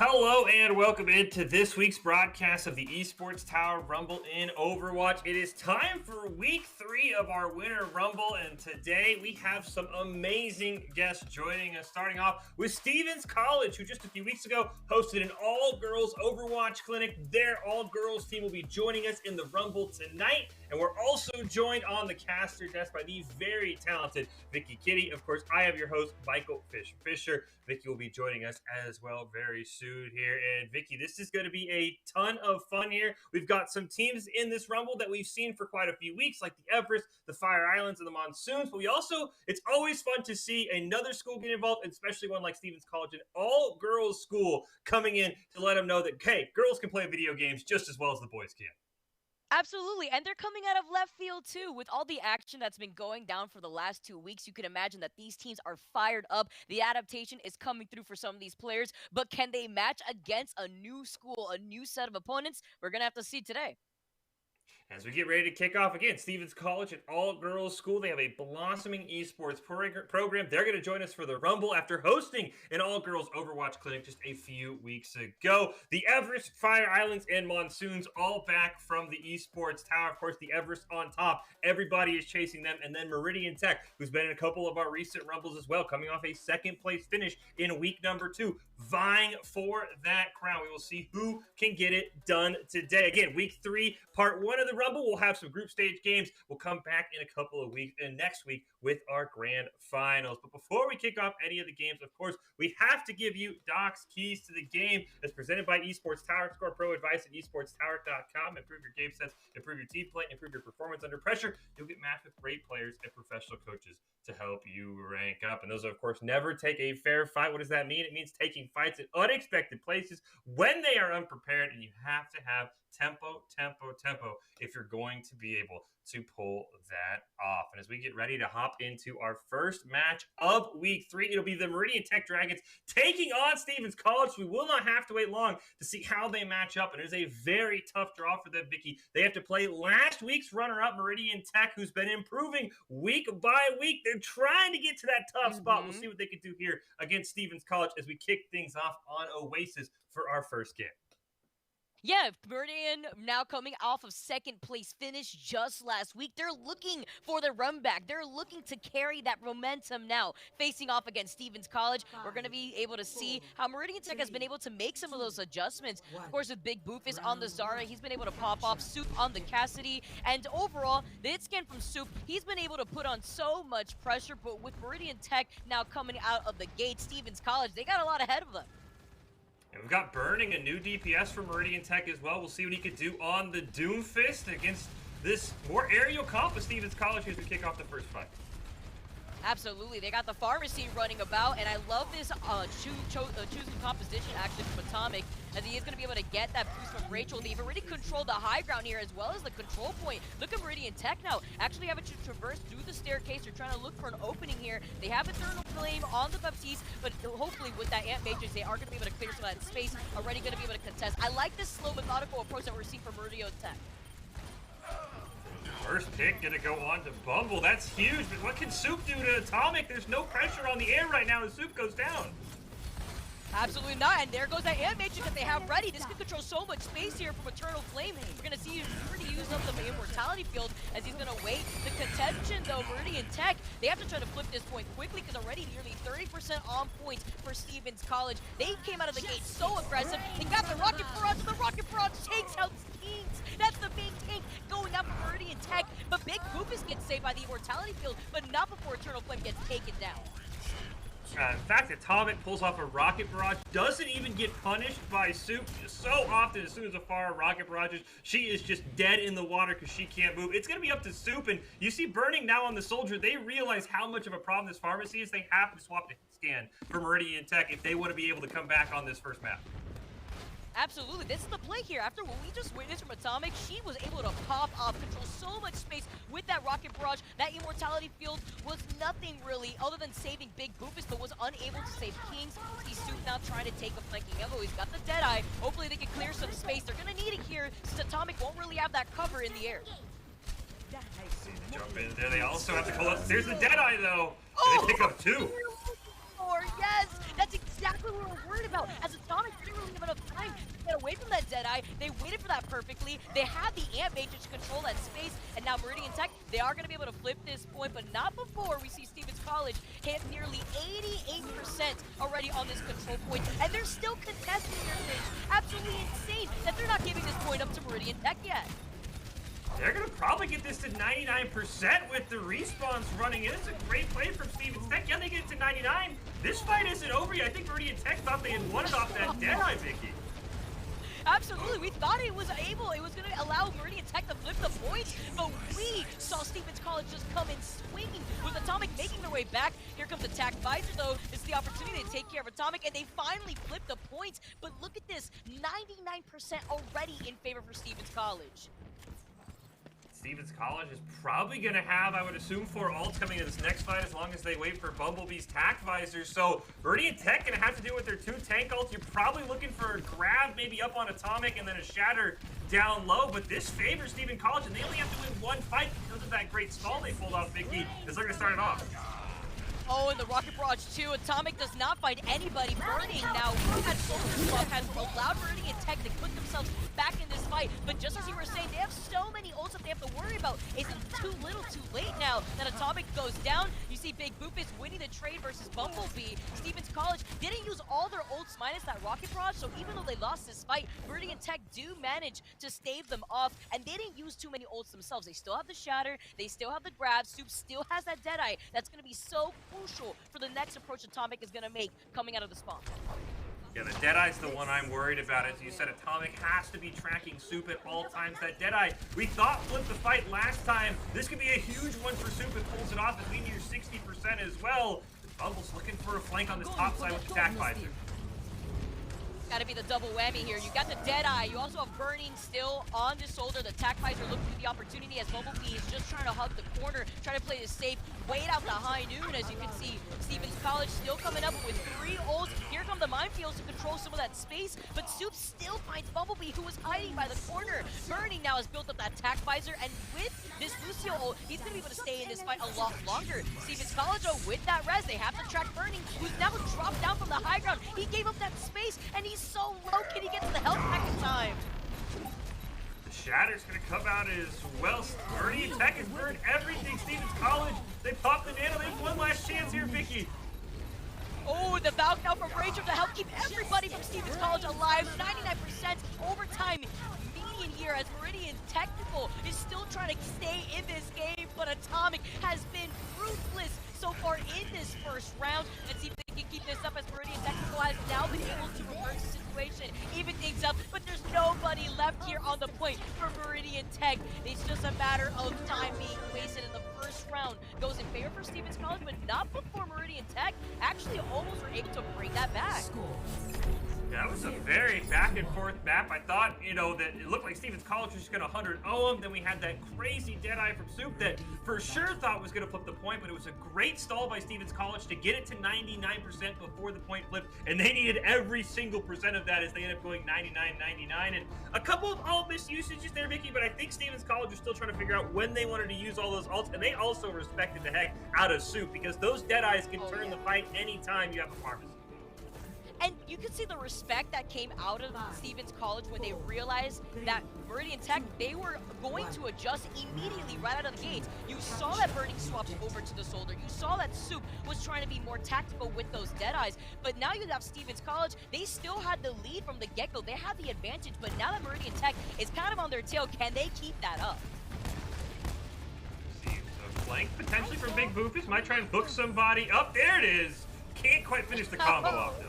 Hello and welcome into this week's broadcast of the Esports Tower Rumble in Overwatch. It is time for week 3 of our Winter Rumble, and today we have some amazing guests joining us, starting off with Stevens College, who just a few weeks ago hosted an all-girls Overwatch clinic. Their all-girls team will be joining us in the Rumble tonight, and we're also joined on the caster desk by the very talented Vicky Kitty. Of course, I am your host, Michael Fisher. Vicky will be joining us as well very soon here. And Vicky, this is going to be a ton of fun here. We've got some teams in this Rumble that we've seen for quite a few weeks, like the Everest, the Fire Islands, and the Monsoons. But it's always fun to see another school get involved, and especially one like Stevens College, an all-girls school coming in to let them know that, hey, girls can play video games just as well as the boys can. Absolutely, and they're coming out of left field too. With all the action that's been going down for the last 2 weeks, you can imagine that these teams are fired up. The adaptation is coming through for some of these players, but can they match against a new school, a new set of opponents? We're going to have to see today. As we get ready to kick off again, Stevens College, an all-girls school. They have a blossoming esports program. They're going to join us for the Rumble after hosting an all-girls Overwatch clinic just a few weeks ago. The Everest, Fire Islands, and Monsoons all back from the esports tower. Of course, the Everest on top. Everybody is chasing them. And then Meridian Tech, who's been in a couple of our recent Rumbles as well, coming off a second-place finish in week number 2, vying for that crown. We will see who can get it done today. Again, week 3, part 1 of the Rumble. We'll have some group stage games. We'll come back in a couple of weeks and next week with our grand finals. But before we kick off any of the games, of course, we have to give you Doc's keys to the game as presented by Esports Tower. Score pro advice at esportstower.com. Improve your game sets, improve your team play, improve your performance under pressure. You'll get matched with great players and professional coaches to help you rank up. And those, of course, never take a fair fight. What does that mean? It means taking fights in unexpected places when they are unprepared, and you have to have tempo if you're going to be able to pull that off. And as we get ready to hop into our first match of week 3, it'll be the Meridian Tech Dragons taking on Stevens College. We will not have to wait long to see how they match up. And it is a very tough draw for them, Vicky. They have to play last week's runner-up, Meridian Tech, who's been improving week by week. They're trying to get to that tough spot. We'll see what they can do here against Stevens College as we kick things off on Oasis for our first game. Yeah, Meridian now coming off of second place finish just last week. They're looking for the run back. They're looking to carry that momentum now. Facing off against Stevens College, we're going to be able to see how Meridian Tech has been able to make some of those adjustments. Of course, with Big Boofus on the Zara, he's been able to pop off Soup on the Cassidy. And overall, the hit scan from Soup, he's been able to put on so much pressure. But with Meridian Tech now coming out of the gate, Stevens College, they got a lot ahead of them. And we've got Burning, a new DPS for Meridian Tech as well. We'll see what he could do on the Doomfist against this more aerial comp with Stevens College as we kick off the first fight. Absolutely. They got the pharmacy running about, and I love this choosing composition actually from Atomic, as he is going to be able to get that boost from Rachel. They've already controlled the high ground here as well as the control point. Look at Meridian Tech now, actually having to traverse through the staircase. They're trying to look for an opening here. They have Eternal Flame on the Baptiste, but hopefully with that Ant Matrix, they are going to be able to clear some of that space, already going to be able to contest. I like this slow, methodical approach that we're seeing from Meridian Tech. First pick gonna go on to Bumble. That's huge, but what can Soup do to Atomic? There's no pressure on the air right now as Soup goes down. Absolutely not, and there goes that Ant Matrix that they have ready. This can control so much space here from Eternal Flame. We're going to see him already use up the Immortality field as he's going to wait. The contention, though, Meridian Tech, they have to try to flip this point quickly because already nearly 30% on points for Stevens College. They came out of the gate so aggressive. They got the Rocket Barrage, and the Rocket Barrage takes out Kings. That's the main tank going up for Meridian Tech, but Big Boofus gets saved by the Immortality field, but not before Eternal Flame gets taken down. In fact, Atomic pulls off a Rocket Barrage, doesn't even get punished by Soup. So often, as soon as Afara Rocket Barrages, she is just dead in the water because she can't move. It's going to be up to Soup, and you see Burning now on the Soldier. They realize how much of a problem this pharmacy is. They have to swap to scan for Meridian Tech if they want to be able to come back on this first map. Absolutely, this is the play here. After what we just witnessed from Atomic, she was able to pop off, control so much space with that Rocket Barrage. That Immortality field was nothing really other than saving Big Boofus, but was unable to save Kings. He's Soup now trying to take a flanking elbow. He's got the Deadeye. Hopefully they can clear some space. They're going to need it here since Atomic won't really have that cover in the air. Jump in there. They also have to call up. There's the Deadeye, though. And they pick up 2. Yes, that's exactly what we were worried about. As Atomic didn't really have enough time to get away from that Deadeye. They waited for that perfectly. They had the Amp Matrix to control that space, and now Meridian Tech, they are going to be able to flip this point, but not before we see Stevens College hit nearly 88% already on this control point, and they're still contesting their things. Absolutely insane that they're not giving this point up to Meridian Tech yet. They're going to probably get this to 99% with the respawns running in. It's a great play from Stevens Tech. Yeah, they get it to 99. This fight isn't over yet. I think Meridian Tech thought they had won it off that Deadeye, Vicky. Absolutely, we thought it was going to allow Meridian Tech to flip the points, but we saw Stevens College just come in swinging with Atomic making their way back. Here comes Attack Visor, though. It's the opportunity to take care of Atomic, and they finally flip the points. But look at this, 99% already in favor for Stevens College. Stevens College is probably going to have, I would assume, 4 ults coming in this next fight as long as they wait for Bumblebee's tack visors. So Meridian Tech going to have to deal with their 2 tank ults. You're probably looking for a grab maybe up on Atomic and then a shatter down low. But this favors Stevens College, and they only have to win 1 fight because of that great stall they pulled off, Vicky, because they're going to start it off. Oh, and the Rocket Barrage too. Atomic does not find anybody. Burning now at Soldier Swap has allowed Meridian Tech to put themselves back in this fight. But just as you were saying, they have so many ults that they have to worry about. Is it too little too late now that Atomic goes down? You see Big Boopus winning the trade versus Bumblebee. Stevens College didn't use all their ults minus that Rocket Barrage, so even though they lost this fight, Meridian Tech do manage to stave them off, and they didn't use too many ults themselves. They still have the Shatter, they still have the grab. Soup still has that Deadeye. That's going to be so crucial for the next approach Atomic is going to make coming out of the spawn. Yeah, the Deadeye's the one I'm worried about. As you said, Atomic has to be tracking Soup at all times. That Deadeye, we thought flipped the fight last time. This could be a huge one for Soup if pulls it off as we near 60% as well. Bumble's looking for a flank on this top side with the tack visor. Gotta be the double whammy here. You got the Deadeye. You also have Burning still on the shoulder. The Tack Visor looking for the opportunity as Bumblebee is just trying to hug the corner, trying to play this safe. Wait out the high noon, as you can see. Stevens College still coming up with 3 ults. Here come the minefields to control some of that space, but Soup still finds Bumblebee, who was hiding by the corner. Burning now has built up that Tack Visor, and with this Lucio ult, he's gonna be able to stay in this fight a lot longer. Stevens College, though, with that res, they have to track Burning, who's now dropped down from the high ground. He gave up that space, and he's so low. Can he get to the health pack in time? The Shatter's going to come out as well. Meridian Tech has burned everything. Stevens College, they popped the nano. They have one last chance here, Vicky. Oh, the Valk now from Ranger to help keep everybody from Stevens College alive. 99% overtime median here as Meridian Technical is still trying to stay in this game, but Atomic has been ruthless so far in this first round. Let's see if they can keep this up as Meridian Technical has now been able to reverse the situation, even things up, but there's nobody left here on the point for Meridian Tech. It's just a matter of time being wasted in the first round. Goes in favor for Stevens College, but not before Meridian Tech actually almost were able to bring that back. Yeah, that was a very back and forth map. I thought, you know, that it looked like Stevens College was just going to 100-0 them. Then we had that crazy Deadeye from Soup that for sure thought was going to flip the point, but it was a great stall by Stevens College to get it to 99% before the point flipped, and they needed every single percent of that as they ended up going 99-99. And a couple of alt misusages there, Vicky, but I think Stevens College was still trying to figure out when they wanted to use all those alts, and they also respected the heck out of Soup because those Deadeyes can turn the fight anytime you have a pharmacy. And you can see the respect that came out of Stevens College when they realized that Meridian Tech, they were going to adjust immediately right out of the gate. You saw that Burning swapped over to the Soldier. You saw that Soup was trying to be more tactical with those Deadeyes. But now you have Stevens College, they still had the lead from the get-go. They had the advantage, but now that Meridian Tech is kind of on their tail, can they keep that up? See, so flank potentially from Big Boofus. Might try and hook somebody up. There it is. Can't quite finish the combo off, though.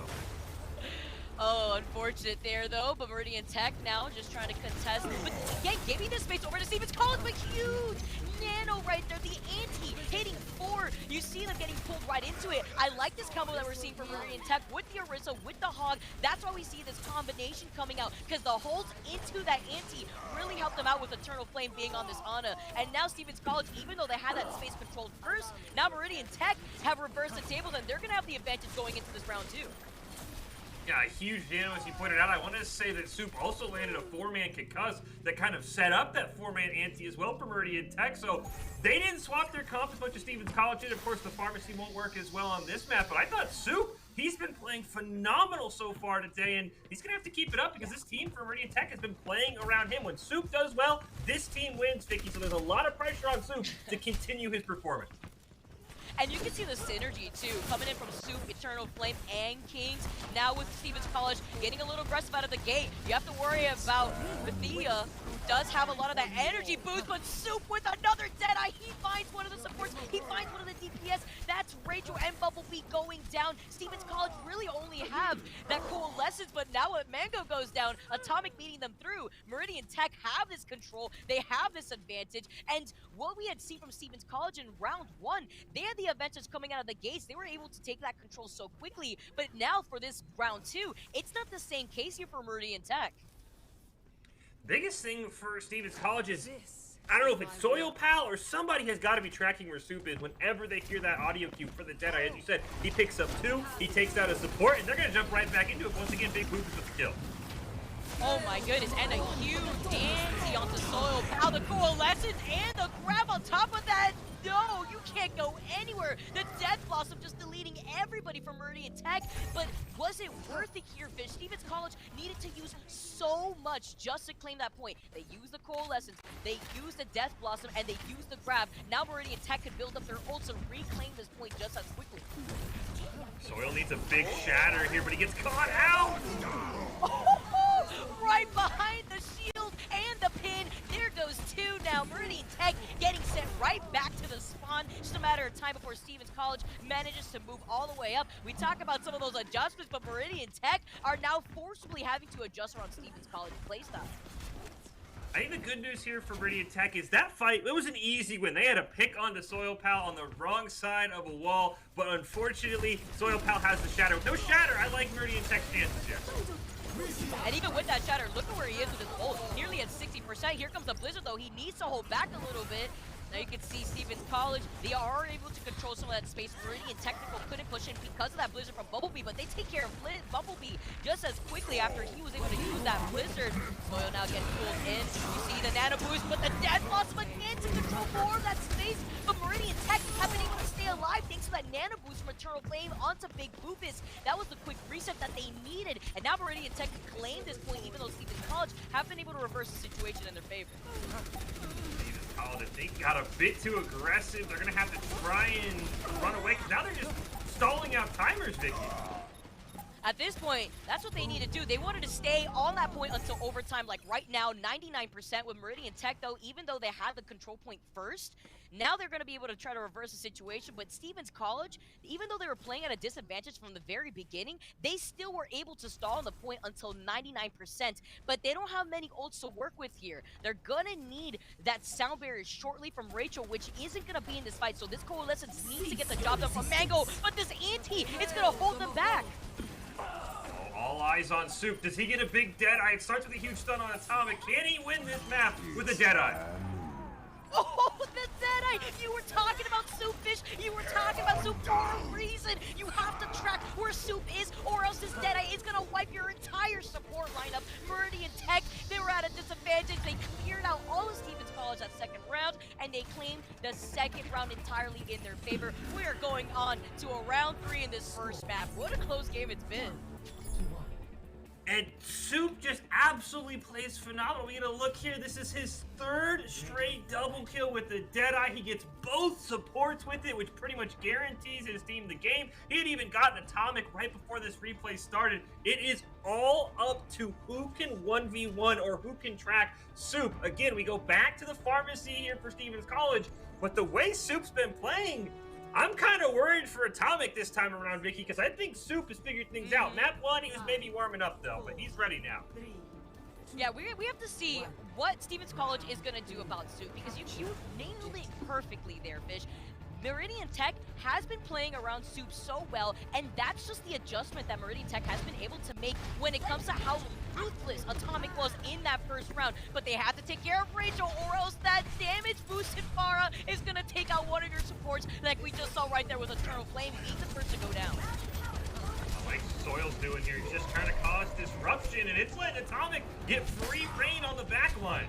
Oh, unfortunate there, though. But Meridian Tech now just trying to contest. But again, giving this space over to Stevens College, but huge nano right there. The anti hitting 4. You see them getting pulled right into it. I like this combo that we're seeing from Meridian Tech with the Orisa, with the Hog. That's why we see this combination coming out, because the holds into that anti really helped them out with Eternal Flame being on this Ana. And now Stevens College, even though they had that space controlled first, now Meridian Tech have reversed the tables, and they're going to have the advantage going into this round, too. Yeah, a huge nano, as you pointed out. I wanted to say that Soup also landed a 4-man concuss that kind of set up that 4-man ante as well for Meridian Tech. So they didn't swap their comp as much as Stevens College did. Of course, the pharmacy won't work as well on this map, but I thought Soup He's been playing phenomenal so far today, and he's going to have to keep it up because this team from Meridian Tech has been playing around him. When Soup does well, this team wins, Vicky, so there's a lot of pressure on Soup to continue his performance. And you can see the synergy, too, coming in from Soup, Eternal Flame, and Kings. Now with Stevens College getting a little aggressive out of the gate. You have to worry about Thea, who does have a lot of that energy boost, but Soup with another Deadeye. He finds one of the supports. He finds one of the DPS. That's Rachel and Bumblebee going down. Stevens College really only have that Coalescence, but now when Mango goes down, Atomic meeting them through. Meridian Tech have this control. They have this advantage. And what we had seen from Stevens College in round 1, they had the advantage coming out of the gates. They were able to take that control so quickly, but now for this round 2, it's not the same case here for Meridian Tech. Biggest thing for Stevens College is, I don't know if it's Soil Pal or somebody has got to be tracking where Soup is whenever they hear that audio cue for the Deadeye. As you said, he picks up 2, he takes out a support, and they're going to jump right back into it. Once again, Big Boop with the kill. Oh my goodness, and a huge anti onto Soil Pal, the Coalescence, and the grab on top of that. No, you can't go anywhere. The Death Blossom just deleting everybody from Meridian Tech. But was it worth it here, Fish? Stevens College needed to use so much just to claim that point. They used the Coalescence, they used the Death Blossom, and they used the grab. Now Meridian Tech could build up their ults and reclaim this point just as quickly. Soil needs a big shatter here, but he gets caught out! Right behind the shield and the pin. There goes 2 now. Meridian Tech getting sent right back to the spawn. Just a matter of time before Stevens College manages to move all the way up. We talk about some of those adjustments, but Meridian Tech are now forcibly having to adjust around Stevens College playstyle. I think the good news here for Meridian Tech is that fight, it was an easy win. They had to pick on the Soil Pal on the wrong side of a wall, but unfortunately, Soil Pal has the shatter. No shatter, I like Meridian Tech's chances here. And even with that shatter, look at where he is with his ult. Nearly at 60%. Here comes the Blizzard, though. He needs to hold back a little bit. Now you can see Stevens College, they are able to control some of that space. Meridian Technical couldn't push in because of that Blizzard from Bumblebee, but they take care of Bumblebee just as quickly after he was able to use that Blizzard. Soil now getting pulled in. You see the Nano Boost, but the Death Blossom again to control more of that space. But Meridian Tech have been able to stay alive thanks to that Nano Boost from Eternal Flame onto Big Boopus. That was the quick reset that they needed. And now Meridian Tech can claim this point, even though Stevens College have been able to reverse the situation in their favor. If they got a bit too aggressive, they're going to have to try and run away, because now they're just stalling out timers, Vicky. At this point, that's what they need to do. They wanted to stay on that point until overtime, like right now, 99% with Meridian Tech, though, even though they had the control point first. Now they're going to be able to try to reverse the situation, but Stevens College, even though they were playing at a disadvantage from the very beginning, they still were able to stall on the point until 99%, but they don't have many ults to work with here. They're going to need that sound barrier shortly from Rachel, which isn't going to be in this fight, so this Coalescence needs to get the job done from Mango, but this Anti, it's going to hold them back. All eyes on Soup. Does he get a big Deadeye? It starts with a huge stun on Atomic. Can he win this map with a Deadeye? Oh, the Deadeye! You were talking about Soup, Fish. You were talking about Soup for a reason. You have to track where Soup is, or else this Deadeye is gonna wipe your entire support lineup. Meridian Tech, they were at a disadvantage. They cleared out all of Stevens College that second round, and they claimed the second round entirely in their favor. We are going on to a round 3 in this first map. What a close game it's been. And Soup just absolutely plays phenomenal. We get a look here. This is his 3rd straight double kill with the Deadeye. He gets both supports with it, which pretty much guarantees his team the game. He had even gotten Atomic right before this replay started. It is all up to who can 1v1 or who can track Soup. Again, we go back to the pharmacy here for Stevens College, but the way Soup's been playing, I'm kind of worried for Atomic this time around, Vicky, because I think Soup has figured things out. Map 1, he was maybe warming up, though, but he's ready now. Yeah, we have to see what Stevens College is going to do about Soup, because you nailed it perfectly there, Fish. Meridian Tech has been playing around Soup so well, and that's just the adjustment that Meridian Tech has been able to make when it comes to how ruthless Atomic was in that first round. But they have to take care of Rachel, or else that damage boosted Pharah is going to take out one of your supports, like we just saw right there with Eternal Flame. He needs the first to go down. I like Soil's doing here. He's just trying to cause disruption, and it's letting Atomic get free reign on the back line.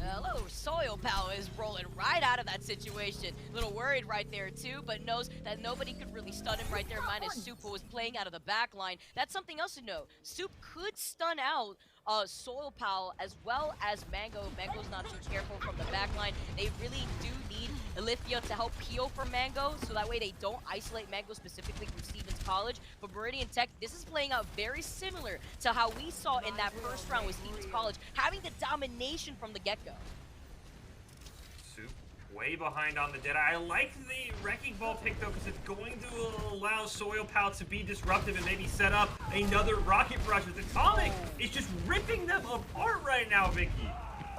Hello, Soil Pal is rolling right out of that situation. A little worried right there too, but knows that nobody could really stun him right there, minus Soup, who was playing out of the back line. That's something else to know. Soup could stun out Soil Pal as well as Mango. Mango's not too careful from the back line. They really do need Alithia to help peel for Mango, so that way they don't isolate Mango specifically from Stevens College. But Meridian Tech, this is playing out very similar to how we saw in that first round with Stevens College, having the domination from the get-go. Soup way behind on the dead. I like the Wrecking Ball pick though, because it's going to allow Soil Pal to be disruptive and maybe set up another Rocket Barrage. With Atomic is just ripping them apart right now, Vicky.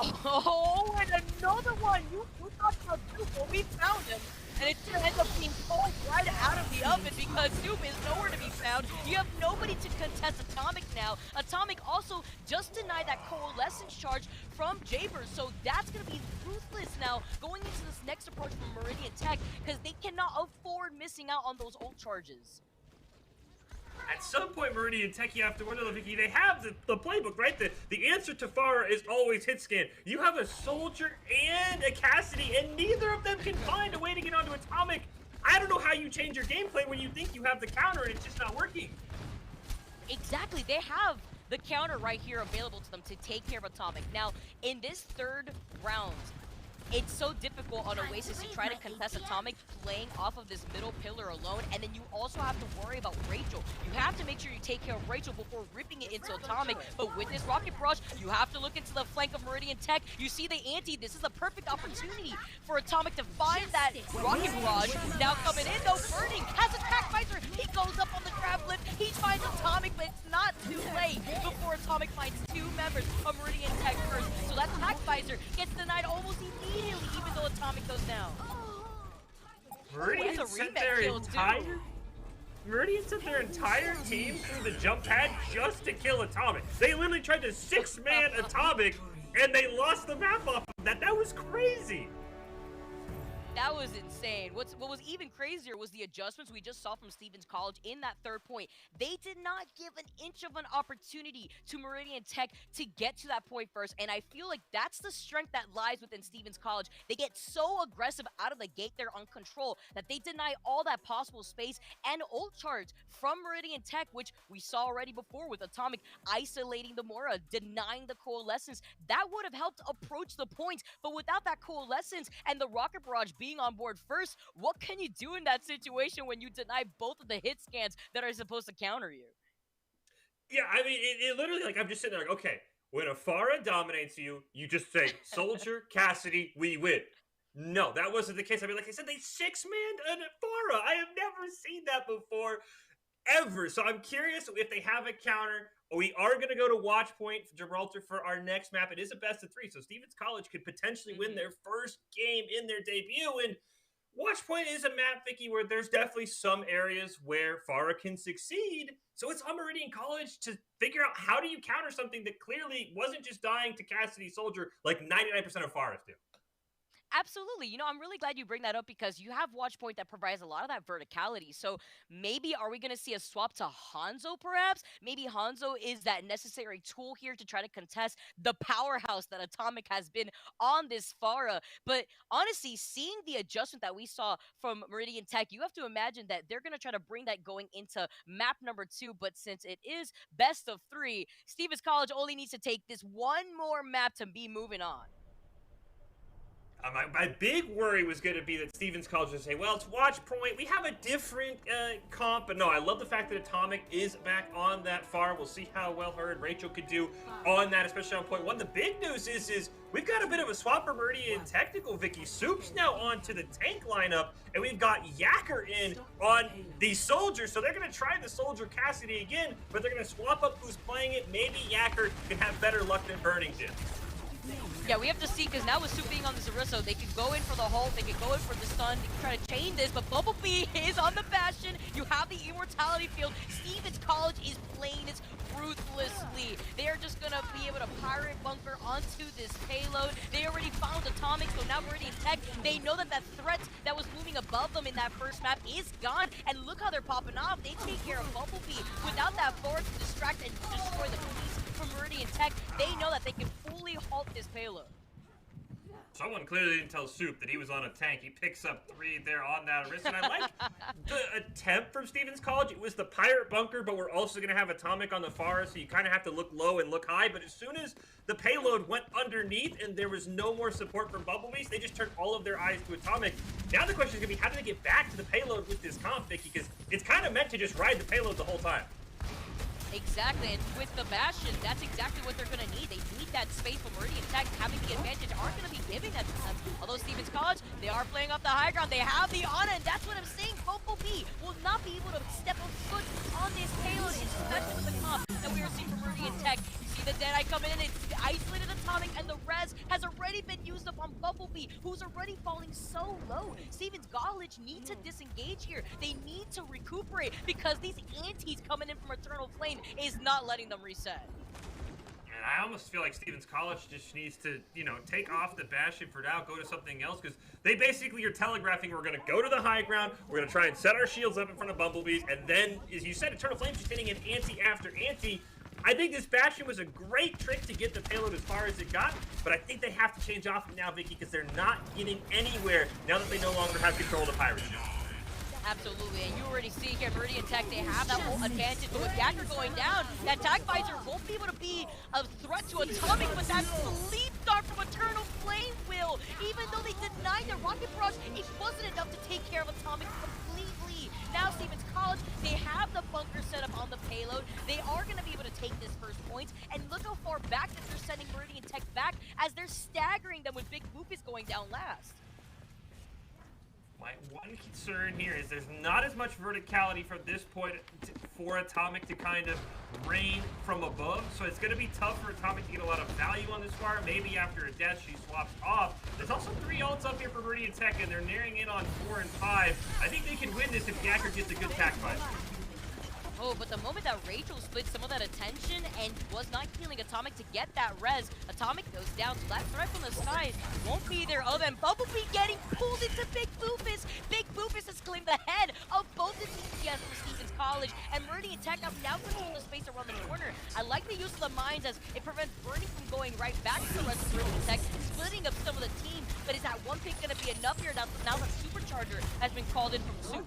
Oh, and another one! You thought about Soup, well, we found him. And it's gonna end up being pulled right out of the oven because Soup is nowhere to be found. You have nobody to contest Atomic now. Atomic also just denied that Coalescence charge from Jabers, so that's gonna be ruthless now going into this next approach from Meridian Tech because they cannot afford missing out on those ult charges. At some point, Meridian Tech, you have to wonder, Vicky, they have the playbook, right? The answer to Farah is always hit scan. You have a Soldier and a Cassidy, and neither of them can find a way to get onto Atomic. I don't know how you change your gameplay when you think you have the counter and it's just not working. Exactly, they have the counter right here available to them to take care of Atomic. Now, in this third round, it's so difficult on Oasis to try to contest Atomic playing off of this middle pillar alone, and then you also have to worry about Rachel. You have to make sure you take care of Rachel before ripping it into Atomic, but with this Rocket Barrage, you have to look into the flank of Meridian Tech. You see the anti, this is a perfect opportunity for Atomic to find that Rocket Barrage. Now coming in though, Burning has a Tac Visor, he goes up on the grab lift, he finds Atomic, but it's not too late before Atomic finds two members of Meridian Tech first. So that Tac Visor gets denied almost immediately, even though Atomic goes down. Meridian sent their entire team through the jump pad just to kill Atomic. They literally tried to six-man Atomic, and they lost the map off of that. That was crazy. That was insane. What was even crazier was the adjustments we just saw from Stevens College in that third point. They did not give an inch of an opportunity to Meridian Tech to get to that point first, and I feel like that's the strength that lies within Stevens College. They get so aggressive out of the gate there on control that they deny all that possible space and ult charge from Meridian Tech, which we saw already before with Atomic isolating the Mora, denying the Coalescence. That would have helped approach the points, but without that Coalescence and the Rocket Barrage being on board first, what can you do in that situation when you deny both of the hit scans that are supposed to counter you? Yeah, I mean, it literally, like, I'm just sitting there like, okay, when a Farah dominates you, you just say, Soldier, Cassidy, we win. No, that wasn't the case. I mean, like I said, they six-manned a Farah. I have never seen that before, ever. So I'm curious if they have a counter. We are going to go to Watch Point Gibraltar for our next map. It is a best of three, so Stevens College could potentially win their first game in their debut. And Watch Point is a map, Vicky, where there's definitely some areas where Farah can succeed. So it's on Meridian College to figure out how do you counter something that clearly wasn't just dying to Cassidy Soldier like 99% of Farahs do. Absolutely. You know, I'm really glad you bring that up because you have Watchpoint that provides a lot of that verticality. So maybe are we going to see a swap to Hanzo perhaps? Maybe Hanzo is that necessary tool here to try to contest the powerhouse that Atomic has been on this Farah. But honestly, seeing the adjustment that we saw from Meridian Tech, you have to imagine that they're going to try to bring that going into map number 2. But since it is best of 3, Stevens College only needs to take this one more map to be moving on. My big worry was going to be that Stevens College would say, well, it's Watch Point. We have a different comp. But no, I love the fact that Atomic is back on that farm. We'll see how well her and Rachel could do on that, especially on point 1. The big news is we've got a bit of a swap for Meridian Technical. Vicky Soup's now onto the tank lineup, and we've got Yacker in on the Soldier. So they're going to try the Soldier Cassidy again, but they're going to swap up who's playing it. Maybe Yacker can have better luck than Burning did. Yeah, we have to see, because now with Soup being on this Orisa, they can go in for the hold, they can go in for the stun, they can try to chain this, but Bumblebee is on the Bastion. You have the Immortality field. Stevens College is playing this ruthlessly. They are just going to be able to pirate bunker onto this payload. They already found Atomic, so now Meridian Tech, they know that that threat that was looming above them in that first map is gone, and look how they're popping off. They take care of Bumblebee without that force to distract and destroy the police from Meridian Tech. They know that they can fully halt this payload. Someone clearly didn't tell Soup that he was on a tank. He picks up 3 there on that wrist, and I like the attempt from Stevens College. It was the pirate bunker, but we're also going to have Atomic on the far, so you kind of have to look low and look high. But as soon as the payload went underneath and there was no more support from Bumblebees, they just turned all of their eyes to Atomic. Now the question is going to be, how do they get back to the payload with this comp, Vicky? Because it's kind of meant to just ride the payload the whole time. Exactly, and with the Bastion, that's exactly what they're going to need. They need that space for Meridian Tech. Having the advantage aren't going to be giving that to them. Although Stevens College, they are playing up the high ground. They have the Ana, and that's what I'm saying. Bumblebee will not be able to step a foot on this payload, especially with the comp that we are seeing from Meridian Tech. You see the Deadeye coming in, it's isolated Atomic, and the res has already been used up on Bumblebee, who's already falling so low. Stevens College need to disengage here. They need to recuperate because these antis coming in from Eternal Flame is not letting them reset. And I almost feel like Stevens College just needs to, take off the Bastion for now, go to something else, because they basically are telegraphing we're going to go to the high ground, we're going to try and set our shields up in front of Bumblebees, and then, as you said, Eternal Flame's just hitting an anti after anti. I think this Bastion was a great trick to get the payload as far as it got, but I think they have to change off now, Vicky, because they're not getting anywhere now that they no longer have control of the Pirates. Absolutely, and you already see here, Meridian Tech, they have that whole advantage, but with Yacker going down, that Tag Visor won't be able to be a threat to Atomic, but that Sleep Dart from Eternal Flame will. Even though they denied the Rocket Barrage, it wasn't enough to take care of Atomic completely. Now Stevens College, they have the bunker set up on the payload. They are going to be able to take this first point, and look how far back that they're sending Meridian Tech back as they're staggering them with Big Boop is going down last. My one concern here is there's not as much verticality from this point for Atomic to kind of rain from above, so it's going to be tough for Atomic to get a lot of value on this fire. Maybe after a death she swaps off. There's also 3 ults up here for Meridian Tech, and they're nearing in on 4 and 5. I think they can win this if Yacker gets a good tack fight. Oh, but the moment that Rachel split some of that attention and was not healing Atomic to get that res, Atomic goes down, so that threat from the side won't be there. Oh, then Bumblebee getting pulled into Big Boofus. Big Boofus has claimed the head of both the TCS from Stevens College, and Meridian Tech have now control the space around the corner. I like the use of the mines as it prevents Bernie from going right back to the rest of Meridian Tech, splitting up some of the team, but is that one pick going to be enough here? Now the Supercharger has been called in from Soup.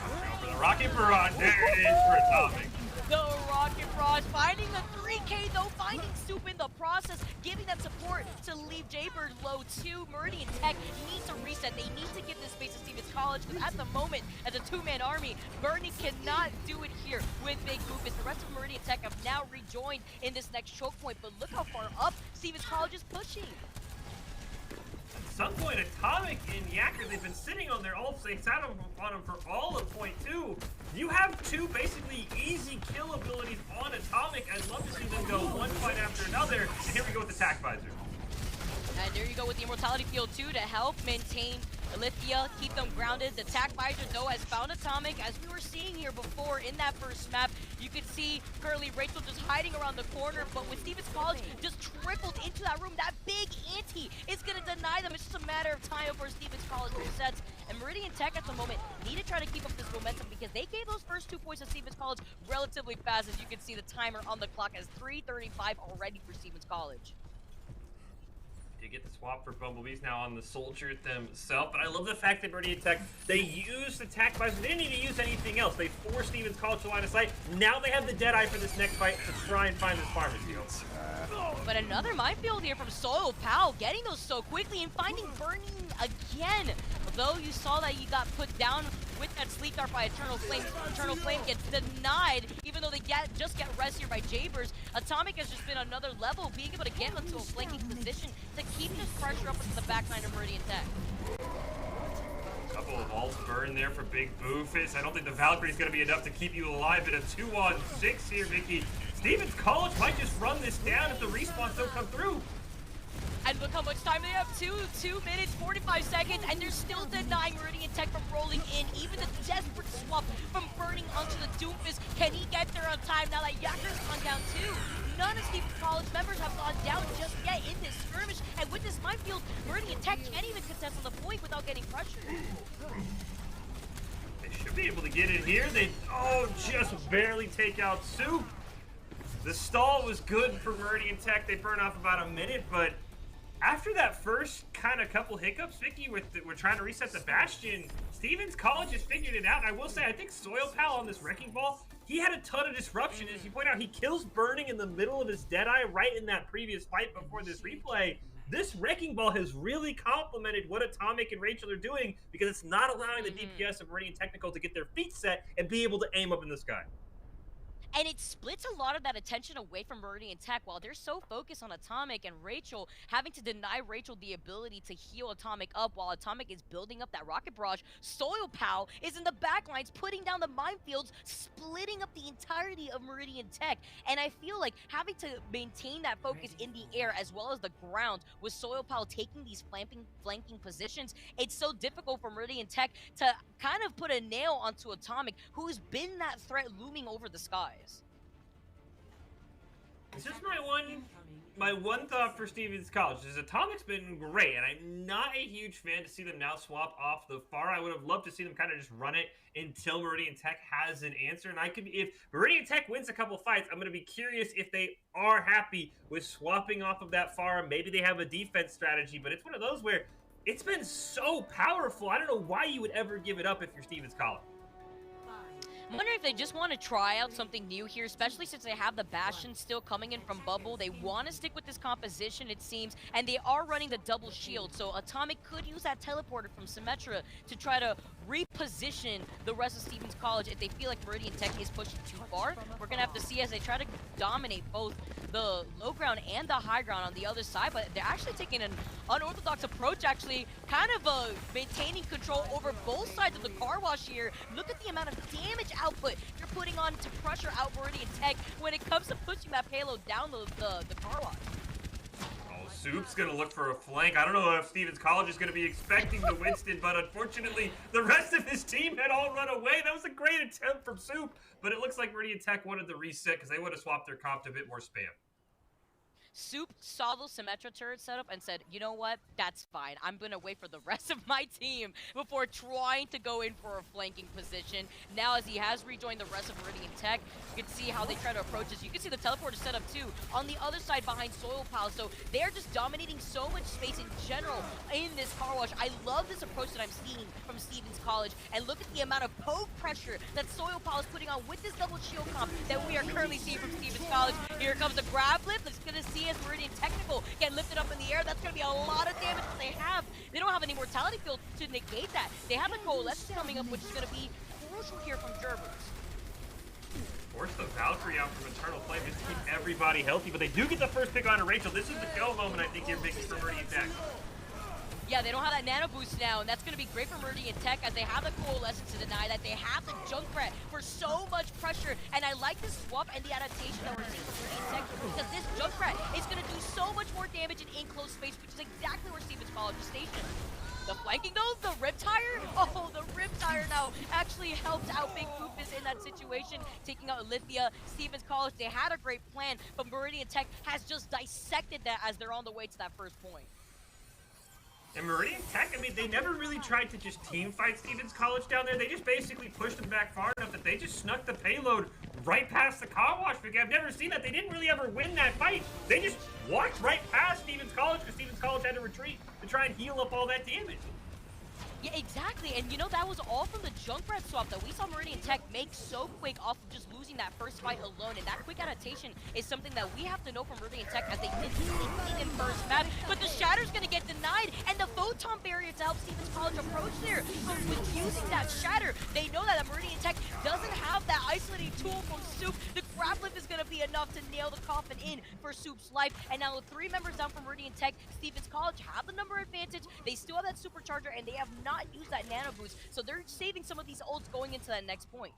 For the Rocket Barrage, there it is for Atomic. The Rocket Barrage finding the 3K though, finding Soup in the process, giving them support to leave Jaybird low too. Meridian Tech needs to reset. They need to give this space to Stevens College because at the moment, as a 2-man army, Bernie cannot do it here with Big Boofus. The rest of Meridian Tech have now rejoined in this next choke point, but look how far up Stevens College is pushing. At some point, Atomic and Yacker, they've been sitting on their ults. They sat on them for all of point 2. You have 2 basically easy kill abilities on Atomic. I'd love to see them go one fight after another. And here we go with the Tac Visor. And there you go with the Immortality Field too to help maintain Lithia, keep them grounded. The Tac Visor though has found Atomic, as we were seeing here before in that first map. You could see currently Rachel just hiding around the corner, but with Stevens College just tripled into that room, that big anti is going to deny them. It's just a matter of time before Stevens College resets. And Meridian Tech at the moment need to try to keep up this momentum because they gave those first 2 points to Stevens College relatively fast. As you can see the timer on the clock as 3:35 already for Stevens College. You get the swap for Bumblebees now on the soldier themselves, but I love the fact that Meridian Tech, they used the Tac Visor. They didn't need to use anything else. They forced Stevens College to line of sight. Now they have the Deadeye for this next fight to try and find this farmer's field. But another minefield here from Soil Pal, getting those so quickly and finding Burning again. Although you saw that he got put down with that Sleep Dart by Eternal Flame. Eternal Flame gets denied, even though they just get res here by Jaybers. Atomic has just been another level, being able to get into a flanking position to keep this pressure up into the backline of Meridian Tech. Couple of ults burn there for Big Boofus. I don't think the Valkyrie's going to be enough to keep you alive in a 2-on-6 here, Vicky. Stevens College might just run this down if the respawns don't come through. And look how much time they have, 2 minutes, 45 seconds, and they're still denying Meridian Tech from rolling in. Even the desperate swap from Burning onto the Doomfist. Can he get there on time now that Yacker's gone down too? None of Stevens College members have gone down just yet in this skirmish, and with this minefield, Meridian Tech can't even contest on the point without getting pressured. They should be able to get it here. They, just barely take out Soup. The stall was good for Meridian Tech. They burn off about a minute, but after that first kind of couple hiccups, Vicky, we're trying to reset the Bastion, Stevens College has figured it out. And I will say, I think Soil Pal on this Wrecking Ball, he had a ton of disruption. As you point out, he kills Burning in the middle of his Deadeye right in that previous fight before this replay. This Wrecking Ball has really complemented what Atomic and Rachel are doing because it's not allowing the DPS of Meridian Technical to get their feet set and be able to aim up in the sky. And it splits a lot of that attention away from Meridian Tech while they're so focused on Atomic and Rachel, having to deny Rachel the ability to heal Atomic up while Atomic is building up that rocket barrage. Soil Pal is in the back lines, putting down the minefields, splitting up the entirety of Meridian Tech. And I feel like having to maintain that focus in the air as well as the ground with Soil Pal taking these flanking positions, it's so difficult for Meridian Tech to kind of put a nail onto Atomic, who's been that threat looming over the skies. This is my one thought for Stevens College is Atomic's been great, and I'm not a huge fan to see them now swap off the far. I would have loved to see them kind of just run it until Meridian Tech has an answer. And if Meridian Tech wins a couple fights, I'm going to be curious if they are happy with swapping off of that far. Maybe they have a defense strategy, but it's one of those where it's been so powerful. I don't know why you would ever give it up if you're Stevens College. I'm wondering if they just want to try out something new here, especially since they have the Bastion still coming in from Bubble. They want to stick with this composition, it seems, and they are running the double shield. So Atomic could use that teleporter from Symmetra to try to reposition the rest of Stevens College if they feel like Meridian Tech is pushing too far. We're going to have to see as they try to dominate both the low ground and the high ground on the other side, but they're actually taking an unorthodox approach, actually kind of maintaining control over both sides of the car wash here. Look at the amount of damage output you're putting on to pressure out Meridian Tech when it comes to pushing that payload down the car wash. Oh, Soup's going to look for a flank. I don't know if Stevens College is going to be expecting the Winston, but unfortunately, the rest of his team had all run away. That was a great attempt from Soup, but it looks like Meridian Tech wanted to reset because they would have swapped their comp to a bit more spam. Soup saw those Symmetra turrets set up and said, you know what, that's fine. I'm going to wait for the rest of my team before trying to go in for a flanking position. Now, as he has rejoined the rest of Meridian Tech, you can see how they try to approach this. You can see the teleporter set up too on the other side behind Soil Pal. So they're just dominating so much space in general in this car wash. I love this approach that I'm seeing from Stevens College. And look at the amount of poke pressure that Soil Pal is putting on with this double shield comp that we are currently seeing from Stevens College. Here comes the grab lift. It's going to see as Meridian Technical get lifted up in the air. That's going to be a lot of damage that they don't have any mortality field to negate that. They have a coalescence coming up, which is going to be crucial here from Gerbers. Force the Valkyrie out from Eternal Flame just to keep everybody healthy, but they do get the first pick on Rachel. This is the go moment, I think, here, Vicky, for Meridian Tech. Yeah, they don't have that nano boost now, and that's going to be great for Meridian Tech as they have the coalescence to deny that. They have the Junkrat for so much pressure, and I like this swap and the adaptation that we're seeing from Meridian Tech because this Junkrat is going to do so much more damage in enclosed space, which is exactly where Stevens College is stationed. The flanking though, the Riptire? Oh, the Riptire now actually helped out Big Foofus in that situation, taking out Lithia. Stevens College, they had a great plan, but Meridian Tech has just dissected that as they're on the way to that first point. And Meridian Tech, I mean, they never really tried to just team fight Stevens College down there. They just basically pushed them back far enough that they just snuck the payload right past the car wash. I've never seen that. They didn't really ever win that fight. They just walked right past Stevens College because Stevens College had to retreat to try and heal up all that damage. Yeah, exactly, and you know, that was all from the Junkrat swap that we saw Meridian Tech make so quick off of just losing that first fight alone, and that quick adaptation is something that we have to know from Meridian Tech as they did in first match, but the Shatter's gonna get denied, and the Photon Barrier to help Stevens College approach there. So with using that Shatter, they know that Meridian Tech doesn't have that isolating tool from Soup. The grab lift is gonna be enough to nail the coffin in for Soup's life, and now with 3 members down from Meridian Tech, Stevens College have the number advantage, they still have that supercharger, and they have not use that nano boost, so they're saving some of these ults going into that next point.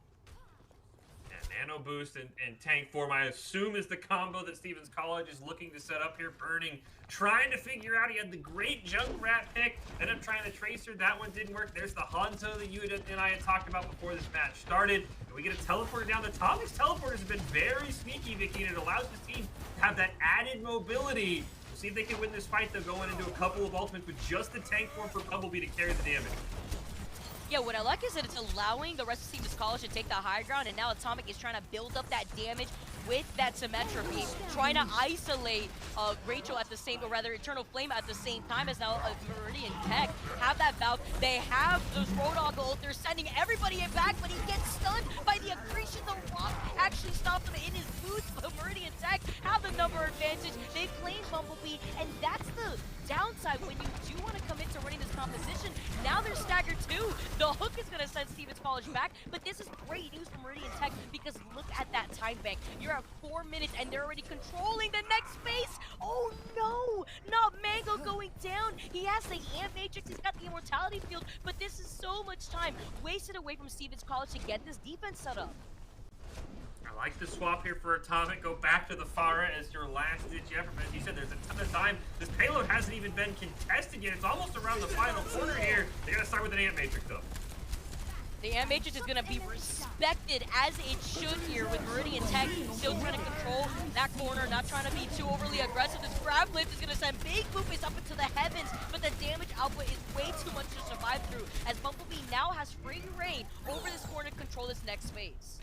Yeah, nano boost and tank form, I assume, is the combo that Stevens College is looking to set up here. Burning, trying to figure out. He had the great Junkrat pick, ended up trying to Tracer. That one didn't work. There's the Hanzo that you and I had talked about before this match started. And we get a teleporter down. The Atomic's teleporters have been very sneaky, Vicky, and it allows the team to have that added mobility. We'll see if they can win this fight, though, going into a couple of ultimates with just the tank form for Bumblebee to carry the damage. Yeah, what I like is that it's allowing the rest of Stevens College to take the high ground, and now Atomic is trying to build up that damage with that Symmetra beam, trying to isolate Rachel at the same, or rather Eternal Flame at the same time as now Meridian Tech have that valve. They have those Roadhog ult. They're sending everybody in back, but he gets stunned by the accretion. The rock actually stopped him in his boots, but Meridian Tech have the number advantage. They claim Bumblebee, and that's the downside when you do want to commit to running this composition. Now they're staggered too. The hook is going to send Stevens College back, but this is great news for Meridian Tech because look at that time bank. You're at 4 minutes and they're already controlling the next phase. Oh no, not Mango going down. He has the Amp Matrix, he's got the Immortality Field, but this is so much time wasted away from Stevens College to get this defense set up. I like the swap here for Atomic. Go back to the Pharah as your last ditch effort. As you said, there's a ton of time. This payload hasn't even been contested yet. It's almost around the final corner here. They gotta start with an Amp Matrix though. The Amp Matrix is going to be respected as it should here with Meridian Tech still trying to control that corner, not trying to be too overly aggressive. This grab lift is going to send big Boopies up into the heavens, but the damage output is way too much to survive through as Bumblebee now has free reign over this corner to control this next phase.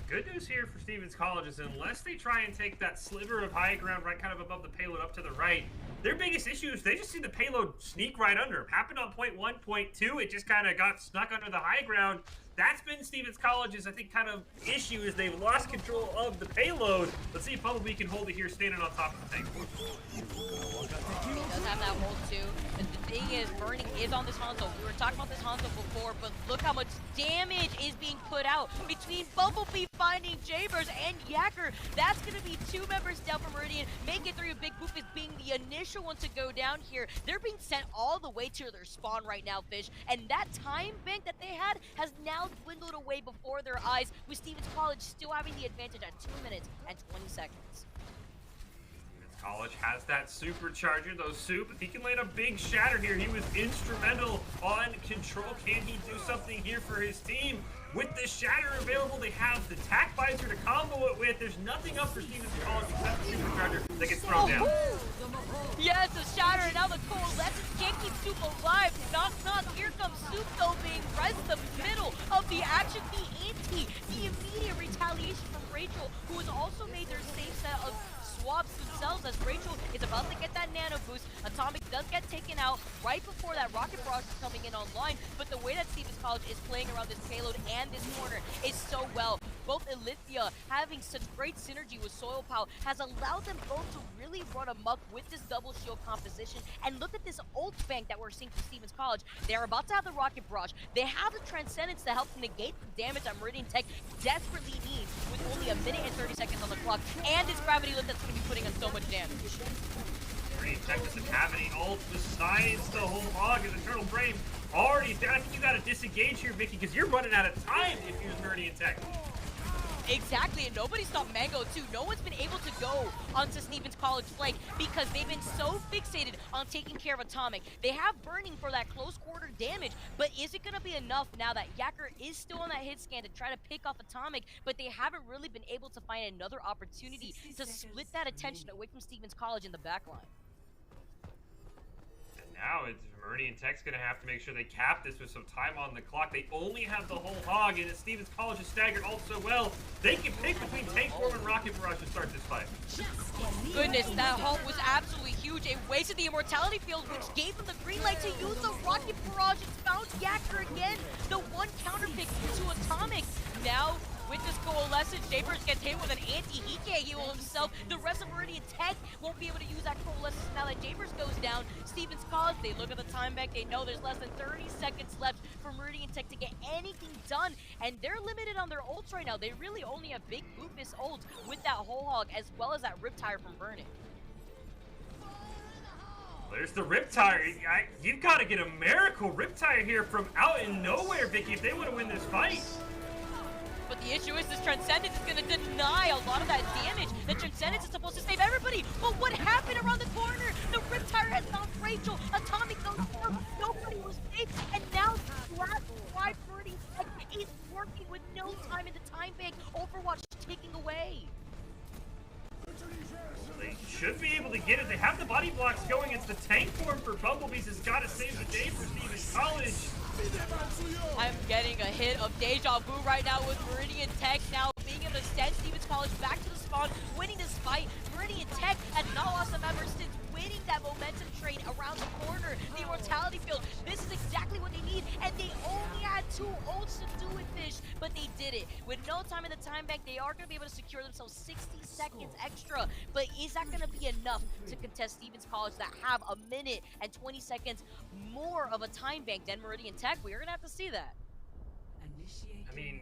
Good news here for Stevens College is unless they try and take that sliver of high ground right kind of above the payload up to the right, their biggest issue is they just see the payload sneak right under them. Happened on point 1, point 2, it just kind of got snuck under the high ground. That's been Stevens College's, I think, kind of issue is they've lost control of the payload. Let's see if Bumblebee can hold it here standing on top of the thing. He does have that hold too. But the thing is, Burning is on this Hanzo. We were talking about this Hanzo before, but look how much damage is being put out between Bumblebee finding Jabers and Yacker. That's going to be 2 members down from Meridian. Make it 3 with Big Boop is being the initial one to go down here. They're being sent all the way to their spawn right now, Fish. And that time bank that they had has now dwindled away before their eyes, with Stevens College still having the advantage at 2 minutes and 20 seconds. College has that supercharger, though Soup, if he can land a big shatter here, he was instrumental on control. Can he do something here for his team? With the shatter available, they have the tack visor to combo it with. There's nothing up for Stevens College except the supercharger that gets thrown down. Yes, the shatter, and now the coalescence can't keep Soup alive. Knock, knock, here comes Soup, though, being right in the middle of the action. The anti, the immediate retaliation from Rachel, who has also made their same set of swaps themselves as Rachel is about to get that nano boost. Atomic does get taken out right before that rocket barrage is coming in online, but the way that Stevens College is playing around this payload and this corner is so well. Both Elithia having such great synergy with Soil Pow has allowed them both to really run amok with this double shield composition. And look at this ult bank that we're seeing from Stevens College. They're about to have the rocket barrage. They have the Transcendence to help negate the damage that Meridian Tech desperately needs with only 1 minute and 30 seconds on the clock. And this gravity lift that's going to be putting on so much damage. Meridian Tech doesn't have any ult besides the whole hog as Eternal Flame already down. I think you got to disengage here, Vicky, because you're running out of time if you're Meridian Tech. Exactly, and nobody stopped Mango too. No one's been able to go onto Stevens College flank because they've been so fixated on taking care of Atomic. They have Burning for that close quarter damage, but is it going to be enough now that Yacker is still on that hit scan to try to pick off Atomic, but they haven't really been able to find another opportunity to split that attention away from Stevens College in the backline. Now it's Meridian Tech's going to have to make sure they cap this with some time on the clock. They only have the whole hog, and as Stevens College is staggered all so well, they can pick between Tank Form and Rocket Barrage to start this fight. Goodness, that halt was absolutely huge. It wasted the Immortality Field, which gave them the green light to use the Rocket Barrage. It's found Yacker again, the one counter pick to Atomic. Now, with this coalescence, Japers gets hit with an anti. He can't heal himself. The rest of Meridian Tech won't be able to use that coalescence now that Japers goes down. Stevens College, they look at the time bank. They know there's less than 30 seconds left for Meridian Tech to get anything done. And they're limited on their ults right now. They really only have Big Boopus ult with that whole hog, as well as that Riptire from Burning. There's the Riptire. You've got to get a miracle Riptire here from out in nowhere, Vicky, if they want to win this fight. But the issue is this Transcendence is going to deny a lot of that damage. The Transcendence is supposed to save everybody. But what happened around the corner? The Riptire has found Rachel. Atomic goes down. Nobody was safe. And now the last drive Meridian Tech is working with no time in the time bank. Overwatch taking away. They should be able to get it. They have the body blocks going. It's the tank form for Bumblebees has got to save the day for Stevens College. I'm getting a hit of deja vu right now with Meridian Tech now being able able to send Stevens College back to the spawn, winning this fight. Meridian Tech had not lost a member since winning that momentum train around the corner, the immortality field. This is exactly what they need, and they only had 2 ults to do it, Fish, but they did it. With no time in the time bank, they are going to be able to secure themselves 60 seconds extra, but is that going to be enough to contest Stevens College that have a minute and 20 seconds more of a time bank than Meridian Tech? We're going to have to see that. I mean,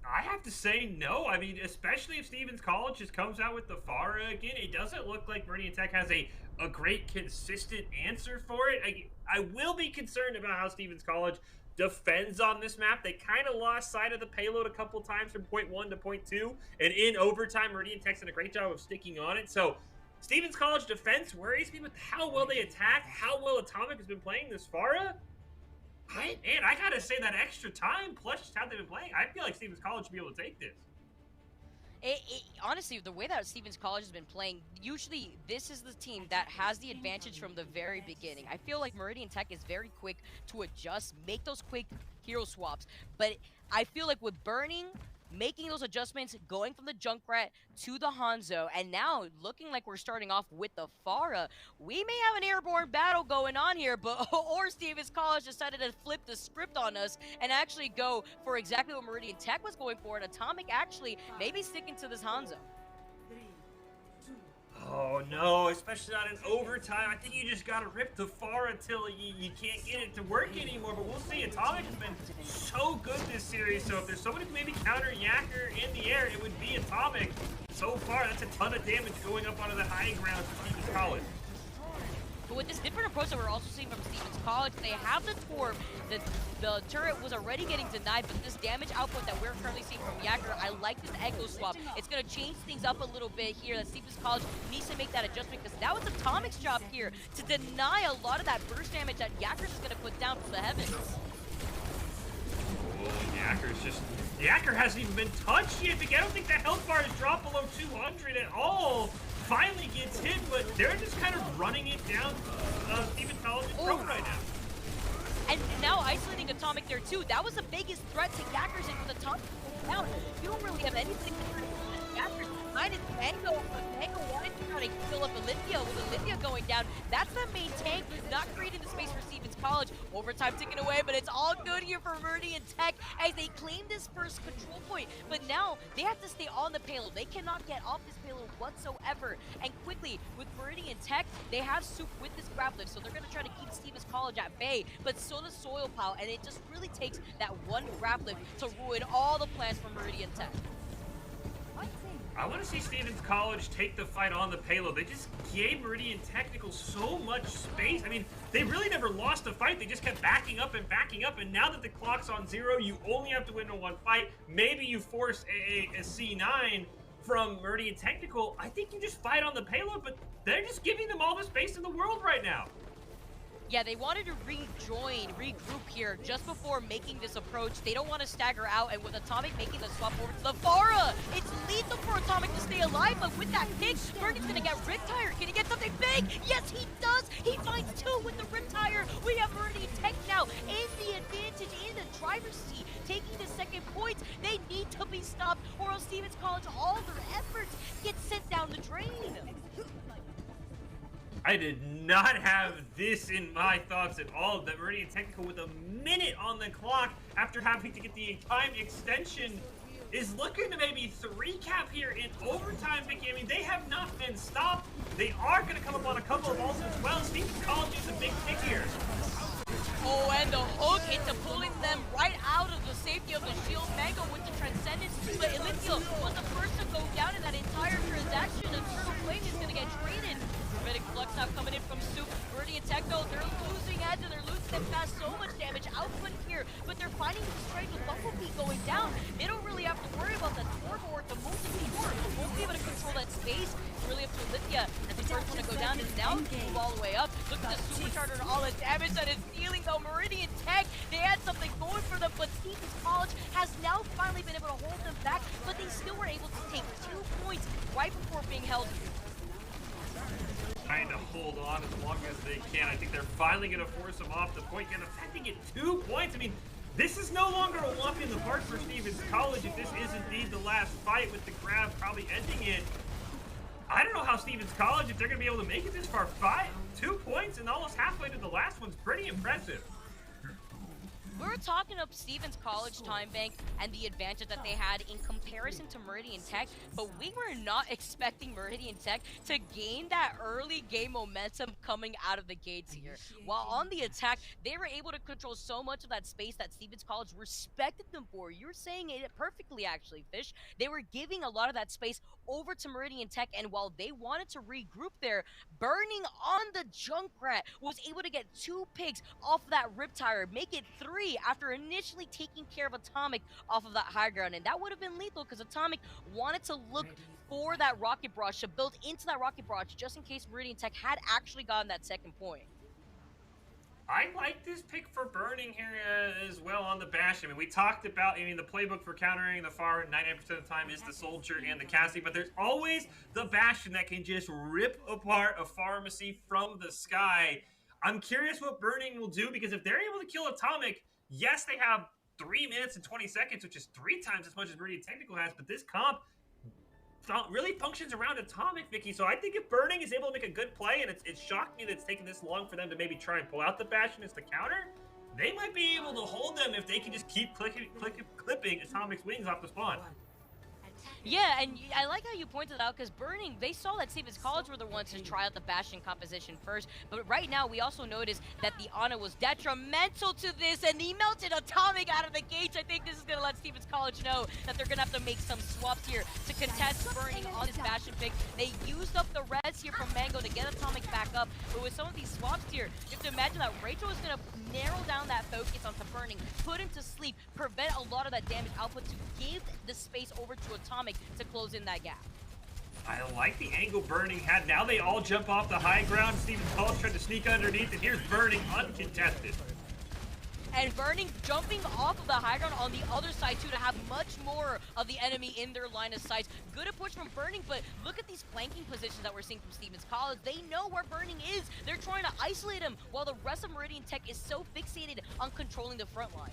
I have to say no. I mean, especially if Stevens College just comes out with the Pharah again, it doesn't look like Meridian Tech has a great consistent answer for it. I will be concerned about how Stevens College defends on this map. They kind of lost sight of the payload a couple times from point 1 to point 2, and in overtime, Meridian Tech's did a great job of sticking on it. So Stevens College defense worries me with how well they attack, how well Atomic has been playing this Pharah. I gotta say that extra time, plus just how they've been playing, I feel like Stevens College should be able to take this. Honestly, the way that Stevens College has been playing, usually this is the team that has the advantage from the very beginning. I feel like Meridian Tech is very quick to adjust, make those quick hero swaps. But I feel like with Burning, making those adjustments, going from the Junkrat to the Hanzo, and now looking like we're starting off with the Pharah, we may have an airborne battle going on here, but or Stevens College decided to flip the script on us and actually go for exactly what Meridian Tech was going for, and Atomic actually maybe sticking to this Hanzo. Oh no, especially not in overtime. I think you just gotta rip the Pharah until you can't get it to work anymore, but we'll see. Atomic has been so good this series, so if there's somebody who maybe counter Yacker in the air, it would be Atomic. So far, that's a ton of damage going up onto the high ground for Stevens College. But with this different approach that we're also seeing from Stevens College, they have the Torb. The turret was already getting denied, but this damage output that we're currently seeing from Yacker, I like this Echo swap. It's going to change things up a little bit here that Stevens College needs to make that adjustment, because now it's Atomic's job here to deny a lot of that burst damage that Yacker's is going to put down from the heavens. Oh, Yacker hasn't even been touched yet. I don't think the health bar has dropped below 200 at all. Finally gets hit, but they're just kind of running it down Stevens College's throat right now. And now isolating Atomic there too. That was the biggest threat to Yacker's, and with Atomic down, you don't really have anything to do with Yacker's. Minus Mango, but Mango wanted to try to fill up Olympia. With Olympia going down, that's the main tank, not creating the space for Stevens College. Overtime ticking away, but it's all good here for Meridian Tech as they claim this first control point. But now they have to stay on the payload. They cannot get off this payload whatsoever. And quickly, with Meridian Tech, they have Soup with this grab lift, so they're going to try to keep Stevens College at bay. But so does Soil Pal, and it just really takes that one grab lift to ruin all the plans for Meridian Tech. I want to see Stevens College take the fight on the payload. They just gave Meridian Technical so much space. I mean, they really never lost a fight. They just kept backing up, and now that the clock's on 0, you only have to win in one fight. Maybe you force a C9 from Meridian Technical. I think you just fight on the payload, but they're just giving them all the space in the world right now. Yeah, they wanted to regroup here just before making this approach. They don't want to stagger out, and with Atomic making the swap over to the Pharah, it's lethal for Atomic to stay alive, but with that pick, Bergen's gonna get Riptire. Can he get something big? Yes, he does! He finds 2 with the Riptire. We have Meridian Tech now in the advantage, in the driver's seat, taking the second point. They need to be stopped, or else Stevens College, all their efforts get sent down the drain. I did not have this in my thoughts at all, that Meridian Technical with a minute on the clock after having to get the time extension is looking to maybe 3-cap here in overtime. Vicky, I mean, they have not been stopped. They are going to come up on a couple of balls as well. Stevens College is a big pick here. Oh, and the hook into pulling them right out of the safety of the shield. Mango with the Transcendence, but Olympia was the first to go down in that entire transaction. Eternal Flame is going to get traded. Hermetic Flux now coming in from Soup. Meridian Techno, they're losing heads and they're losing them fast. So much damage output here, but they're finding the strike with Bumblebee going down. They don't really have to worry about the Torb or the multi-Torb. Won't be able to control that space. It's really up to Olympia as the first one to go down is now move all the way up. Look at the supercharger and all the damage that is dealing though. Meridian Tech, they had something going for them, but Stevens College has now finally been able to hold them back, but they still were able to take 2 points right before being held. Trying to hold on as long as they can. I think they're finally going to force them off the point. And the fact they get 2 points, I mean, This is no longer a walk in the park for Stevens College if this is indeed the last fight, with the grab probably ending it. I don't know how Stevens College, if they're going to be able to make it this far. 2 points and almost halfway to the last one's pretty impressive. We're talking of Stevens College time bank and the advantage that they had in comparison to Meridian Tech, but we were not expecting Meridian Tech to gain that early game momentum coming out of the gates here. While on the attack, they were able to control so much of that space that Stevens College respected them for. You're saying it perfectly, actually, Fish. They were giving a lot of that space over to Meridian Tech, and while they wanted to regroup there, Burning on the Junkrat was able to get 2 picks off of that Riptire, make it 3 after initially taking care of Atomic off of that high ground, and that would have been lethal because Atomic wanted to look for that Rocket Barrage, to build into that Rocket Barrage just in case Meridian Tech had actually gotten that second point. I like this pick for Burning here as well on the Bastion. I mean, we talked about, the playbook for countering the Pharah 99% of the time is the Soldier and the Cassie, but there's always the Bastion that can just rip apart a Pharmacy from the sky. I'm curious what Burning will do, because if they're able to kill Atomic, yes, they have 3 minutes and 20 seconds, which is 3 times as much as Meridian Technical has, but this comp really functions around Atomic, Vicky. So I think if Burning is able to make a good play, and it's shocked me that it's taken this long for them to maybe try and pull out the Bastion as the counter, they might be able to hold them if they can just keep clipping Atomic's wings off the spawn. Yeah, and I like how you pointed out, because Burning, they saw that Stevens College were the ones to try out the Bastion composition first, but right now we also noticed that the Ana was detrimental to this, and he melted Atomic out of the gates. I think this is going to let Stevens College know that they're going to have to make some swaps here to contest Burning on this Bastion pick. They used up the res here from Mango to get Atomic back up, but with some of these swaps here, you have to imagine that Rachel is going to narrow down that focus onto Burning, put him to sleep, prevent a lot of that damage output to give the space over to Atomic to close in that gap. I like the angle Burning had. Now they all jump off the high ground. Stevens College tried to sneak underneath, and here's Burning uncontested. And Burning jumping off of the high ground on the other side too, to have much more of the enemy in their line of sight. Good push from Burning, but look at these flanking positions that we're seeing from Stevens College. They know where Burning is. They're trying to isolate him, while the rest of Meridian Tech is so fixated on controlling the front line.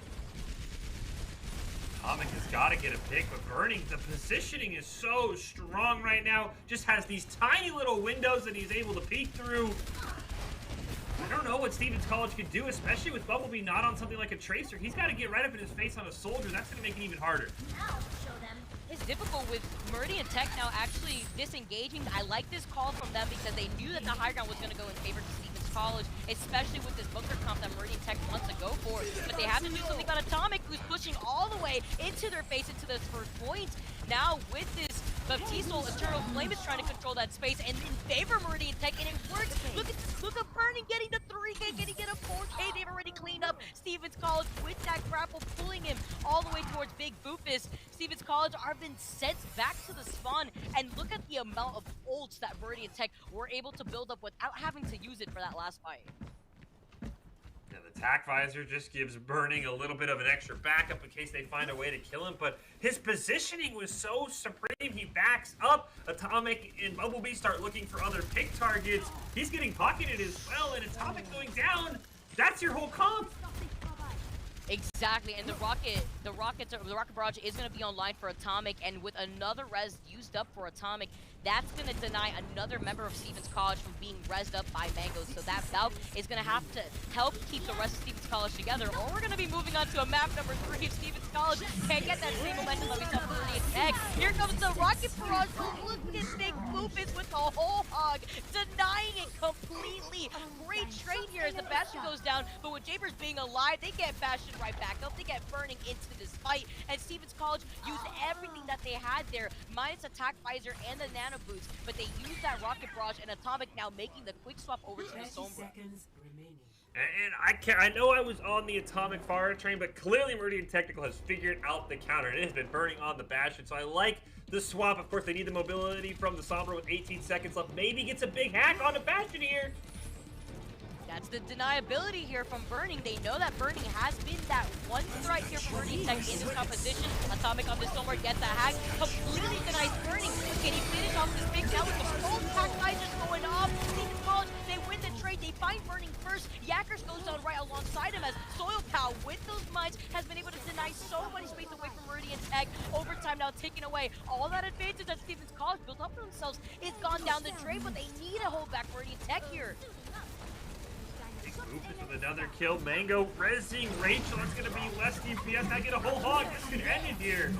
Atomic has got to get a pick, but Burning, the positioning is so strong right now. Just has these tiny little windows that he's able to peek through. I don't know what Stevens College could do, especially with Bumblebee not on something like a Tracer. He's got to get right up in his face on a Soldier. That's going to make it even harder. It's difficult with Meridian Tech now actually disengaging. I like this call from them because they knew that the high ground was going to go in favor to Stevens College, especially with this bunker comp that Meridian Tech wants to go for. But they have to do something about Atomic, who's pushing all the way into their face, into this first point. Now with this, Baptistal Eternal Flame is trying to control that space and in favor of Meridian Tech, and it works. Look at Burning getting the 3K, getting get a 4K. They've already cleaned up Stevens College with that grapple, pulling him all the way towards Big Boofus. Stevens College are been sent back to the spawn, and look at the amount of ults that Meridian Tech were able to build up without having to use it for that last fight. Yeah, the Tac Visor just gives Burning a little bit of an extra backup in case they find a way to kill him, but his positioning was so supreme. He backs up. Atomic and Bumblebee start looking for other pick targets. He's getting pocketed as well, and Atomic going down. That's your whole comp. Exactly, and the rocket barrage is going to be online for Atomic, and with another res used up for Atomic, that's going to deny another member of Stevens College from being rezzed up by Mango. So that Valk is going to have to help keep the rest of Stevens College together, or we're going to be moving on to a map number 3 if Stevens College can't get that same momentum that we saw from Meridian Tech. Here comes the rocket barrage. Look at Big Boofus with the whole hog, denying it completely. Great trade here as the Bastion goes down, but with Japers being alive, they get Bastion right back up. They get Burning into this fight, and Stevens College used everything that they had there, minus Attack Visor and the Nano Boots, but they used that Rocket Barrage, and Atomic now making the quick swap over to the Sombra. And I know I was on the Atomic Pharah train, but clearly Meridian Technical has figured out the counter, and it has been burning on the Bastion, so I like the swap. Of course, they need the mobility from the Sombra with 18 seconds left. Maybe gets a big hack on the Bastion here. That's the deniability here from Burning. They know that Burning has been that one threat here for Meridian Tech in this competition. Atomic on this Sombra gets the hack, completely denies Burning. Can he finish off this big now with the full attack visors going off? Stevens College, they win the trade They find Burning first. Yakkers goes down right alongside him as Soil Pow with those mines has been able to deny so much space away from Meridian Tech. Overtime now taking away all that advantage that Stevens College built up for themselves. It's gone down the drain, but they need to hold back Meridian Tech here. Rufus with another kill. Mango rezzing Rachel. That's going to be less DPS. Now get a whole hog. This could end it here.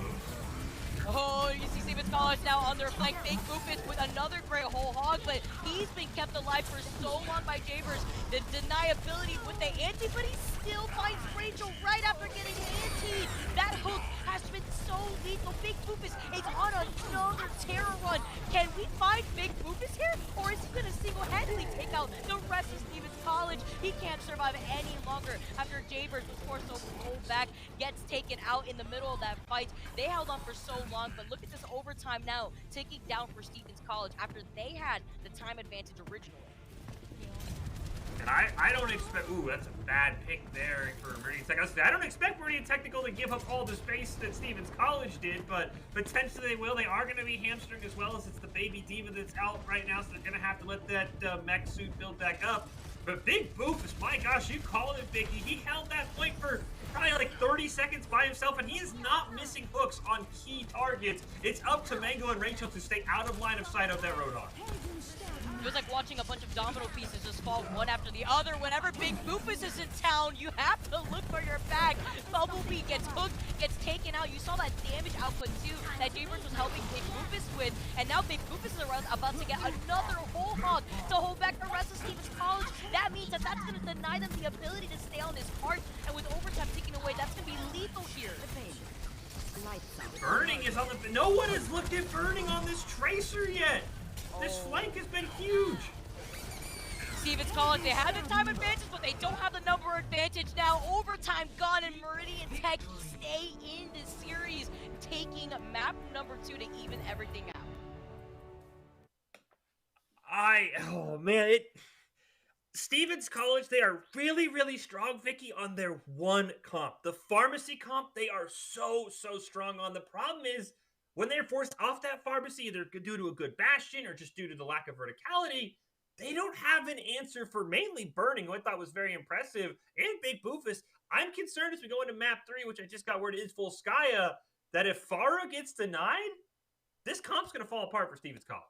Oh, you see Stevens College now on their flank. Big Rufus with another great whole hog, but he's been kept alive for so long by Javers. The deniability with the anti, but he still finds Rachel right after getting anti. That hook has been so lethal. Big Rufus is on another terror run. Can we find Big Rufus here, or is he going to single-handedly take out the rest of Stevens College? He can't survive any longer after Javers was forced to hold back, gets taken out in the middle of that fight. They held on for so long, but look at this overtime now, ticking down for Stevens College after they had the time advantage originally. And I don't expect, ooh, that's a bad pick there for Meridian Tech. I don't expect Meridian Technical to give up all the space that Stevens College did, but potentially they will. They are going to be hamstring as well, as it's the baby diva that's out right now, so they're going to have to let that mech suit build back up. But Big Boofus, my gosh, you called it, Biggie. He held that point for probably like 30 seconds by himself, and he is not missing hooks on key targets. It's up to Mango and Rachel to stay out of line of sight of that Roadhog. It was like watching a bunch of domino pieces just fall one after the other. Whenever Big Boofus is in town, you have to look for your back. Bumblebee gets hooked, gets taken out. You saw that damage output too that Javers was helping Big Boofus with, and now Big Boofus is about to get another whole hog to hold back the rest of Stevens College. That means that that's going to deny them the ability to stay on this cart, and with overtime taken away, that's going to be lethal here. Burning is on the... No one has looked at Burning on this Tracer yet. This flank has been huge. Stevens College, they have the time advantage, but they don't have the number advantage now. Overtime gone, and Meridian Tech stay in this series, taking map number 2 to even everything out. Oh man, Stevens College, they are really, really strong, Vicky, on their one comp. The pharmacy comp, they are so strong on. The problem is, when they're forced off that pharmacy, either due to a good bastion or just due to the lack of verticality, they don't have an answer for mainly Burning, who I thought was very impressive, and Big Boofus. I'm concerned as we go into map 3, which I just got word is Volskaya, that if Farah gets denied, this comp's going to fall apart for Stevens College.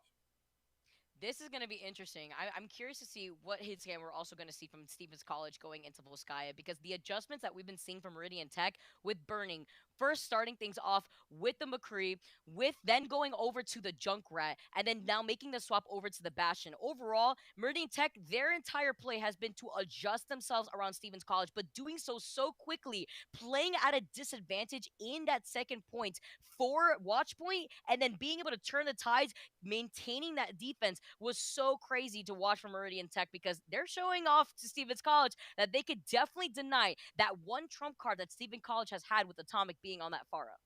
This is going to be interesting. I'm curious to see what hit scan we're also going to see from Stevens College going into Volskaya, because the adjustments that we've been seeing from Meridian Tech with Burning, first starting things off with the McCree, with then going over to the Junkrat, and then now making the swap over to the Bastion. Overall, Meridian Tech, their entire play has been to adjust themselves around Stevens College, but doing so quickly, playing at a disadvantage in that second point for Watch Point, and then being able to turn the tides, maintaining that defense was so crazy to watch from Meridian Tech, because they're showing off to Stevens College that they could definitely deny that one trump card that Stevens College has had with Atomic being on that Farah.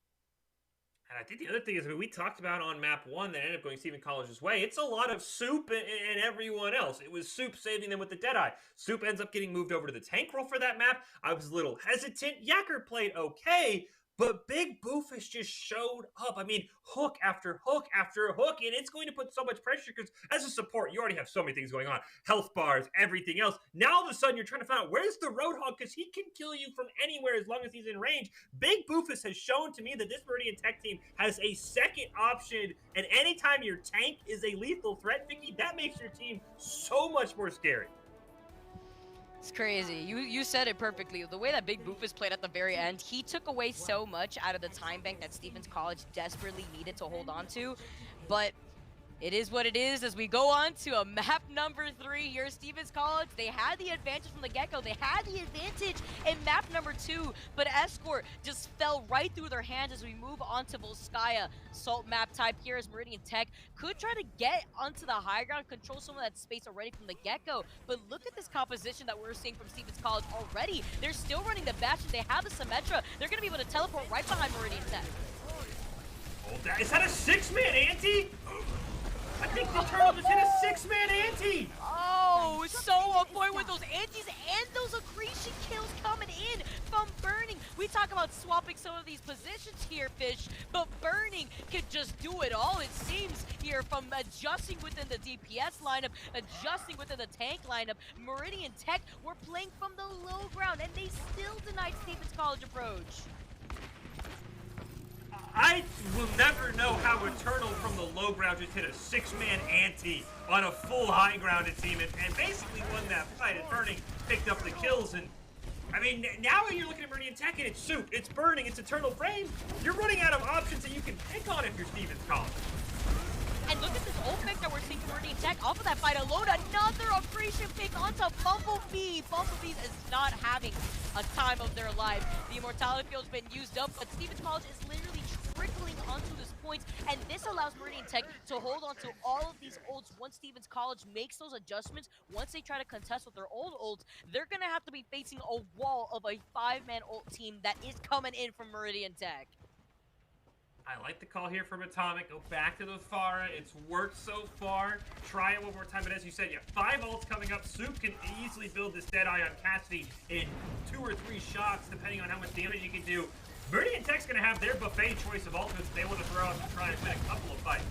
And I think the other thing is, we talked about on map 1 that ended up going Stevens College's way. It's a lot of Soup and everyone else. It was Soup saving them with the Deadeye. Soup ends up getting moved over to the tank role for that map. I was a little hesitant. Yakker played okay, but Big Boofus just showed up. I mean, hook after hook after hook, and it's going to put so much pressure because as a support, you already have so many things going on. Health bars, everything else. Now all of a sudden, you're trying to find out, where's the Roadhog? Because he can kill you from anywhere as long as he's in range. Big Boofus has shown to me that this Meridian Tech team has a second option, and anytime your tank is a lethal threat, Vicky, that makes your team so much more scary. It's crazy. You said it perfectly. The way that Big Boofus played at the very end, he took away so much out of the time bank that Stevens College desperately needed to hold on to. But it is what it is as we go on to a map number 3 here. Stevens College, they had the advantage from the get-go. They had the advantage in map number 2, but Escort just fell right through their hands as we move on to Volskaya. Salt map type here as Meridian Tech could try to get onto the high ground, control some of that space already from the get-go. But look at this composition that we're seeing from Stevens College already. They're still running the Bastion. They have the Symmetra. They're going to be able to teleport right behind Meridian Tech. Oh, is that a 6-man ante? I think the Turtle just hit a 6-man ante! Oh, so on point with those antes and those accretion kills coming in from Burning. We talk about swapping some of these positions here, Fish, but Burning can just do it all, it seems, here, from adjusting within the DPS lineup, adjusting within the tank lineup. Meridian Tech were playing from the low ground, and they still denied Stevens College approach. I will never know how Eternal from the low ground just hit a 6-man ante on a full high grounded team and basically won that fight. And Burning picked up the kills. And I mean, now you're looking at Meridian Tech and it's Soup, it's Burning, it's Eternal Frame. You're running out of options that you can pick on if you're Stevens College. And look at this ult pick that we're seeing from Meridian Tech off of that fight alone. Another aggression pick onto Bumblebee. Bumblebee is not having a time of their life. The Immortality Field's been used up, but Stevens College is literally trickling onto this point, and this allows Meridian Tech to hold on to all of these ults. Once Stevens College makes those adjustments, once they try to contest with their old ults, they're gonna have to be facing a wall of a 5-man ult team that is coming in from Meridian Tech. I like the call here from Atomic. Go back to the Pharah. It's worked so far. Try it one more time. But as you said, you have 5 ults coming up. Soup can easily build this Deadeye on Cassidy in 2 or 3 shots, depending on how much damage you can do. Meridian Tech's going to have their buffet choice of ultimates they want to throw out to try and win a couple of fights.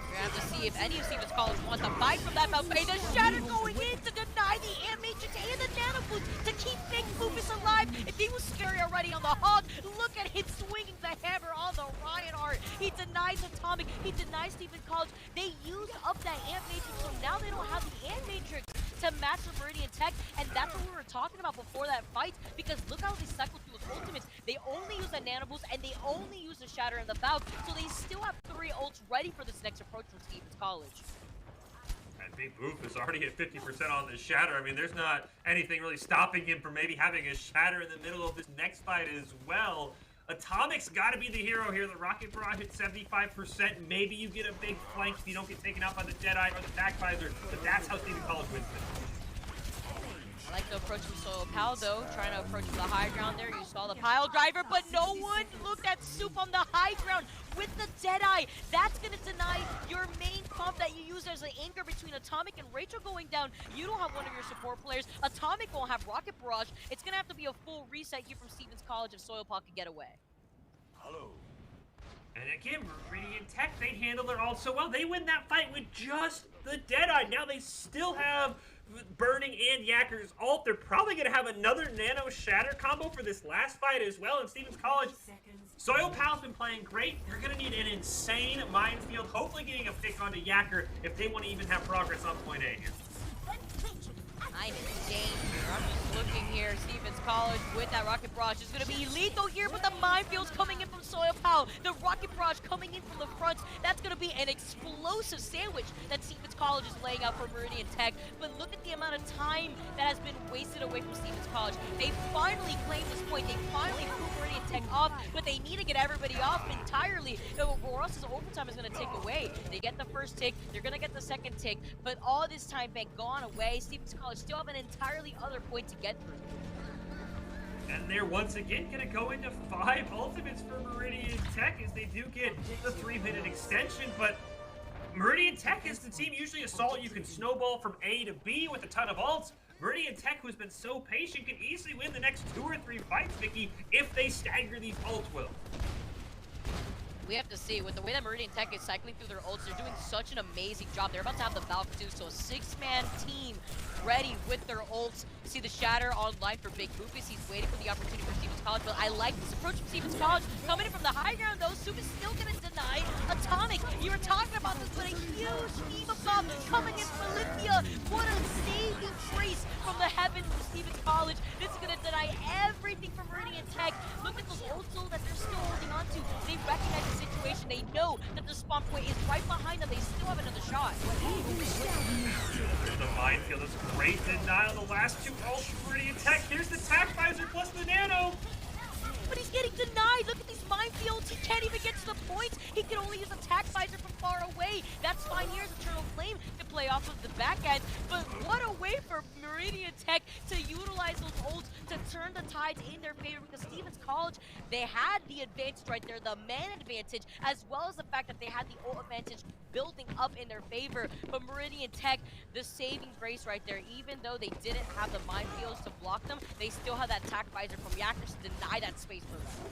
We're going to have to see if any of Stevens College wants to fight from that buffet. The Shatter going in to deny the Animatrix and the Nano Boost to keep Big Boofus alive. If he was scary already on the Hog, look at him swinging the hammer on the Reinhardt. He denies Atomic. He denies Stevens College. They used up that Animatrix, so now they don't have the Animatrix to match with Meridian Tech, and that's what we were talking about before that fight, because look how they cycle through with ultimates. They only use the Nano Boost, and they only use the Shatter and the Valve, so they still have 3 ults ready for this next approach from Stevens College. And Big Boof is already at 50% on the Shatter. I mean, there's not anything really stopping him from maybe having a Shatter in the middle of this next fight as well. Atomic's got to be the hero here. The Rocket Barrage at 75%. Maybe you get a big flank if you don't get taken out by the Deadeye or the Back Visor, but that's how Stevens College wins this. I like the approach from Soil Pal, though, trying to approach the high ground there. You saw the pile driver, but no one looked at Soup on the high ground with the Deadeye. That's going to deny your main pump that you use as an anchor between Atomic and Rachel going down. You don't have one of your support players. Atomic won't have Rocket Barrage. It's going to have to be a full reset here from Stevens College if Soil Pal can get away. Hello. And again, Meridian Tech, they handle their ult so well. They win that fight with just the Deadeye. Now they still have Burning and Yakker's ult. They're probably going to have another Nano Shatter combo for this last fight as well in Stevens College. Soil Pal's been playing great. They're going to need an insane minefield, hopefully getting a pick onto Yakker if they want to even have progress on point A here. I'm in danger. I'm just looking here. Stevens College with that Rocket Barrage is going to be lethal here, but the minefield's coming in from Soil Pal. The Rocket Barrage coming in from the front. That's going to be an explosive sandwich that Stevens College is laying out for Meridian Tech. But look at the amount of time that has been wasted away from Stevens College. They finally claimed this point. They finally threw Meridian Tech off, but they need to get everybody off entirely, or else his overtime is going to tick away. They get the first tick. They're going to get the second tick, but all this time been gone away. Stevens College still have an entirely other point to get through. And they're once again going to go into 5 ultimates for Meridian Tech as they do get the 3-minute extension, but Meridian Tech is the team usually Assault. You can snowball from A to B with a ton of ults. Meridian Tech, who's been so patient, can easily win the next 2 or 3 fights, Vicky, if they stagger these ults well. We have to see, with the way that Meridian Tech is cycling through their ults, they're doing such an amazing job. They're about to have the Valve too, so a 6-man team ready with their ults. See the Shatter online for Big Boofus. He's waiting for the opportunity for Stevens College, but I like this approach from Stevens College. Coming in from the high ground, though, Soup is still going to deny Atomic. You were talking about this, but a huge team of bomb coming in for Lithia. What a saving grace from the heavens for Stevens College. This is going to deny everything from Meridian Tech. Look at those ults that they're still holding on to. They recognize the situation. They know that the spawn point is right behind them. They still have another shot. There's the minefield. It's great denial. The last 2 ults for Meridian Tech. Here's the Tac Visor plus the Nano. But he's getting denied. Look at these minefields. He can't even get to the points. He can only use attack visor from far away. That's fine. Here's Eternal Flame to play off of the back end. But what a way for Meridian Tech to utilize those ults to turn the tides in their favor, because Stevens College, they had the advantage right there, the man advantage, as well as the fact that they had the ult advantage building up in their favor. But Meridian Tech, the saving grace right there, even though they didn't have the minefields to block them, they still had that attack visor from Yakkers to deny that space for them.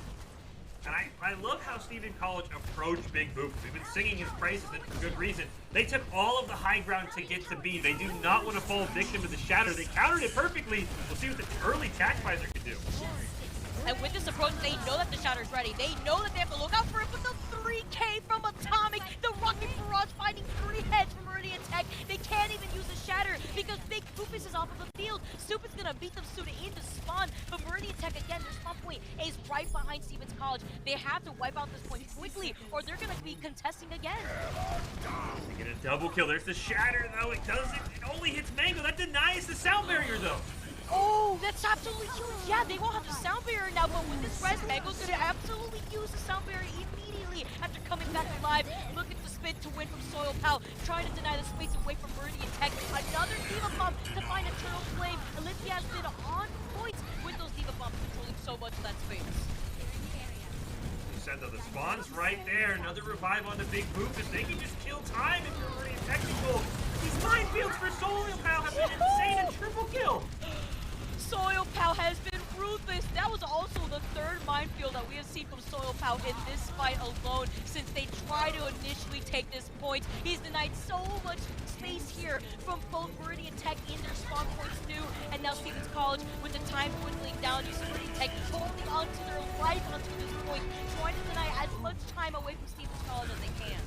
And I love how Stephen College approached Big Boop. We've been singing his praises, and for good reason. They took all of the high ground to get to B. They do not want to fall victim to the Shatter. They countered it perfectly. We'll see what the early attack visor can do. And with this approach, they know that the Shatter's ready. They know that they have to look out for it, but the 3K from Atomic, the Rocket Barrage finding 3 heads from Meridian Tech. They can't even use the Shatter because Big Boopus is off of the field. Soup is gonna beat them soon into spawn, but Meridian Tech, again, their spawn point is right behind Stevens College. They have to wipe out this point quickly, or they're gonna be contesting again. They get a double kill. There's the Shatter, though. It doesn't. It only hits Mango. That denies the sound barrier, though. Oh, that's absolutely huge. Yeah, they won't have the sound barrier now, but with this res, Mango's gonna absolutely use the sound barrier immediately after coming back alive. Look at the spin to win from Soil Pal, trying to deny the space away from Meridian Tech. Another Diva Bomb to find Eternal Flame. Olympia has been on point with those Diva Bombs, controlling so much of that space. You said though, the spawn's right there. Another revive on the Big Boop. If they can just kill time if you're Meridian Technical. These minefields for Soil Pal have been insane and triple kill. Soil Pal has been ruthless. That was also the third minefield that we have seen from Soil Pal in this fight alone since they tried to initially take this point. He's denied so much space here from both Meridian Tech in their spawn points too, and now Stevens College with the time dwindling down. You see Meridian Tech holding onto their life onto this point, trying to deny as much time away from Stevens College as they can.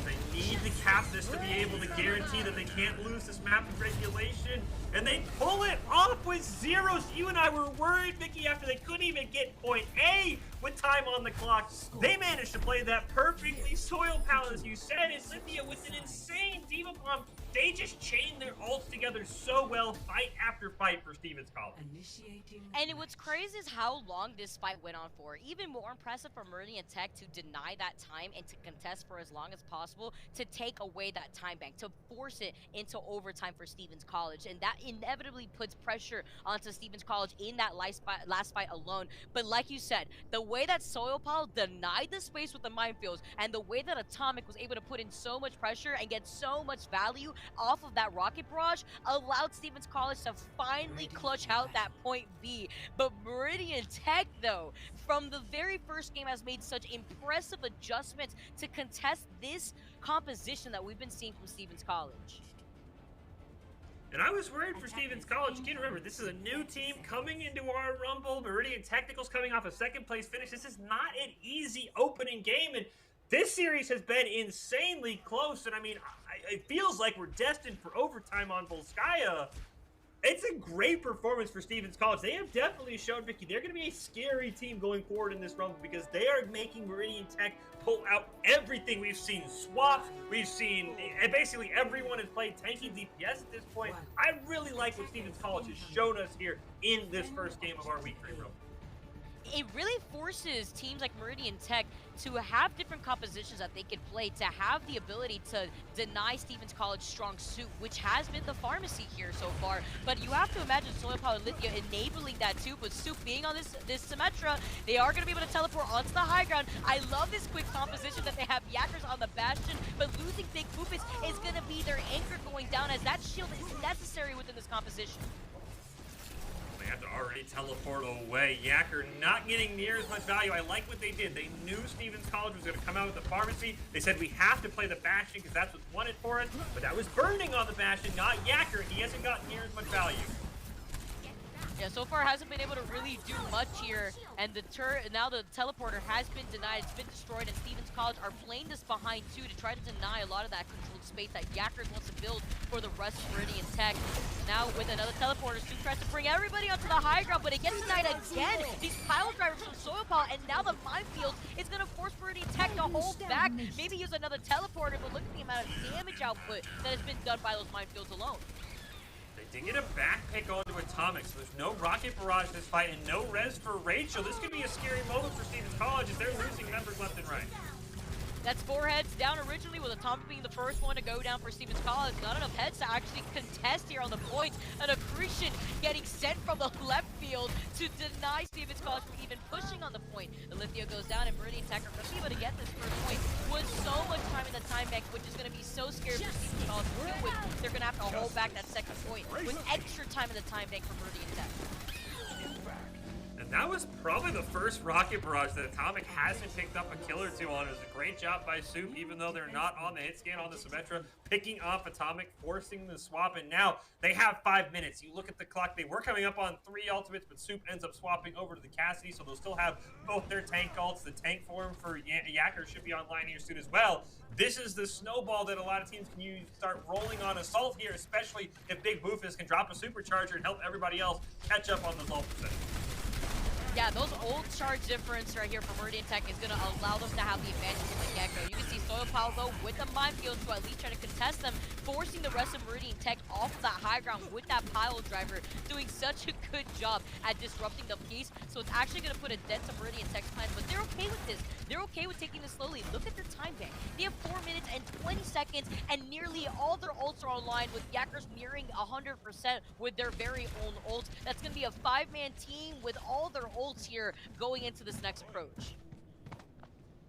They need to cap this to be able to guarantee that they can't lose this map of regulation. And they pull it off with zeros. You and I were worried, Vicky, after they couldn't even get point A with time on the clock. They managed to play that perfectly. Soil Pal, as you said, is Cynthia with an insane Diva Bomb. They just chained their ults together so well, fight after fight for Stevens College. And what's crazy is how long this fight went on for. Even more impressive for Meridian Tech to deny that time and to contest for as long as possible, to take away that time bank, to force it into overtime for Stevens College. And that inevitably puts pressure onto Stevens College in that last fight alone. But like you said, the way that Soil Pal denied the space with the minefields, and the way that Atomic was able to put in so much pressure and get so much value off of that rocket barrage, allowed Stevens College to finally clutch out that point B. But Meridian Tech, though, from the very first game has made such impressive adjustments to contest this composition that we've been seeing from Stevens College. And I was worried for Stevens College. You can remember, this is a new team coming into our Rumble. Meridian Technical's coming off a second place finish. This is not an easy opening game, and this series has been insanely close. And I mean, it feels like we're destined for overtime on Volskaya. It's a great performance for Stevens College. They have definitely shown, Vicky, they're going to be a scary team going forward in this Rumble because they are making Meridian Tech pull out everything. We've seen swaps. We've seen, and basically everyone has played tanky DPS at this point. I really like what Stevens College has shown us here in this first game of our Week 3 Rumble. It really forces teams like Meridian Tech to have different compositions that they can play, to have the ability to deny Stevens College strong suit, which has been the pharmacy here so far. But you have to imagine Soil Power and Lithia enabling that too, but Soup being on this Symmetra, they are going to be able to teleport onto the high ground. I love this quick composition that they have Yakkers on the Bastion, but losing Big Boopus is going to be their anchor going down, as that shield is necessary within this composition. They have to already teleport away. Yakker not getting near as much value. I like what they did. They knew Stevens College was going to come out with the pharmacy. They said we have to play the Bastion because that's what's wanted for it. But that was burning on the Bastion, not Yakker. He hasn't gotten near as much value. Yeah, so far hasn't been able to really do much here, and now the teleporter has been denied. It's been destroyed, and Stevens College are playing this behind too to try to deny a lot of that controlled space that Yakkers wants to build for the rest of Meridian Tech. Now with another teleporter, Stu tries to bring everybody onto the high ground, but it gets denied again. These pile drivers from Soil Paw, and now the minefield is going to force Meridian Tech to hold back. Maybe use another teleporter, but look at the amount of damage output that has been done by those minefields alone. did get a back pick onto Atomic, so there's no Rocket Barrage this fight and no res for Rachel. This could be a scary moment for Stevens College as they're losing members left and right. That's 4 heads down originally, with Atomic being the first one to go down for Stevens College. Not enough heads to actually contest here on the points. An accretion getting sent from the left field to deny Stevens College from even pushing on the point. The Lithia goes down, and Meridian Tech are going to be able to get this first point with so much time in the time bank, which is going to be so scary for Stevens College to deal with. They're going to have to hold back that second point with extra time in the time bank for Meridian Tech. And that was probably the first Rocket Barrage that Atomic hasn't picked up a kill or two on. It was a great job by Soup, even though they're not on the hit scan on the Symmetra, picking off Atomic, forcing the swap, and now they have 5 minutes. You look at the clock, they were coming up on 3 ultimates, but Soup ends up swapping over to the Cassidy, so they'll still have both their tank ults. The tank form for Yacker should be online here soon as well. This is the snowball that a lot of teams can use to start rolling on Assault here, especially if Big Boofus can drop a supercharger and help everybody else catch up on the ult percentage. Yeah, those old charge difference right here for Meridian Tech is going to allow them to have the advantage from the get-go. You can see Soil Pal, though, with the minefield to at least try to contest them, forcing the rest of Meridian Tech off of that high ground with that pile driver, doing such a good job at disrupting the piece. So it's actually going to put a dent to Meridian Tech's plans, but they're okay with this. They're okay with taking this slowly. Look at the time bank. They have 4 minutes and 20 seconds, and nearly all their ults are online, with Yackers nearing 100% with their very own ult. That's going to be a 5-man team with all their ults here going into this next approach.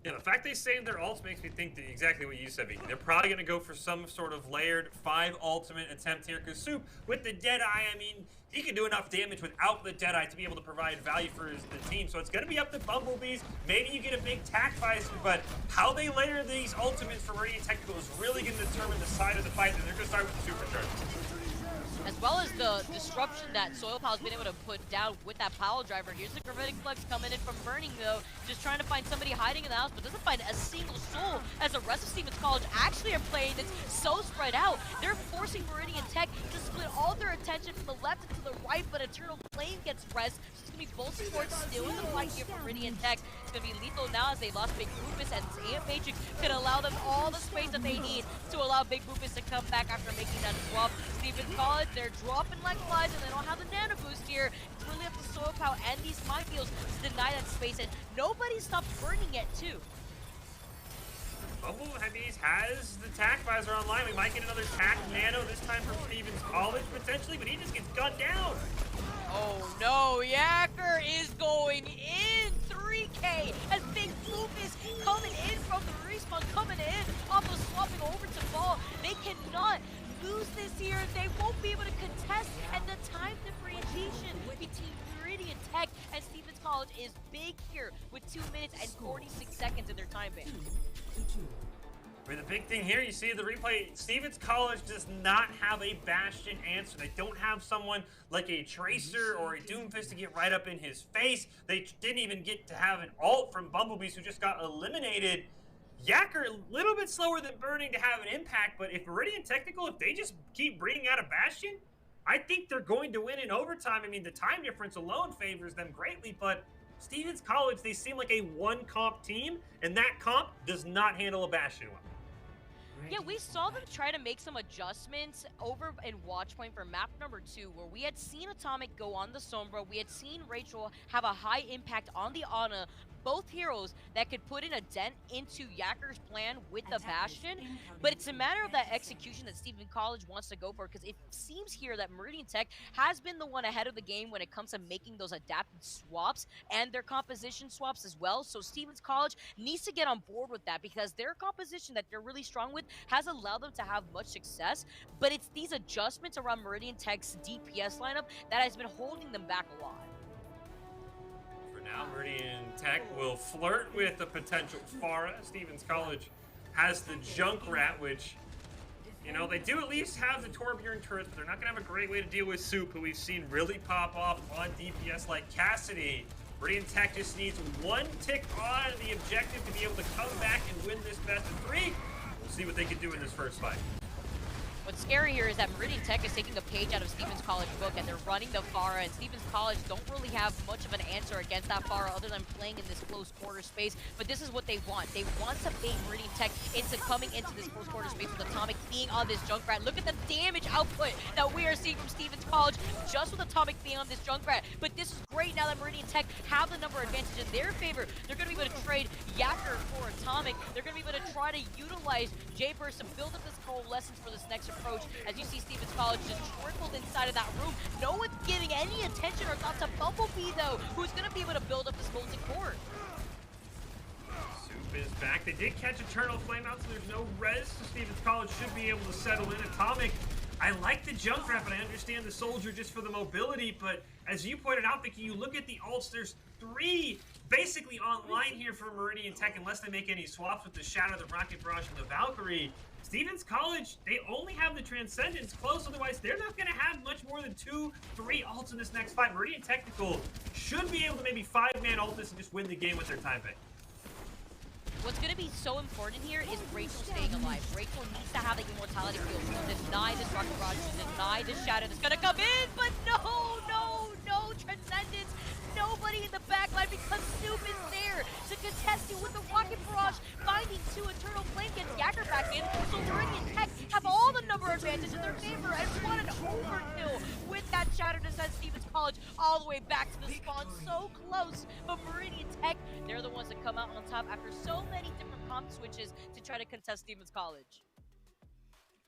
Yeah, the fact they saved their ults makes me think that exactly what you said, Vicky. They're probably going to go for some sort of layered 5 ultimate attempt here, because Soup, with the Deadeye, I mean, he can do enough damage without the Deadeye to be able to provide value for the team. So it's going to be up to Bumblebees. Maybe you get a big tack visor, but how they layer these ultimates for Meridian Technical is really going to determine the side of the fight, and they're going to start with the supercharge. As well as the disruption that Soil Pal's been able to put down with that pile driver. Here's the Gravitic Flex coming in from Burning, though, just trying to find somebody hiding in the house, but doesn't find a single soul, as the rest of Stevens College actually are playing this so spread out. They're forcing Meridian Tech to split all their attention from the left and to the right, but Eternal Flame gets rest. So it's going to be both supports still in the fight here for Meridian Tech. It's going to be lethal now as they lost Big Boofus, and Amp Matrix could allow them all the space that they need to allow Big Boofus to come back after making that swap. Stevens College, they're dropping like flies, and they don't have the nano boost here. It's really up to Soil Power and these minefields to deny that space, and nobody stopped burning yet, too. Bumblebees has the tack visor online. We might get another tack nano, this time from Stevens College, potentially, but he just gets gunned down. Oh no, Yacker is going in 3K as Big Boop is coming in from the respawn, coming in off of swapping over to Ball. They cannot lose this here. They won't be able to contest, and the time differentiation between Meridian Tech and Stevens College is big here with 2 minutes and 46 seconds in their time bank. I mean, the big thing here, you see the replay, Stevens College does not have a Bastion answer. They don't have someone like a Tracer or a Doomfist to get right up in his face. They didn't even get to have an ult from Bumblebees, who just got eliminated. Yacker, a little bit slower than Burning to have an impact, but if Meridian Technical, if they just keep bringing out a Bastion, I think they're going to win in overtime. I mean, the time difference alone favors them greatly, but Stevens College, they seem like a one-comp team, and that comp does not handle a Bastion well. Yeah, we saw them try to make some adjustments over in Watch Point for map number 2, where we had seen Atomic go on the Sombra, we had seen Rachel have a high impact on the Ana, both heroes that could put in a dent into Yacker's plan with the Bastion, but it's a matter of that execution that Stephen College wants to go for, because it seems here that Meridian Tech has been the one ahead of the game when it comes to making those adapted swaps and their composition swaps as well. So Stevens College needs to get on board with that, because their composition that they're really strong with has allowed them to have much success, but it's these adjustments around Meridian Tech's DPS lineup that has been holding them back a lot. Now Meridian Tech will flirt with the potential Pharah. Stevens College has the Junkrat, which, you know, they do at least have the Torbjorn turrets, but they're not going to have a great way to deal with Soup, who we've seen really pop off on DPS like Cassidy. Meridian Tech just needs one tick on the objective to be able to come back and win this best of 3. We'll see what they can do in this first fight. What's scary here is that Meridian Tech is taking a page out of Stevens College book, and they're running the Pharah, and Stevens College don't really have much of an answer against that Pharah other than playing in this close quarter space, but this is what they want. They want to bait Meridian Tech into coming into this close quarter space with Atomic being on this Junkrat. Look at the damage output that we are seeing from Stevens College just with Atomic being on this Junkrat, but this is great now that Meridian Tech have the number advantage in their favor. They're going to be able to trade Yacker for Atomic. They're going to be able to try to utilize J-Burst to build up this coalescence for this next approach. As you see Stevens College just trickled inside of that room. No one's giving any attention or thought to Bumblebee, though, who's going to be able to build up this molten core. Soup is back. They did catch Eternal Flame out, so there's no res, so Stevens College should be able to settle in. Atomic, I like the Junkrat, but I understand the Soldier just for the mobility, but as you pointed out, Vicky, you look at the ults, there's 3 basically online here for Meridian Tech, unless they make any swaps with the Shadow, the Rocket Barrage, and the Valkyrie. Stevens College, they only have the Transcendence close, otherwise they're not going to have much more than 2-3 ults in this next fight. Meridian Technical should be able to maybe 5-man ult this and just win the game with their time bank. What's going to be so important here is Rachel staying alive. Rachel needs to have the immortality field to deny this Rocket Barrage, to deny this Shadow that's going to come in, but no Transcendence. Nobody in the backline because Soup is there to contest you with the Rocket Barrage, finding 2 Eternal Flame, gets Yacker back in, so Meridian Tech have all the number advantage in their favor, and what an overkill with that Shadow to send Stevens College all the way back to the spawn, so close, but Meridian Tech, they're the ones that come out on top after so many different comp switches to try to contest Stevens College.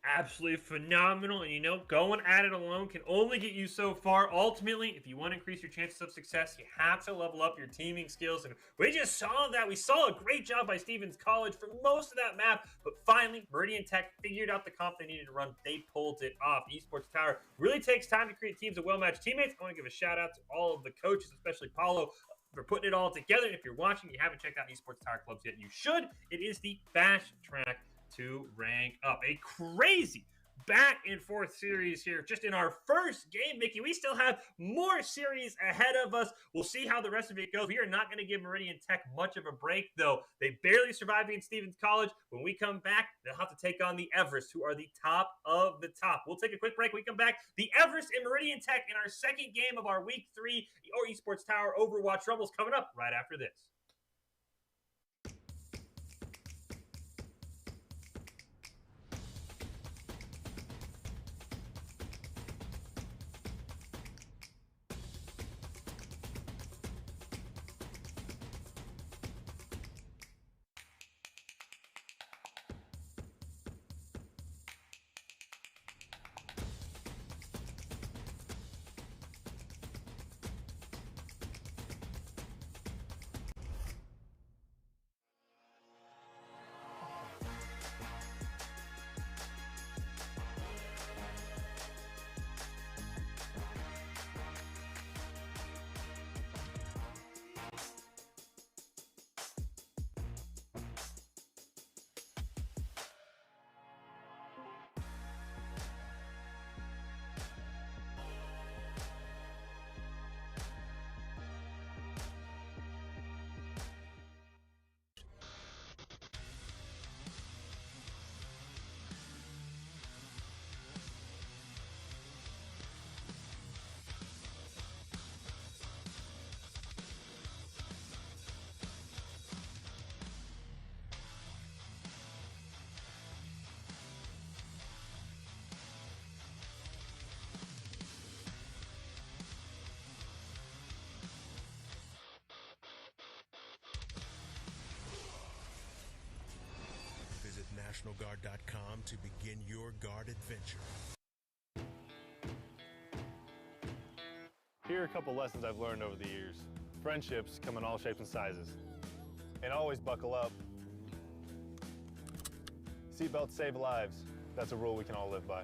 Absolutely phenomenal, and you know, going at it alone can only get you so far. Ultimately, if you want to increase your chances of success, you have to level up your teaming skills, and we just saw that. We saw a great job by Stevens College for most of that map, but finally, Meridian Tech figured out the comp they needed to run. They pulled it off. Esports Tower really takes time to create teams of well-matched teammates. I want to give a shout-out to all of the coaches, especially Paulo, for putting it all together. If you're watching, you haven't checked out Esports Tower Clubs yet, you should. It is the fast track to rank up. A crazy back and forth series here just in our first game, Mickey. We still have more series ahead of us. We'll see how the rest of it goes. We are not going to give Meridian Tech much of a break, though. They barely survived against Stevens College. When we come back, they'll have to take on the Everest, who are the top of the top. We'll take a quick break. When we come back, the Everest and Meridian Tech in our second game of our Week 3 or Esports Tower Overwatch Rumbles coming up right after this. Visit NationalGuard.com to begin your guard adventure. Here are a couple lessons I've learned over the years. Friendships come in all shapes and sizes. And always buckle up. Seatbelts save lives. That's a rule we can all live by.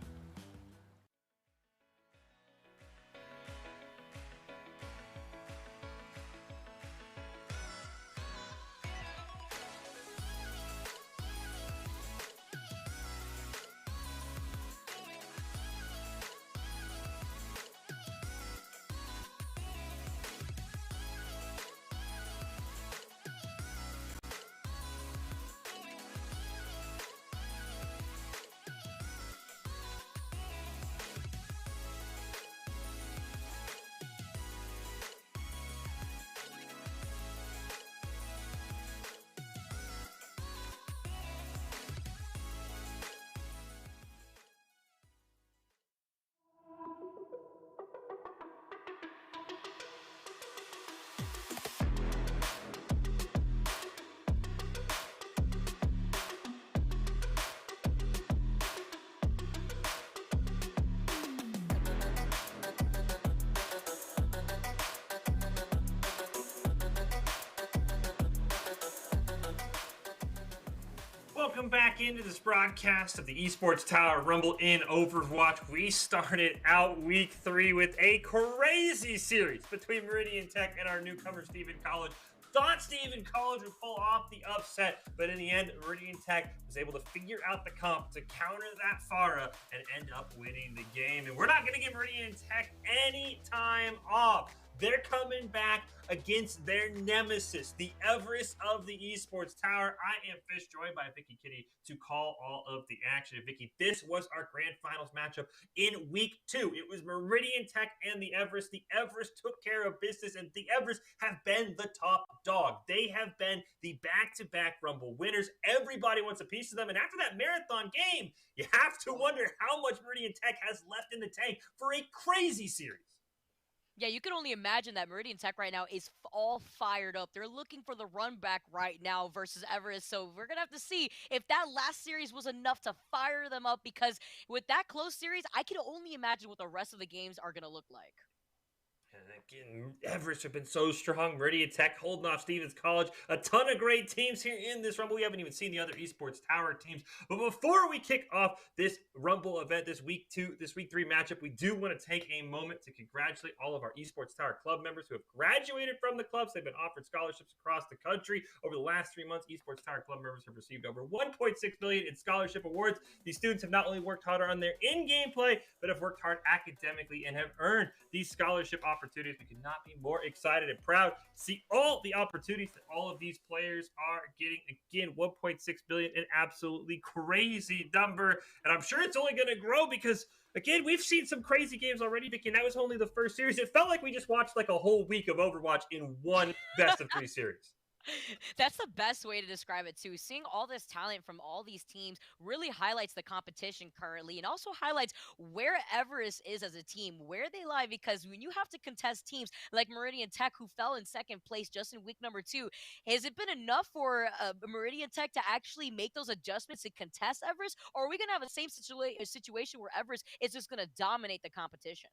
welcome back into this broadcast of the Esports Tower Rumble in Overwatch. We started out week 3 with a crazy series between Meridian Tech and our newcomer, Steven College. Thought Steven College would pull off the upset, but in the end, Meridian Tech was able to figure out the comp to counter that Pharah and end up winning the game. And we're not going to give Meridian Tech any time off. They're coming back against their nemesis, the Everest of the Esports Tower. I am Fish, joined by Vicky Kitty to call all of the action. Vicky, this was our grand finals matchup in week 2. It was Meridian Tech and the Everest. The Everest took care of business, and the Everest have been the top dog. They have been the back-to-back Rumble winners. Everybody wants a piece of them, and after that marathon game, you have to wonder how much Meridian Tech has left in the tank for a crazy series. Yeah, you can only imagine that Meridian Tech right now is all fired up. They're looking for the run back right now versus Everest. So we're going to have to see if that last series was enough to fire them up, because with that close series, I can only imagine what the rest of the games are going to look like. And again, Everest have been so strong. Meridian Tech holding off Stevens College. A ton of great teams here in this Rumble. We haven't even seen the other Esports Tower teams. But before we kick off this Rumble event, this week 3 matchup, we do want to take a moment to congratulate all of our Esports Tower club members who have graduated from the clubs. They've been offered scholarships across the country. Over the last 3 months, Esports Tower club members have received over $1.6 million in scholarship awards. These students have not only worked harder on their in-game play, but have worked hard academically and have earned these scholarship opportunities. We could not be more excited and proud to see all the opportunities that all of these players are getting. Again, $1.6 billion, an absolutely crazy number, and I'm sure it's only going to grow because, again, we've seen some crazy games already, Vicky, and that was only the first series. It felt like we just watched like a whole week of Overwatch in one best of 3 series. That's the best way to describe it, too. Seeing all this talent from all these teams really highlights the competition currently, and also highlights where Everest is as a team, where they lie, because when you have to contest teams like Meridian Tech, who fell in 2nd place just in week number 2, has it been enough for Meridian Tech to actually make those adjustments to contest Everest, or are we going to have the same situation where Everest is just going to dominate the competition?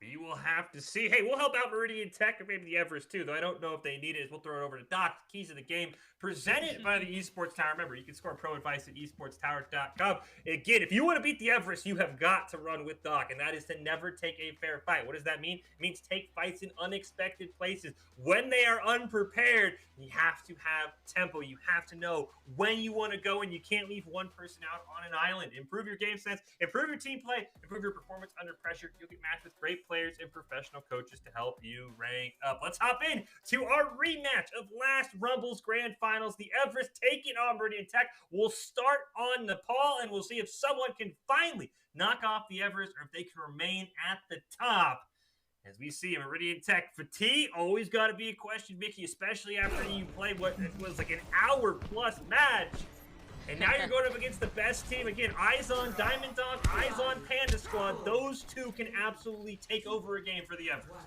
We will have to see. Hey, we'll help out Meridian Tech or maybe the Everest too, though I don't know if they need it. We'll throw it over to Doc. Keys of the game presented by the Esports Tower. Remember, you can score pro advice at esportstower.com. Again, if you want to beat the Everest, you have got to run with Doc, and that is to never take a fair fight. What does that mean? It means take fights in unexpected places. When they are unprepared, you have to have tempo. You have to know when you want to go, and you can't leave one person out on an island. Improve your game sense, improve your team play, improve your performance under pressure. You'll get matched with great players and professional coaches to help you rank up. Let's hop in to our rematch of last Rumble's grand finals. The Everest taking on Meridian Tech. We'll start on Nepal, and we'll see if someone can finally knock off the Everest or if they can remain at the top. As we see Meridian Tech, fatigue always got to be a question, Mickey, especially after you play what was like an hour-plus match. And now you're going up against the best team. Again, eyes on Diamond Dog, eyes on Panda Squad. Those two can absolutely take over a game for the Everest.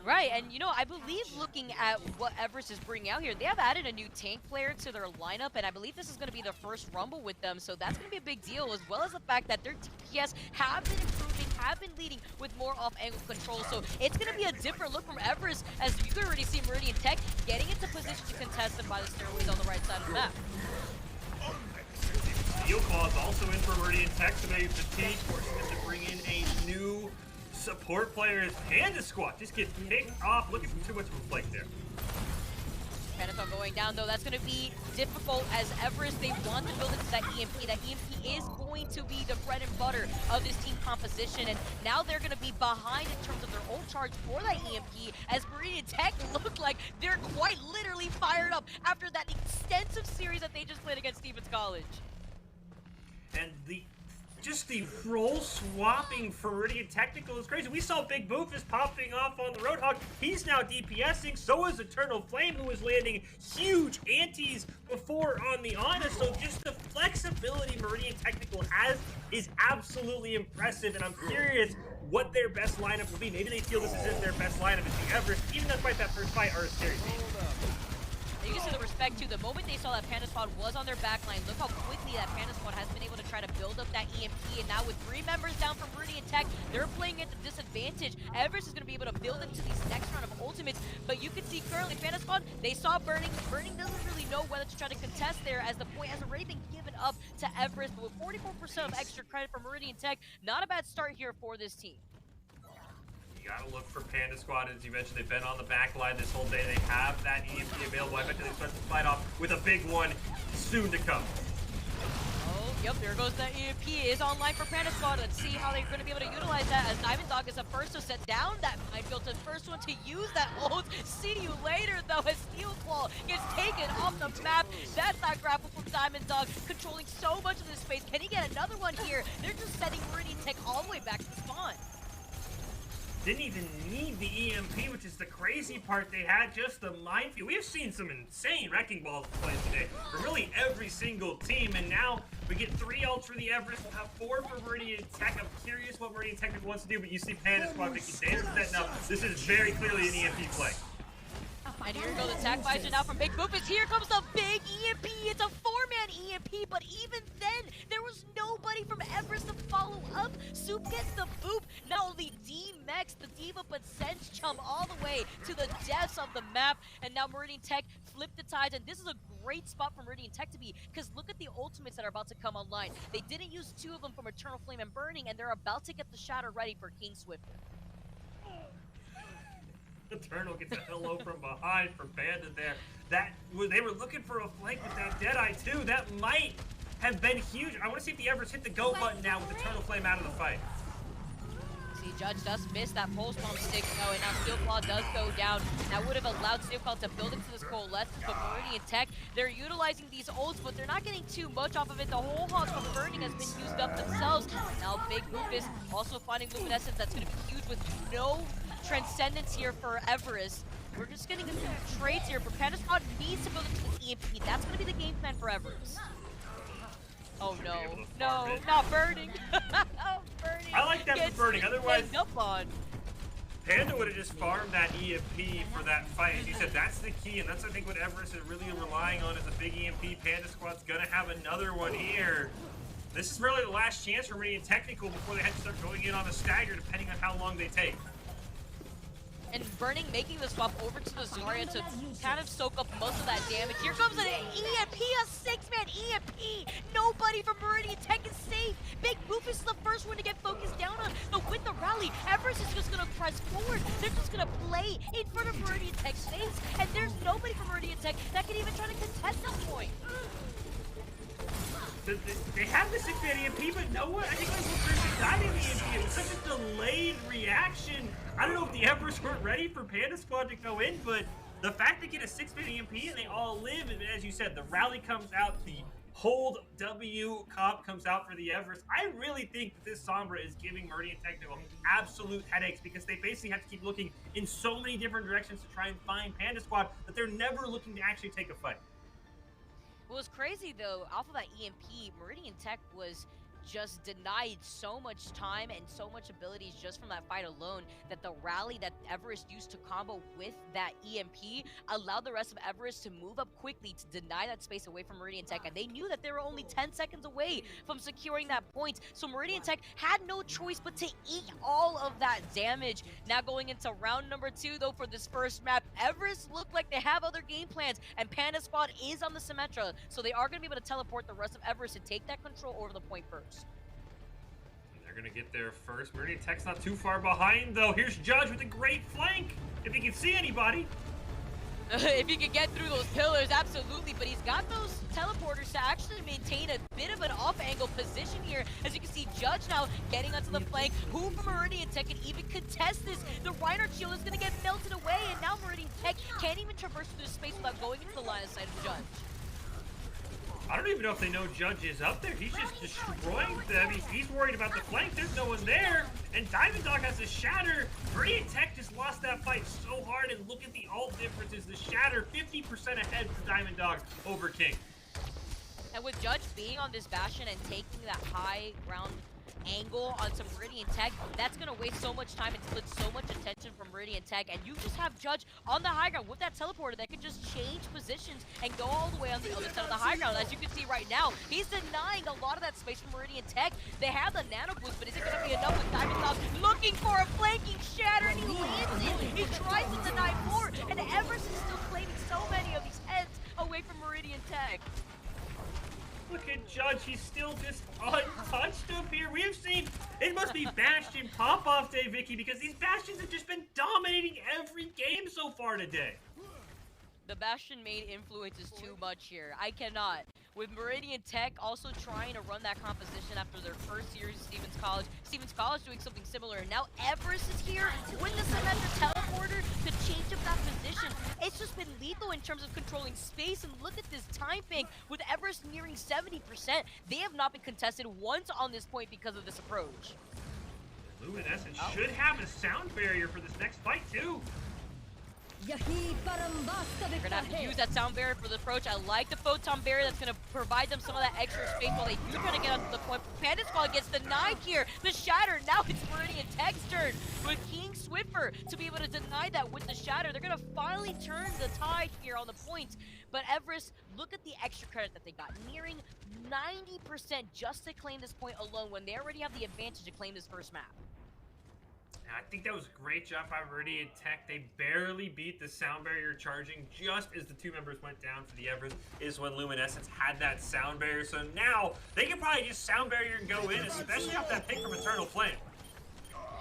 Right, and you know, I believe looking at what Everest is bringing out here, they have added a new tank player to their lineup, and I believe this is going to be their first Rumble with them, so that's going to be a big deal, as well as the fact that their DPS have been improving, have been leading with more off-angle control, so it's going to be a different look from Everest, as you can already see Meridian Tech getting into position to contest them by the stairways on the right side of the map. Steel Claw is also in for Meridian Tech, so maybe fatigue forcing them to bring in a new support player. As Panda Squad just gets kicked off. Looking for too much of a flank there. Phantom going down, though. That's going to be difficult, as Everest, they want to build into that EMP. That EMP is going to be the bread and butter of this team composition, and now they're going to be behind in terms of their own charge for that EMP, as Meridian Tech look like they're quite literally fired up after that extensive series that they just played against Stevens College. And the role swapping for Meridian Technical is crazy. We saw Big Boofus popping off on the Roadhog. He's now DPSing. So is Eternal Flame, who is landing huge antis before on the Ana. So just the flexibility Meridian Technical has is absolutely impressive. And I'm curious what their best lineup will be. Maybe they feel this is their best lineup as the Everest, even despite that first fight, are a scary team. And you can see the respect too. The moment they saw that Panda Squad was on their backline, look how quickly that Panda Squad has been able to try to build up that EMP. And now with 3 members down from Meridian Tech, they're playing at the disadvantage. Everest is going to be able to build into these next round of ultimates. But you can see currently Panda Squad, they saw Burning. Burning doesn't really know whether to try to contest there, as the point has already been given up to Everest. But with 44% of extra credit from Meridian Tech, not a bad start here for this team. You gotta look for Panda Squad, as you mentioned. They've been on the back line this whole day. They have that EMP available. I bet they start to fight off with a big one soon to come. Oh, yep, there goes the EMP. Is online for Panda Squad. Let's see how they're going to be able to utilize that, as Diamond Dog is the first to set down that minefield, the first one to use that ult. See you later, though, as Steel Claw gets taken off the map. That's that grapple from Diamond Dog, controlling so much of this space. Can he get another one here? They're just sending Meridian Tech all the way back to spawn. Didn't even need the EMP, which is the crazy part. They had just the minefield. We have seen some insane wrecking balls played today for really every single team, and now we get 3 ults for the Everest. We'll have 4 for Meridian Tech. I'm curious what Meridian Tech wants to do, but you see Panda Squad making Danger's setting up. This is very clearly an EMP play. And here goes the attack visor now from Big Boopus. Here comes the big EMP. It's a 4-man EMP, but even then, there was nobody from Everest to follow up. Soup gets the boop. Not only D-Mex, the Diva, but sends Chum all the way to the depths of the map. And now Meridian Tech flipped the tides, and this is a great spot for Meridian Tech to be, because look at the ultimates that are about to come online. They didn't use 2 of them from Eternal Flame and Burning, and they're about to get the Shatter ready for King Swifter. Eternal gets a hello from behind from Panda there. They were looking for a flank with that Deadeye too. That might have been huge. I want to see if the Everest hit the go button now with Eternal Flame out of the fight. See, Judge does miss that pulse bomb stick though, and now Steel Claw does go down. That would have allowed Steel Claw to build into this coalescence, but Meridian Tech, they're utilizing these ults, but they're not getting too much off of it. The whole hog from Burning has been used up themselves. Now Big Lupus also finding Luminescence. That's going to be huge with no Transcendence here for Everest. We're just getting into trades here, but Panda Squad needs to build into the EMP. That's going to be the game plan for Everest. Oh no, no, not Burning. Oh, Burning. I like that for Burning, otherwise up on. Panda would have just farmed that EMP for that fight. As you said, that's the key, and that's I think what Everest is really relying on is a big EMP. Panda Squad's going to have another one here. This is really the last chance for Meridian Technical before they have to start going in on a stagger, depending on how long they take. And Burning making the swap over to the Zarya to kind of soak up most of that damage. Here comes an EMP, a 6-man EMP. Nobody from Meridian Tech is safe. Big Boofus is the first one to get focused down on. But with the rally, Everest is just going to press forward. They're just going to play in front of Meridian Tech's face. And there's nobody from Meridian Tech that can even try to contest this point. They have the 6-man EMP, but no one, I think like we're died in the EMP. It was such a delayed reaction. I don't know if the Everest weren't ready for Panda Squad to go in, but the fact they get a 6-man EMP and they all live, and as you said, the rally comes out, the hold W comp comes out for the Everest. I really think that this Sombra is giving Meridian Technical absolute headaches, because they basically have to keep looking in so many different directions to try and find Panda Squad that they're never looking to actually take a fight. What was crazy though, off of that EMP, Meridian Tech was just denied so much time and so much abilities just from that fight alone, that the rally that Everest used to combo with that EMP allowed the rest of Everest to move up quickly to deny that space away from Meridian Tech, and they knew that they were only 10 seconds away from securing that point, so Meridian Tech had no choice but to eat all of that damage. Now going into round number 2 though for this first map, Everest looked like they have other game plans, and Panda Squad is on the Symmetra, so they are going to be able to teleport the rest of Everest to take that control over the point first. They're going to get there first. Meridian Tech's not too far behind, though. Here's Judge with a great flank, if he can see anybody. If he can get through those pillars, absolutely. But he's got those teleporters to actually maintain a bit of an off-angle position here. As you can see, Judge now getting onto the flank. Who from Meridian Tech can even contest this? The Reinhardt shield is going to get melted away, and now Meridian Tech can't even traverse through the space without going into the line of sight of Judge. I don't even know if they know Judge is up there. He's just destroying them. He's worried about the flank. There's no one there. And Diamond Dog has a Shatter. Meridian Tech just lost that fight so hard. And look at the ult differences. The Shatter 50% ahead for Diamond Dog over King. And with Judge being on this Bastion and taking that high ground angle on some Meridian Tech, that's going to waste so much time and split so much attention from Meridian Tech, and you just have Judge on the high ground with that teleporter that can just change positions and go all the way on the other side of the high ground. As you can see right now, he's denying a lot of that space from Meridian Tech. They have the nano boost, but is it going to be enough with Diamond Cloud looking for a flanking shatter, and he lands it. He tries to deny more, and Everest is still claiming so many of these heads away from Meridian Tech. Look at Judge, he's still just untouched up here. We have seen, it must be Bastion pop-off day, Vicky, because these Bastions have just been dominating every game so far today. The Bastion main influence is too much here. I cannot. With Meridian Tech also trying to run that composition after their first series at Stevens College. Stevens College doing something similar. And now Everest is here with the Cementer teleporter to change up that position. It's just been lethal in terms of controlling space. And look at this time bank with Everest nearing 70%. They have not been contested once on this point because of this approach. Luminescence should have a sound barrier for this next fight too. They're gonna have to use that sound barrier for the approach. I like the photon barrier that's gonna provide them some of that extra space while they do try to get onto the point. Panda Squad gets denied here. The shatter, now it's Meridian Tech's turn with King Swiffer to be able to deny that with the shatter. They're gonna finally turn the tide here on the points. But Everest, look at the extra credit that they got. Nearing 90% just to claim this point alone when they already have the advantage to claim this first map. I think that was a great job by Meridian Tech. They barely beat the sound barrier charging just as the two members went down for the Everest is when Luminescence had that sound barrier. So now they can probably just sound barrier and go in, especially off that pick from Eternal Flame.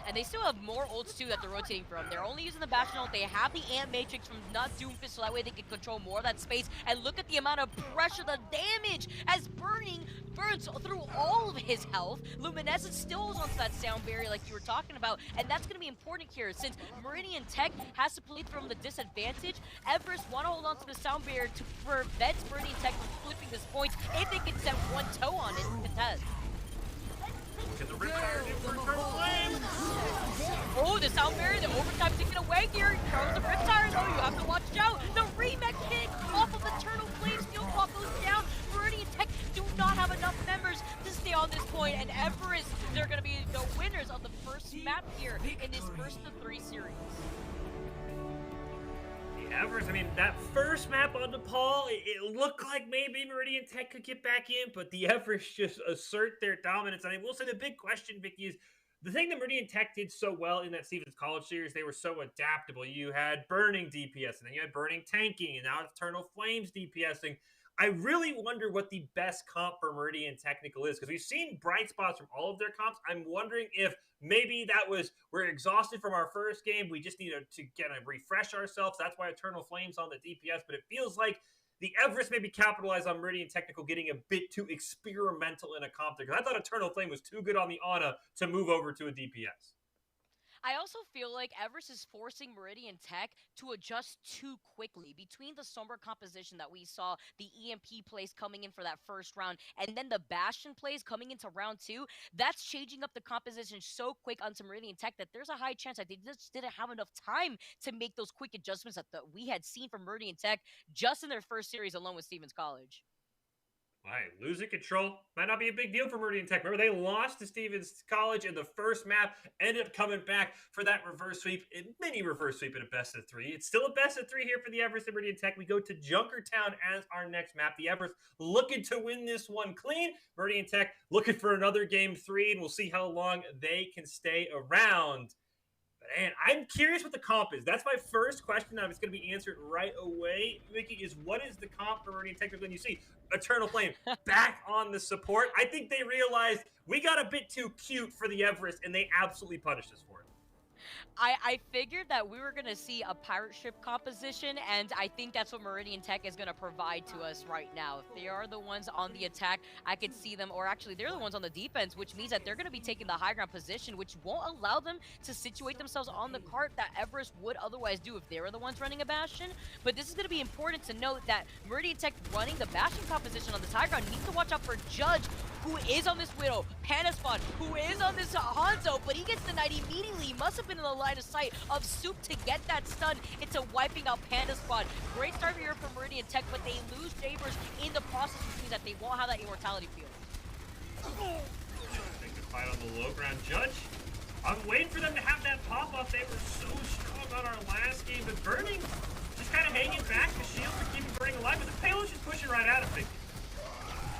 And they still have more ults too that they're rotating from. They're only using the Bastion ult. They have the Ant Matrix from not Doomfist, so that way they can control more of that space. And look at the amount of pressure, the damage as burns through all of his health. Luminescence still holds onto that sound barrier like you were talking about, and that's going to be important here since Meridian Tech has to play from the disadvantage. Everest want to hold on to the sound barrier to prevent Meridian Tech from flipping this point if they can set one toe on it and contest. Look at the Riptire in for Eternal Flame. Oh, the sound barrier, the overtime taken away here. Throws the Riptire though, you have to watch out. The remake kick off of Eternal Flame, Steel Claw goes down. Meridian Tech do not have enough members to stay on this point, and Everest, they're going to be the winners of the first map here in this first of 3 series. Everest, I mean, that first map on Nepal, it looked like maybe Meridian Tech could get back in, but the Everest just assert their dominance. And I will say the big question, Vicky, is the thing that Meridian Tech did so well in that Stevens College series, they were so adaptable. You had Burning DPS, and then you had Burning tanking, and now Eternal Flames DPSing. I really wonder what the best comp for Meridian Technical is, because we've seen bright spots from all of their comps. I'm wondering if maybe that was, we're exhausted from our first game, we just need to get a refresh ourselves. That's why Eternal Flames on the DPS, but it feels like the Everest maybe capitalized on Meridian Technical getting a bit too experimental in a comp there, because I thought Eternal Flame was too good on the Ana to move over to a DPS. I also feel like Everest is forcing Meridian Tech to adjust too quickly between the Sombra composition that we saw, the EMP plays coming in for that first round, and then the Bastion plays coming into round 2. That's changing up the composition so quick onto Meridian Tech that there's a high chance that they just didn't have enough time to make those quick adjustments that we had seen from Meridian Tech just in their first series alone with Stevens College. Right, losing control might not be a big deal for Meridian Tech. Remember, they lost to Stevens College in the first map, ended up coming back for that reverse sweep, a mini reverse sweep in a best of 3. It's still a best of 3 here for the Everest and Meridian Tech. We go to Junkertown as our next map. The Everest looking to win this one clean. Meridian Tech looking for another game 3, and we'll see how long they can stay around. And I'm curious what the comp is. That's my first question that is going to be answered right away, Vicky, is what is the comp for Meridian Technical? And you see Eternal Flame back on the support. I think they realized we got a bit too cute for the Everest, and they absolutely punished us for it. I figured that we were going to see a pirate ship composition, and I think that's what Meridian Tech is going to provide to us right now. If they are the ones on the attack, I could see them, or actually they're the ones on the defense, which means that they're going to be taking the high ground position, which won't allow them to situate themselves on the cart that Everest would otherwise do if they were the ones running a Bastion. But this is going to be important to note that Meridian Tech running the Bastion composition on this high ground needs to watch out for Judge, who is on this Widow, Panaspot, who is on this Hanzo, but he gets denied immediately. He must have been in the line of sight of Soup to get that stun into wiping out Panaspot. Great start here for Meridian Tech, but they lose Javers in the process, which means that they won't have that immortality field. Fight on the low ground. Judge, I'm waiting for them to have that pop-off. They were so strong on our last game, but Burning just kind of hanging back. The shields are keeping Burning alive, but the payload's just pushing right at him.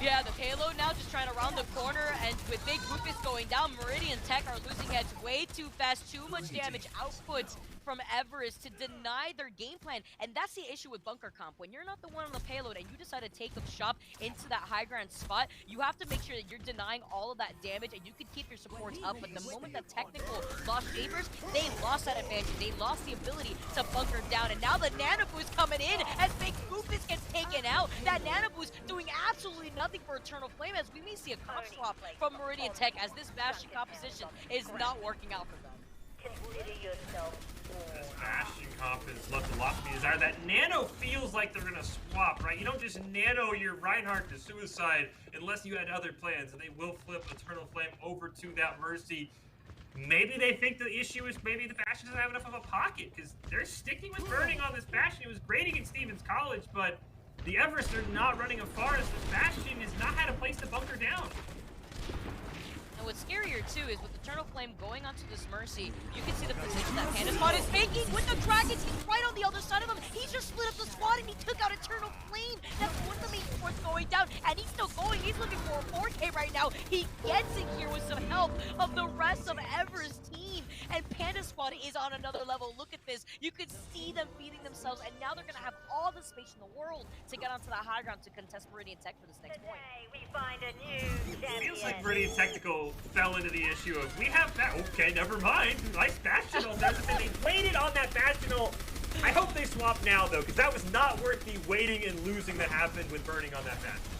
Yeah, the payload now just trying to round the corner, and with Big Boopus going down, Meridian Tech are losing heads way too fast. Too much damage output from Everest to deny their game plan, and that's the issue with bunker comp. When you're not the one on the payload and you decide to take up shop into that high ground spot, you have to make sure that you're denying all of that damage, and you can keep your supports up. But the moment that Technical lost Chambers, they lost that advantage. They lost the ability to bunker down, and now the Nano Boost coming in as Big Boopus gets taken out. That Nano Boost doing absolutely nothing for Eternal Flame, as we may see a comp swap from Meridian Tech as this Bastion composition is not working out for them. Consider yourself. This Bastion comp is left a lot to be desired. That Nano feels like they're gonna swap, right? You don't just Nano your Reinhardt to suicide unless you had other plans, and they will flip Eternal Flame over to that Mercy. Maybe they think the issue is maybe the Bastion doesn't have enough of a pocket, because they're sticking with Burning on this Bastion. It was great against Stevens College, but the Everest are not running as far as this Bastion has not had a place to bunker down. And what's scarier too is with Eternal Flame going onto this Mercy, you can see the position that Panda Squad is taking with the Dragons. He's right on the other side of them. He just split up the squad and he took out Eternal Flame. That's one of the main force going down, and he's still going. He's looking for a 4K right now. He gets it here with some help of the rest of Everest's team, and Panda Squad is on another level. Look at this. You could see them feeding themselves, and now they're gonna have all the space in the world to get onto that high ground to contest Meridian Tech for this next point. Today we find a new champion. Feels like Meridian Technical fell into the issue of, we have that. Okay, never mind. Nice Bastional. They waited on that Bastional. I hope they swap now, though, because that was not worth the waiting and losing that happened with Burning on that Bastion.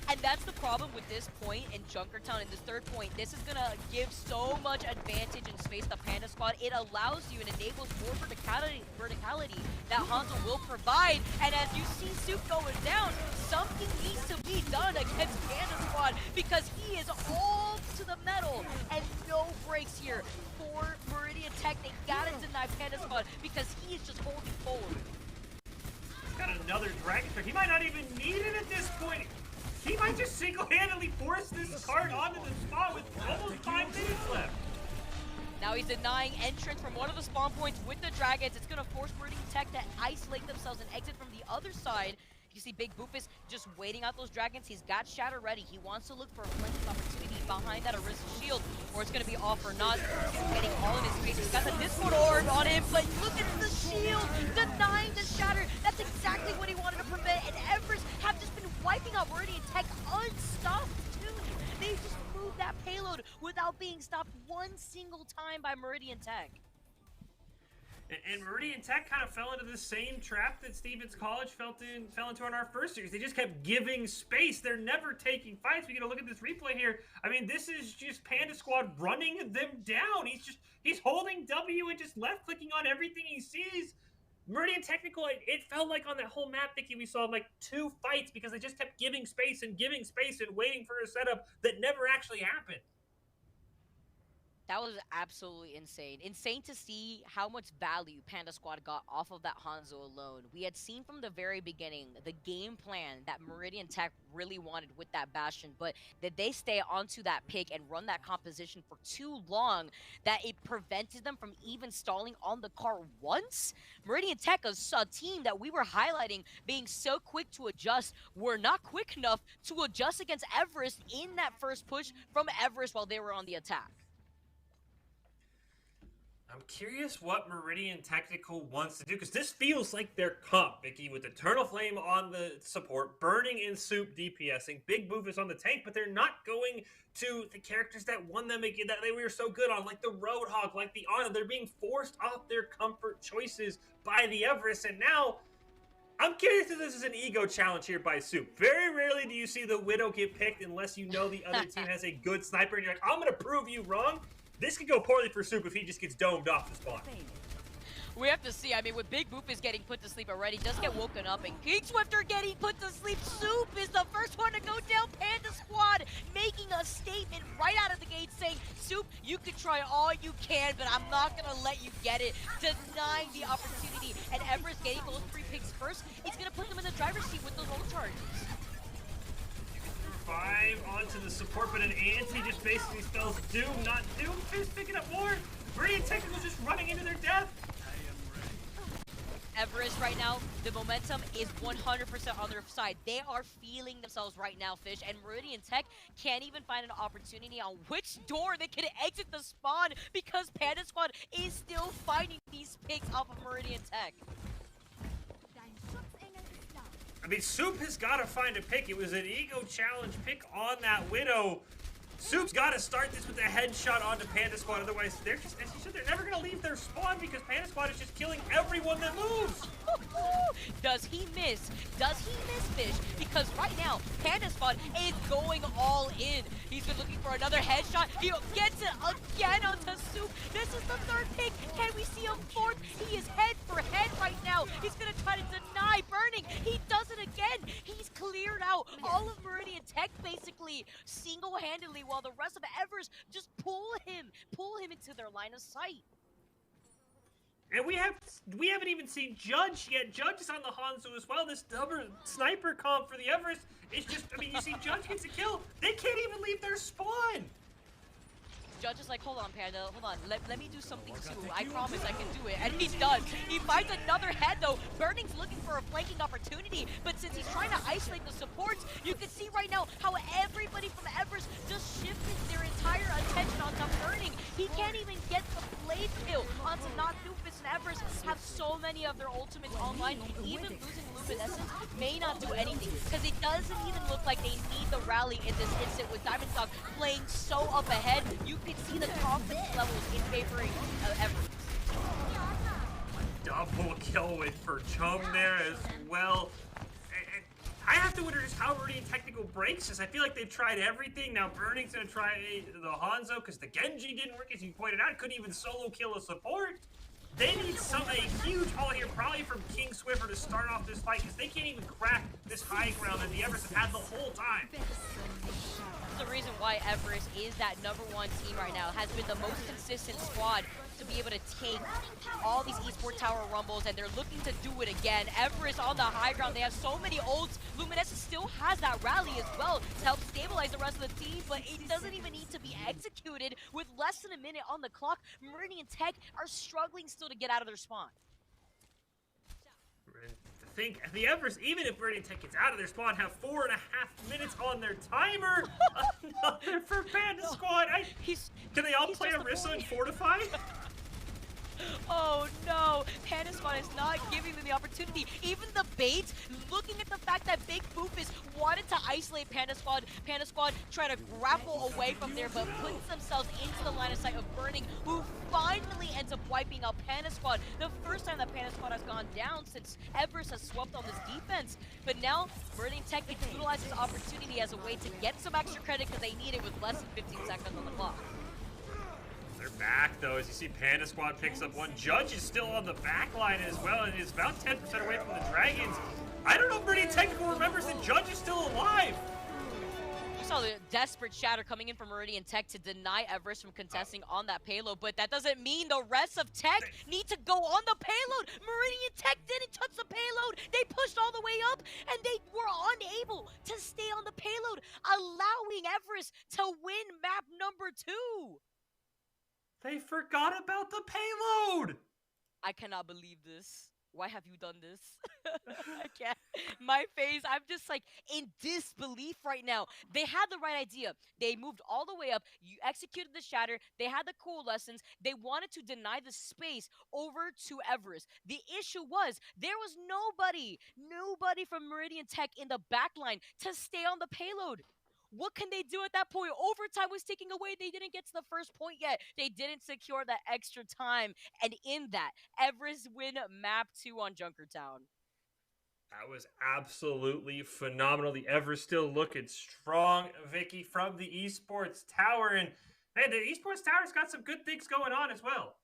And that's the problem with this point in Junkertown, in this third point. This is going to give so much advantage and space to Panda Squad. It allows you and enables more verticality that Hanzo will provide. And as you see Soup going down, something needs to be done against Panda Squad, because he is all to the metal and no breaks here for Meridian Tech. They got to deny Panda Squad because he is just holding forward. He's got another Dragon Strike. He might not even need it at this point. He might just single-handedly force this card onto the spot with almost 5 minutes left. Now he's denying entrance from one of the spawn points with the Dragons. It's going to force Meridian Tech to isolate themselves and exit from the other side. You see Big Boopus just waiting out those Dragons. He's got Shatter ready. He wants to look for a flanking opportunity behind that Arista shield, or it's going to be all for naught. He's getting all in his face. He's got the Discord orb on him, but look at the shield denying the Shatter. That's exactly what he wanted to prevent, and Everest have just been wiping out Meridian Tech unstopped too. They just moved that payload without being stopped one single time by Meridian Tech. And Meridian Tech kind of fell into the same trap that Stevens College fell into in our first series. They just kept giving space. They're never taking fights. We get to look at this replay here. I mean, this is just Panda Squad running them down. He's holding W and just left clicking on everything he sees. Meridian Technical, it felt like on that whole map, Vicky, we saw like 2 fights because they just kept giving space and waiting for a setup that never actually happened. That was absolutely insane. Insane to see how much value Panda Squad got off of that Hanzo alone. We had seen from the very beginning the game plan that Meridian Tech really wanted with that Bastion, but did they stay onto that pick and run that composition for too long that it prevented them from even stalling on the car once? Meridian Tech is a team that we were highlighting being so quick to adjust, were not quick enough to adjust against Everest in that first push from Everest while they were on the attack. I'm curious what Meridian Technical wants to do, because this feels like their comp, Vicky, with Eternal Flame on the support, Burning in Soup DPSing, Big Boofus on the tank, but they're not going to the characters that won them, that they were so good on, like the Roadhog, like the Ana. They're being forced off their comfort choices by the Everest, and now I'm curious if this is an ego challenge here by Soup. Very rarely do you see the Widow get picked unless you know the other team has a good sniper, and you're like, I'm going to prove you wrong. This could go poorly for Soup if he just gets domed off the spawn. We have to see. I mean, with Big Boop is getting put to sleep already, does get woken up, and King Swifter getting put to sleep. Soup is the first one to go down. Panda Squad making a statement right out of the gate saying, Soup, you can try all you can, but I'm not going to let you get it. Denying the opportunity. And Everest getting those 3 picks first, it's going to put them in the driver's seat with those low charges. 5 onto the support, but an anti just basically spells Doom, not Doom. Fish picking up more. Meridian Technical just running into their death. Everest right now, the momentum is 100% on their side. They are feeling themselves right now, Fish, and Meridian Tech can't even find an opportunity on which door they can exit the spawn because Panda Squad is still finding these picks off of Meridian Tech. I mean, Soup has got to find a pick. It was an ego challenge pick on that Widow. Soup's got to start this with a headshot onto Panda Squad. Otherwise, they're just, as you said, they're never going to leave their spawn because Panda Squad is just killing everyone that moves. Does he miss? Does he miss, Fish? Because right now, Panda Squad is going all in. He's been looking for another headshot. He gets it again onto Soup. This is the third pick. Can we see him fourth? He is head for head right now. He's going to try to deny Burning. He does it again. He's cleared out all of Meridian Tech basically single-handedly while the rest of Evers just pull him into their line of sight. And we haven't even seen Judge yet. Judge is on the Hanzo as well. This double sniper comp for the Everest is just, I mean, you see Judge gets a kill. They can't even leave their spawn. Judge is like, hold on, Panda, hold on. Let me do something too. I promise I can do it. And he does. He finds another head, though. Burning's looking for a flanking opportunity, but since he's trying to isolate the supports, you can see right now how everybody from Everest just shifted their entire attention onto Burning. He can't even get the blade kill onto not Doofus, and Everest have so many of their ultimates online. Even losing Luminescence may not do anything, because it doesn't even look like they need the rally in this instant with Diamond Dog playing so up ahead. You can see the confidence levels in favoring Everest. Double kill win for Chum there as well. And I have to wonder just how Meridian Technical breaks this. I feel like they've tried everything. Now Burning's going to try the Hanzo because the Genji didn't work, as you pointed out. Couldn't even solo kill a support. They need a huge haul here, probably from King Swiffer to start off this fight, because they can't even crack this high ground that the Everest have had the whole time. The reason why Everest is that #1 team right now, has been the most consistent squad to be able to take all these esports tower rumbles, and they're looking to do it again. Everest on the high ground, they have so many ults. Luminescence still has that rally as well to help stabilize the rest of the team, but it doesn't even need to be executed with less than a minute on the clock. Meridian Tech are struggling still to get out of their spawn. I think the Everest, even if Meridian Tech gets out of their spawn, have 4.5 minutes on their timer. Another for Panda Squad. Can they all play Orisa and Fortify? Oh no, Panda Squad is not giving them the opportunity. Even the bait, looking at the fact that Big Boofus wanted to isolate Panda Squad try to grapple away from there, but puts themselves into the line of sight of Burning, who finally ends up wiping out Panda Squad. The first time that Panda Squad has gone down since Everest has swept on this defense. But now, Meridian Tech can utilize this opportunity as a way to get some extra credit because they need it with less than 15 seconds on the clock. They're back, though, as you see Panda Squad picks up one. Judge is still on the back line as well, and is about 10% away from the Dragons. I don't know if Meridian Technical remembers that Judge is still alive. You saw the desperate shatter coming in from Meridian Tech to deny Everest from contesting on that payload, but that doesn't mean the rest of Tech need to go on the payload. Meridian Tech didn't touch the payload. They pushed all the way up, and they were unable to stay on the payload, allowing Everest to win map #2. They forgot about the payload. I cannot believe this. Why have you done this? I can't. My face, I'm just like in disbelief right now. They had the right idea. They moved all the way up. You executed the shatter. They had the cool lessons. They wanted to deny the space over to Everest. The issue was there was nobody from Meridian Tech in the backline to stay on the payload. What can they do at that point? Overtime was taking away. They didn't get to the first point yet. They didn't secure that extra time. And in that, Everest win map 2 on Junkertown. That was absolutely phenomenal. The Everest still looking strong, Vicky, from the Esports Tower. And, man, the Esports Tower's got some good things going on as well.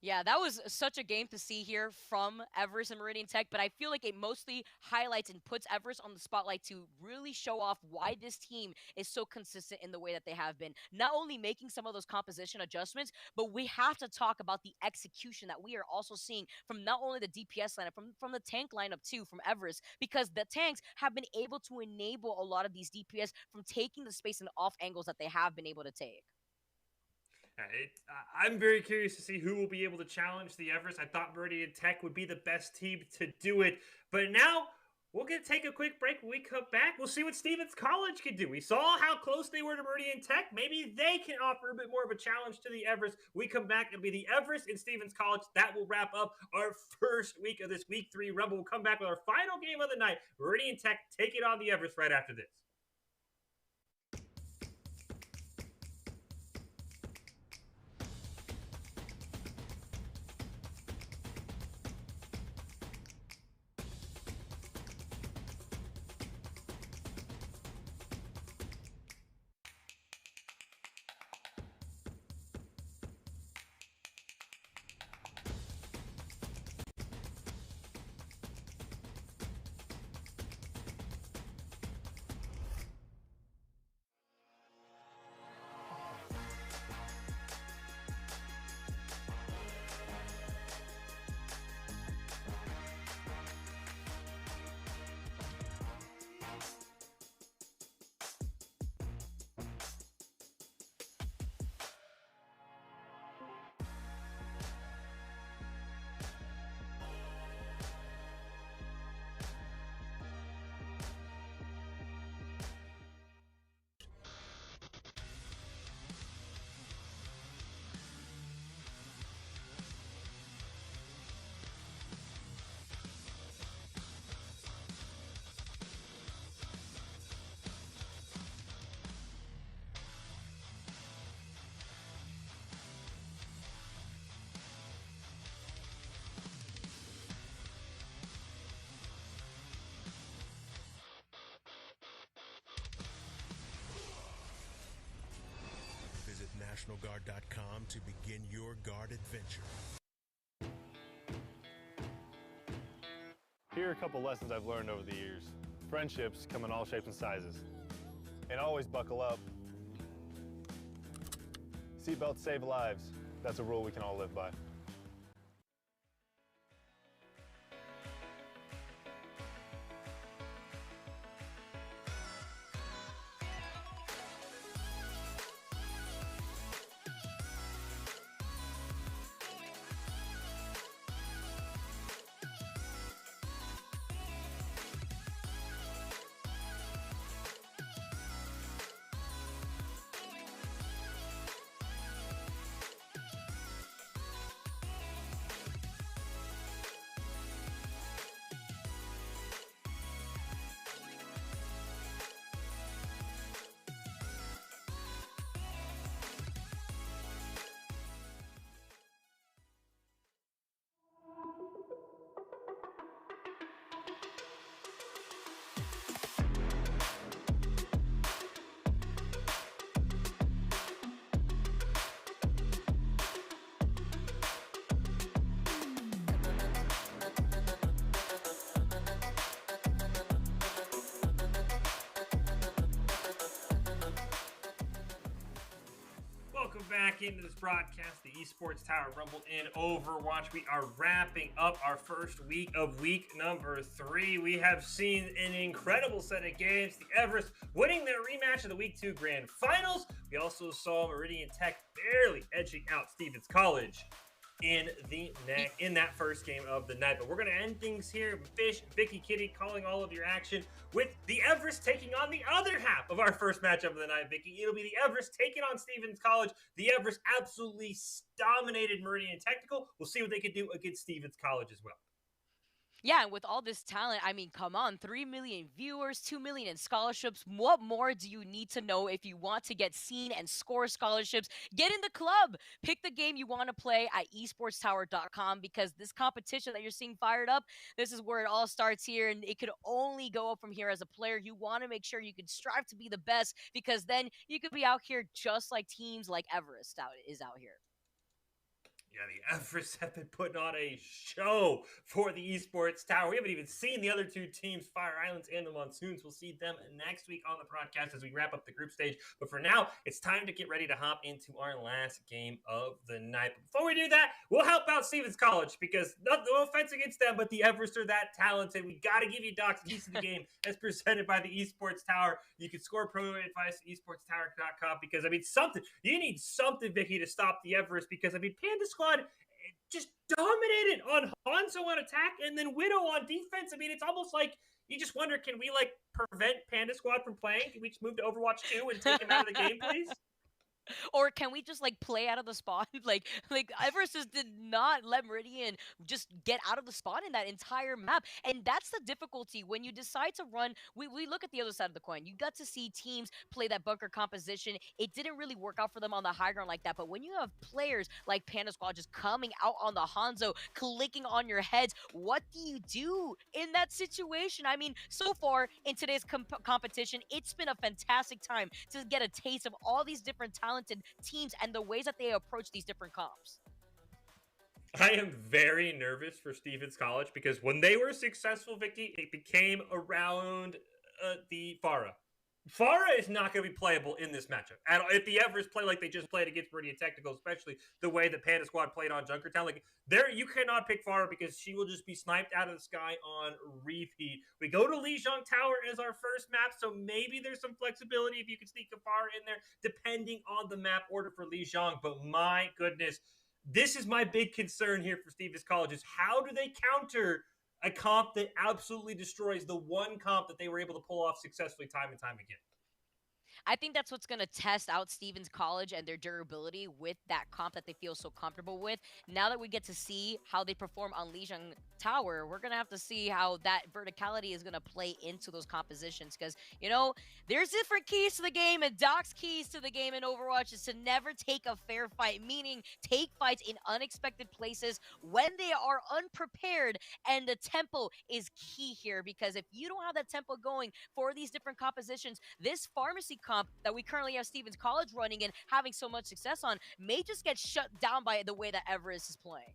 Yeah, that was such a game to see here from Everest and Meridian Tech, but I feel like it mostly highlights and puts Everest on the spotlight to really show off why this team is so consistent in the way that they have been. Not only making some of those composition adjustments, but we have to talk about the execution that we are also seeing from not only the DPS lineup, from the tank lineup too, from Everest, because the tanks have been able to enable a lot of these DPS from taking the space and off angles that they have been able to take. I'm very curious to see who will be able to challenge the Everest. I thought Meridian Tech would be the best team to do it, but now we're going to take a quick break. When we come back, we'll see what Stevens College can do. We saw how close they were to Meridian Tech. Maybe they can offer a bit more of a challenge to the Everest. We come back, it'll be the Everest and Stevens College. That will wrap up our first week of this Week 3 Rumble. We'll come back with our final game of the night. Meridian Tech take it on the Everest right after this. Visit NationalGuard.com to begin your guard adventure. Here are a couple lessons I've learned over the years. Friendships come in all shapes and sizes. And always buckle up. Seatbelts save lives. That's a rule we can all live by. Welcome back into this broadcast, the Esports Tower Rumble in Overwatch. We are wrapping up our first week of week number 3. We have seen an incredible set of games. The Everest winning their rematch of the Week 2 Grand Finals. We also saw Meridian Tech barely edging out Stevens College in that first game of the night. But we're going to end things here. Fish, Vicky, Kitty calling all of your action with the Everest taking on the other half of our first matchup of the night, Vicky. It'll be the Everest taking on Stevens College. The Everest absolutely dominated Meridian Technical. We'll see what they can do against Stevens College as well. Yeah, and with all this talent, I mean, come on, 3 million viewers, 2 million in scholarships. What more do you need to know if you want to get seen and score scholarships? Get in the club. Pick the game you want to play at esportstower.com, because this competition that you're seeing fired up, this is where it all starts here, and it could only go up from here. As a player, you want to make sure you can strive to be the best, because then you could be out here just like teams like Everest is out here. Yeah, the Everest have been putting on a show for the Esports Tower. We haven't even seen the other two teams, Fire Islands and the Monsoons. We'll see them next week on the podcast as we wrap up the group stage. But for now, it's time to get ready to hop into our last game of the night. But before we do that, we'll help out Stevens College because no offense against them, but the Everest are that talented. We got to give you Doc's keys to the game as presented by the Esports Tower. You can score pro advice at esportstower.com because, I mean, you need something, Vicky, to stop the Everest because, I mean, Panda Squad just dominated on Hanzo on attack and then Widow on defense. I mean, it's almost like you just wonder, can we like prevent Panda Squad from playing? Can we just move to Overwatch 2 and take him out of the game, please? Or can we just like play out of the spawn? like Everest just did not let Meridian just get out of the spawn in that entire map. And that's the difficulty when you decide to run. We look at the other side of the coin. You got to see teams play that bunker composition. It didn't really work out for them on the high ground like that. But when you have players like Panda Squad just coming out on the Hanzo, clicking on your heads, what do you do in that situation? I mean, so far in today's competition, it's been a fantastic time to get a taste of all these different talented teams and the ways that they approach these different comps. I am very nervous for Stevens College because when they were successful, Vicky, it became around the Pharah. Pharah is not going to be playable in this matchup. And if the Everest play like they just played against Meridian Technical, especially the way that Panda Squad played on Junkertown, like there you cannot pick Pharah because she will just be sniped out of the sky on repeat. We go to Lijiang Tower as our first map, so maybe there's some flexibility if you can sneak a Pharah in there, depending on the map order for Lijiang. But my goodness, this is my big concern here for Stevens College is how do they counter a comp that absolutely destroys the one comp that they were able to pull off successfully time and time again? I think that's what's going to test out Stevens College and their durability with that comp that they feel so comfortable with. Now that we get to see how they perform on Lijiang Tower, we're going to have to see how that verticality is going to play into those compositions because, you know, there's different keys to the game, and Doc's keys to the game in Overwatch is to never take a fair fight, meaning take fights in unexpected places when they are unprepared, and the tempo is key here because if you don't have that tempo going for these different compositions, this pharmacy comp that we currently have Stevens College running and having so much success on may just get shut down by the way that Everest is playing.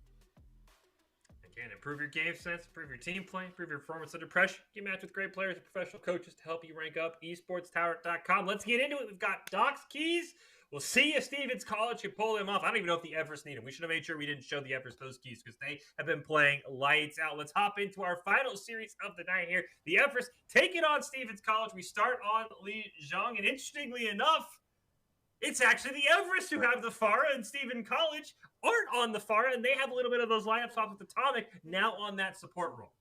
Again, improve your game sense, improve your team play, improve your performance under pressure. Get matched with great players and professional coaches to help you rank up. esportstower.com. Let's get into it. We've got Doc's keys. We'll see if Stevens College can pull them off. I don't even know if the Everest need them. We should have made sure we didn't show the Everest those keys because they have been playing lights out. Let's hop into our final series of the night here. The Everest taking on Stevens College. We start on Lijiang, and interestingly enough, it's actually the Everest who have the Pharah, and Stevens College aren't on the Pharah, and they have a little bit of those lineups off with Atomic now on that support role.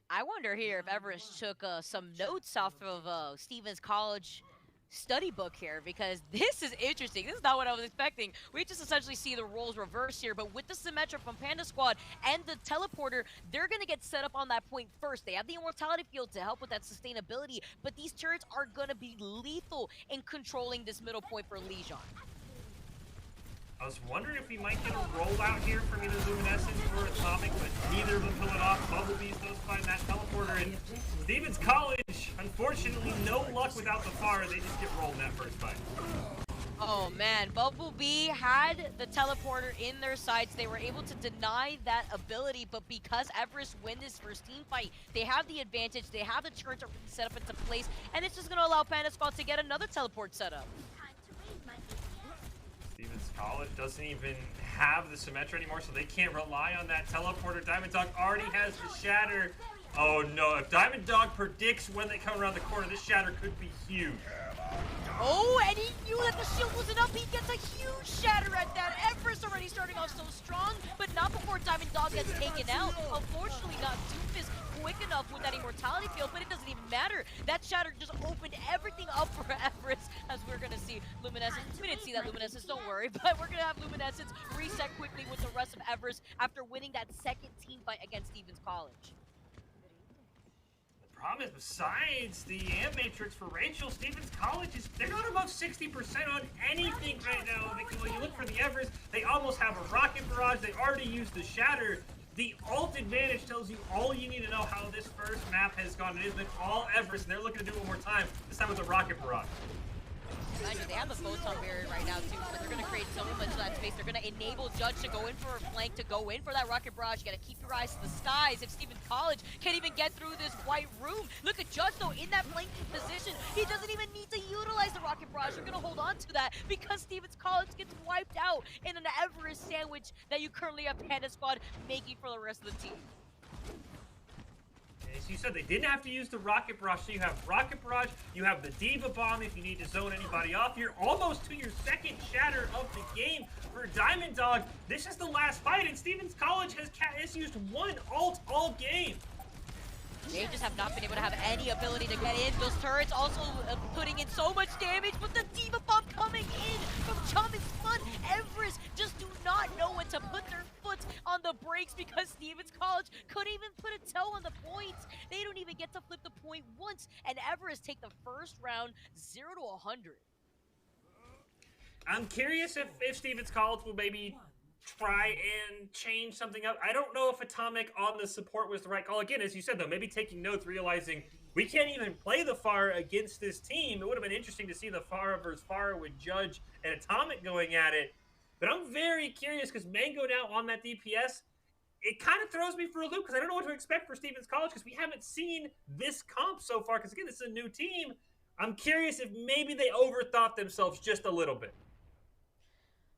I wonder here if Everest took some notes off of Stevens College study book here because this is interesting. This is not what I was expecting. We just essentially see the roles reversed here, but with the Symmetra from Panda Squad and the Teleporter, they're going to get set up on that point first. They have the Immortality Field to help with that sustainability, but these turrets are going to be lethal in controlling this middle point for Lijiang. I was wondering if we might get a rollout here from either Luminescence or Atomic, but neither of them pull it off. Bumblebee's those find that Teleporter, and Stevens College, unfortunately, no luck without the Pharah. They just get rolled in that first fight. Oh man, Bumblebee had the Teleporter in their sights. They were able to deny that ability, but because Everest win this first team fight, they have the advantage. They have the turret already set up into place, and it's just going to allow Panda Squad to get another teleport set up. Stevens College doesn't even have the Symmetra anymore, so they can't rely on that Teleporter. Diamond Dog already has the Shatter. Oh no, if Diamond Dog predicts when they come around the corner, this Shatter could be huge. Oh, and he knew that the shield wasn't up. He gets a huge Shatter at that. Everest already starting off so strong, but not before Diamond Dog gets taken out. Unfortunately, not Doofus quick enough with that Immortality Field, but it doesn't even matter. That Shatter just opened everything up for Everest, as we're going to see Luminescence. We didn't see that Luminescence, don't worry, but we're going to have Luminescence reset quickly with the rest of Everest after winning that second team fight against Stevens College. Problem is, besides the Amp Matrix for Rachel, Stevens College they're not above 60% on anything right now. When you look for the Everest, they almost have a Rocket Barrage. They already used the Shatter. The ult advantage tells you all you need to know how this first map has gone. It has been all Everest, and they're looking to do it one more time, this time with a Rocket Barrage. Imagine they have the photon barrier right now too, so they're gonna create so much of that space. They're gonna enable Judge to go in for a flank, to go in for that rocket barrage. You gotta keep your eyes to the skies. If Stevens College can't even get through this white room, look at Judge though in that flanking position. He doesn't even need to utilize the rocket barrage. They're gonna hold on to that because Stevens College gets wiped out in an Everest sandwich that you currently have Panda Squad making for the rest of the team. As you said, they didn't have to use the rocket barrage, so you have rocket barrage, you have the diva bomb if you need to zone anybody off. You're almost to your second shatter of the game for Diamond Dog. This is the last fight, and Stevens College has used one ult all game. They just have not been able to have any ability to get in. Those turrets also putting in so much damage, but the diva bomb coming in from Chum is fun. Everest just do not know when to put their foot on the brakes because Stevens College couldn't even put a toe on the points. They don't even get to flip the point once, and Everest take the first round 0 to 100. I'm curious if Stevens College will maybe try and change something up. I don't know if Atomic on the support was the right call. Again, as you said, though, maybe taking notes, realizing we can't even play the Pharah against this team. It would have been interesting to see the Pharah versus Pharah with Judge and Atomic going at it. But I'm very curious because Mango now on that DPS, it kind of throws me for a loop because I don't know what to expect for Stevens College because we haven't seen this comp so far because, again, this is a new team. I'm curious if maybe they overthought themselves just a little bit.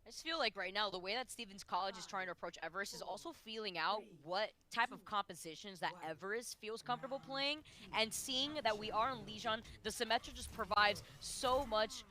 I just feel like right now, the way that Stevens College is trying to approach Everest is also feeling out what type of compositions that Everest feels comfortable playing, and seeing that we are in Legion, the Symmetra just provides so much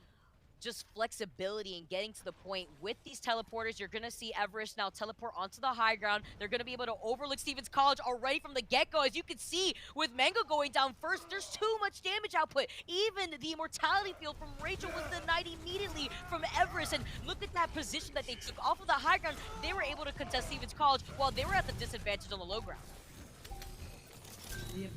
just flexibility in getting to the point. With these teleporters, you're going to see Everest now teleport onto the high ground. They're going to be able to overlook Stevens College already from the get-go. As you can see, with Mango going down first, there's too much damage output. Even the immortality field from Rachel was denied immediately from Everest. And look at that position that they took off of the high ground. They were able to contest Stevens College while they were at the disadvantage on the low ground.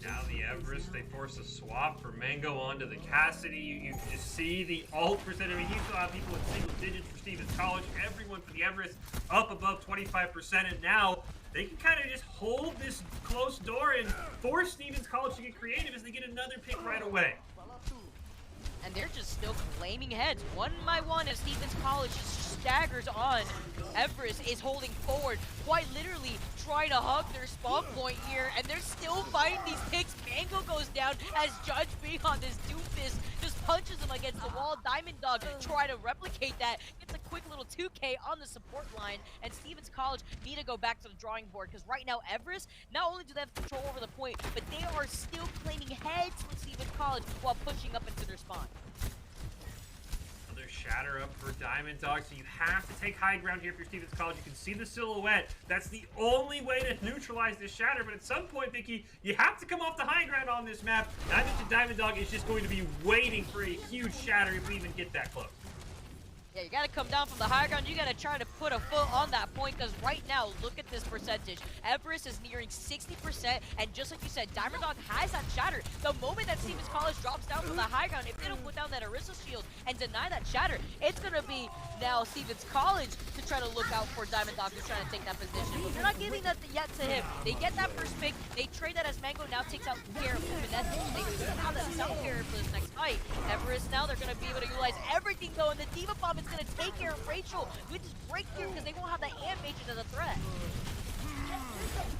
Now the Everest, they force a swap for Mango onto the Cassidy. You can just see the ult percent. I mean, you still have people in single digits for Stevens College. Everyone for the Everest up above 25%. And now they can kind of just hold this close door and force Stevens College to get creative as they get another pick right away. And they're just still claiming heads one by one as Stevens College staggers on. Everest is holding forward, quite literally trying to hug their spawn point here, and they're still fighting these picks. Mango goes down as Judge being on this doofus just punches him against the wall. Diamond Dog try to replicate that, gets a quick little 2K on the support line, and Stevens College need to go back to the drawing board because right now Everest, not only do they have control over the point, but they are still claiming heads with Stevens College while pushing up into their spawn. Another shatter up for Diamond Dog, so you have to take high ground here for Stevens College. You can see the silhouette. That's the only way to neutralize this shatter, but at some point, Vicky, you have to come off the high ground on this map. And I think the Diamond Dog is just going to be waiting for a huge shatter if we even get that close. Yeah, you gotta come down from the high ground. You gotta try to put a foot on that point because right now, look at this percentage. Everest is nearing 60%, and just like you said, Diamond Dog has that shatter. The moment that Stevens College drops down from the high ground, if they don't put down that Orisa shield and deny that shatter, it's gonna be now Stevens College to try to look out for Diamond Dog who's trying to take that position. But they're not giving that yet to him. They get that first pick, they trade that as Mango now takes out care of Finesse. They now that self-carrier for this next fight. Everest now, they're gonna be able to utilize everything though, and the Diva Bomb is gonna take care of Rachel with this breakthrough because they won't have that Ant Matrix as a threat.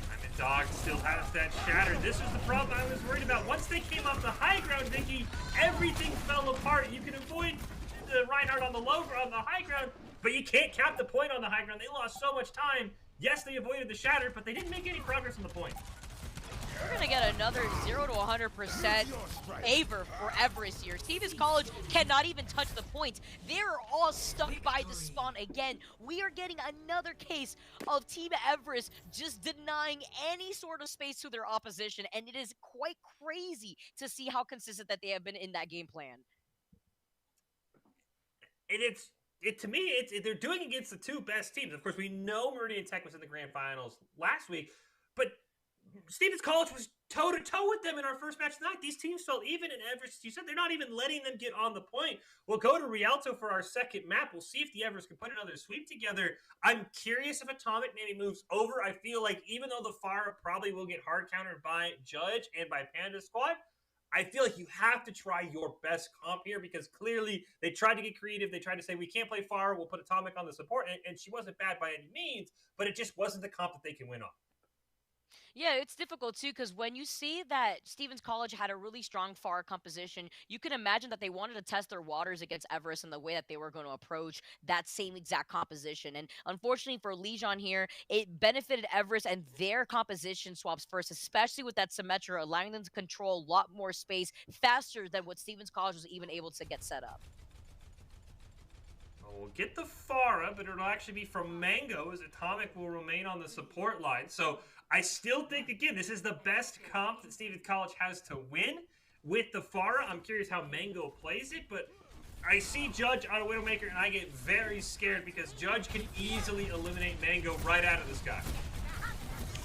Diamond Dog still has that shatter. This is the problem I was worried about. Once they came off the high ground, Vicky, everything fell apart. You can avoid the Reinhardt on the low ground, on the high ground, but you can't cap the point on the high ground. They lost so much time. Yes, they avoided the shatter, but they didn't make any progress on the point. We're going to get another 0 to 100% favor for Everest here. Stevens College cannot even touch the points. They're all stuck by the spawn again. We are getting another case of Team Everest just denying any sort of space to their opposition, and it is quite crazy to see how consistent that they have been in that game plan. And to me, they're doing against the two best teams. Of course, we know Meridian Tech was in the grand finals last week, but Stevens College was toe-to-toe with them in our first match tonight. These teams felt even, in Everest, you said they're not even letting them get on the point. We'll go to Rialto for our second map. We'll see if the Everest can put another sweep together. I'm curious if Atomic maybe moves over. I feel like even though the Pharah probably will get hard countered by Judge and by Panda Squad, I feel like you have to try your best comp here because clearly they tried to get creative. They tried to say, we can't play Pharah, we'll put Atomic on the support. And she wasn't bad by any means, but it just wasn't the comp that they can win on. Yeah, it's difficult too because when you see that Stevens College had a really strong FAR composition, you can imagine that they wanted to test their waters against Everest and the way that they were going to approach that same exact composition. And unfortunately for Legion here, it benefited Everest and their composition swaps first, especially with that Symmetra, allowing them to control a lot more space faster than what Stevens College was even able to get set up. We'll get the Pharah, but it'll actually be from Mango as Atomic will remain on the support line. So I still think, again, this is the best comp that Stevens College has to win with the Pharah. I'm curious how Mango plays it, but I see Judge on a Widowmaker, and I get very scared because Judge can easily eliminate Mango right out of the sky.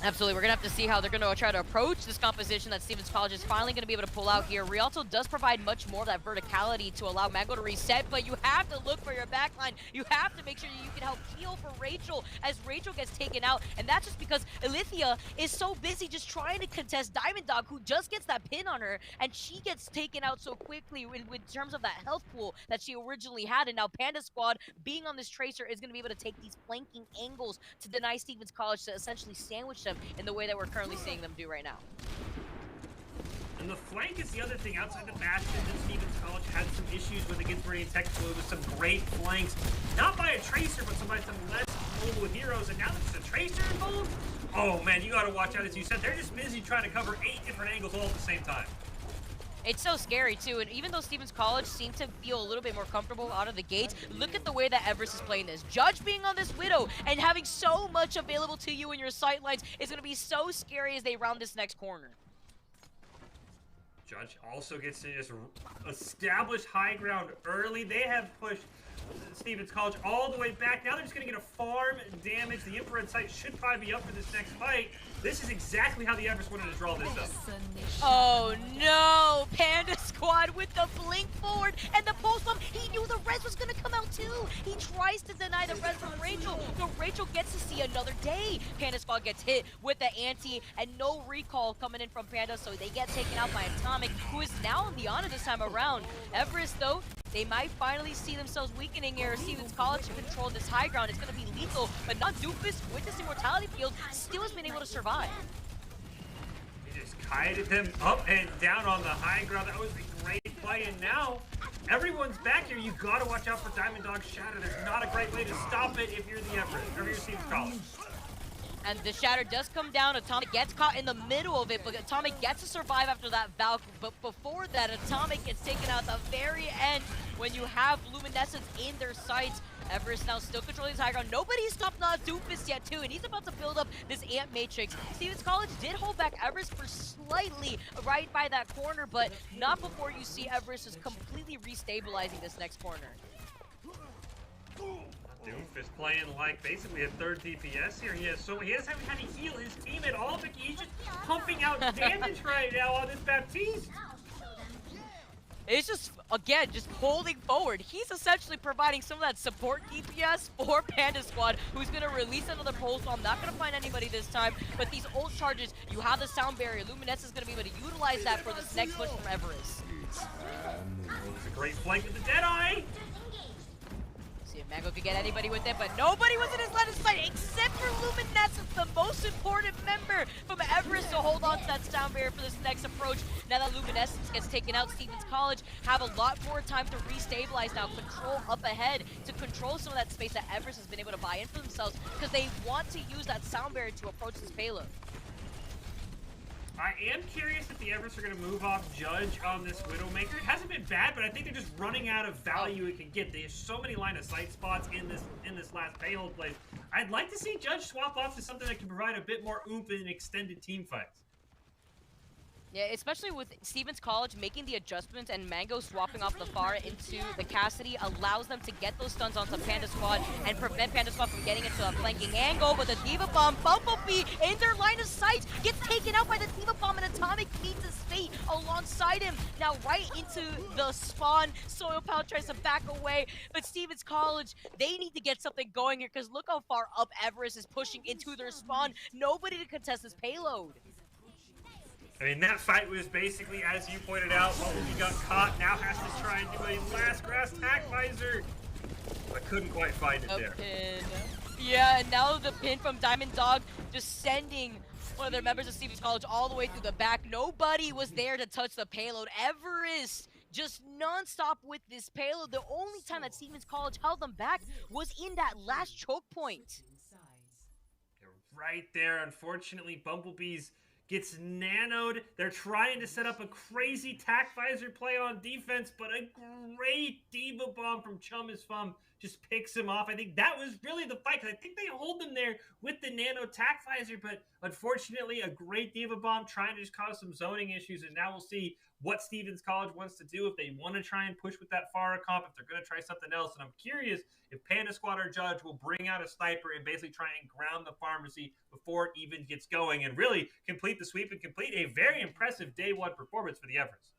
Absolutely. We're going to have to see how they're going to try to approach this composition that Stevens College is finally going to be able to pull out here. Rialto does provide much more of that verticality to allow Mango to reset, but you have to look for your backline. You have to make sure that you can help heal for Rachel as Rachel gets taken out, and that's just because Alithia is so busy just trying to contest Diamond Dog, who just gets that pin on her, and she gets taken out so quickly in terms of that health pool that she originally had, and now Panda Squad, being on this Tracer, is going to be able to take these flanking angles to deny Stevens College to essentially sandwich them in the way that we're currently seeing them do right now. And the flank is the other thing. Outside the Bastion, that Stevens College had some issues with against Meridian Tech Blue with some great flanks. Not by a Tracer, but by some less mobile heroes. And now there's a Tracer involved? Oh man, you gotta watch out. As you said, they're just busy trying to cover 8 different angles all at the same time. It's so scary too, and even though Stevens College seemed to feel a little bit more comfortable out of the gates, look at the way that Everest is playing this. Judge being on this Widow and having so much available to you in your sightlines is going to be so scary as they round this next corner. Judge also gets to just establish high ground early. They have pushed Stevens College all the way back. Now they're just going to get a farm damage. The infrared sight should probably be up for this next fight. This is exactly how the Everest wanted to draw this up. Oh no! Panda Squad with the blink forward and the pulse bomb. He knew the res was going to come out too. He tries to deny the res from Rachel, so Rachel gets to see another day. Panda Squad gets hit with the anti and no recall coming in from Panda, so they get taken out by Atomic, who is now on the honor this time around. Everest though, they might finally see themselves weakening here. Stevens College to control this high ground. It's going to be lethal, but not Doofus with this immortality field still has been able to survive. He just kited them up and down on the high ground. That was a great play, and now everyone's back here. You got to watch out for Diamond Dog's Shatter. There's not a great way to stop it if you're the Everest, or if you're Stevens College. And the Shatter does come down. Atomic gets caught in the middle of it, but Atomic gets to survive after that Valk. But before that, Atomic gets taken out at the very end when you have Luminescence in their sights. Everest now still controlling his high ground. Nobody's stopped Doofus yet, too, and he's about to build up this Ant Matrix. Stevens College did hold back Everest for slightly right by that corner, but not before you see Everest is completely restabilizing this next corner. Doofus playing like basically a third DPS here. He has having to heal his team at all, but he's just pumping out damage right now on this Baptiste. It's just, again, just holding forward. He's essentially providing some of that support DPS for Panda Squad, who's going to release another pulse bomb. Not going to find anybody this time, but these ult charges, you have the sound barrier. Luminescence is going to be able to utilize that for this next push from Everest. It's a great flank with the Deadeye. See if Mango could get anybody with it, but nobody was in his line of sight except for Luminescence, the most important member from Everest to hold on to that sound barrier for this next approach. Now that Luminescence gets taken out, Stevens College have a lot more time to restabilize now, control up ahead to control some of that space that Everest has been able to buy in for themselves because they want to use that sound barrier to approach this payload. I am curious if the Everest are going to move off Judge on this Widowmaker. It hasn't been bad, but I think they're just running out of value it can get. There's so many line of sight spots in this last payload place. I'd like to see Judge swap off to something that can provide a bit more oomph in extended team fights. Yeah, especially with Stevens College making the adjustments and Mango swapping off the Pharah into the Cassidy allows them to get those stuns onto Panda Squad and prevent Panda Squad from getting into a flanking angle. But the D.Va Bomb, Bumblebee in their line of sight, gets taken out by the D.Va Bomb, and Atomic meets his fate alongside him. Now right into the spawn, Soil Pound tries to back away, but Stevens College, they need to get something going here because look how far up Everest is pushing into their spawn. Nobody to contest this payload. I mean, that fight was basically, as you pointed out, Bumblebee got caught, now has to try and do a last grass tack visor. I couldn't quite find it there. Pin. Yeah, and now the pin from Diamond Dog just sending one of their members of Stevens College all the way through the back. Nobody was there to touch the payload. Everest just non-stop with this payload. The only time that Stevens College held them back was in that last choke point. They're right there. Unfortunately, Bumblebees gets nanoed. They're trying to set up a crazy tack visor play on defense, but a great Diva Bomb from Chum is Fum just picks him off. I think that was really the fight, because I think they hold him there with the nano tack visor, but unfortunately, a great Diva Bomb trying to just cause some zoning issues, and now we'll see what Stevens College wants to do, if they want to try and push with that Farah comp, if they're going to try something else. And I'm curious if Panda Squad or Judge will bring out a sniper and basically try and ground the pharmacy before it even gets going and really complete the sweep and complete a very impressive day one performance for the Everest.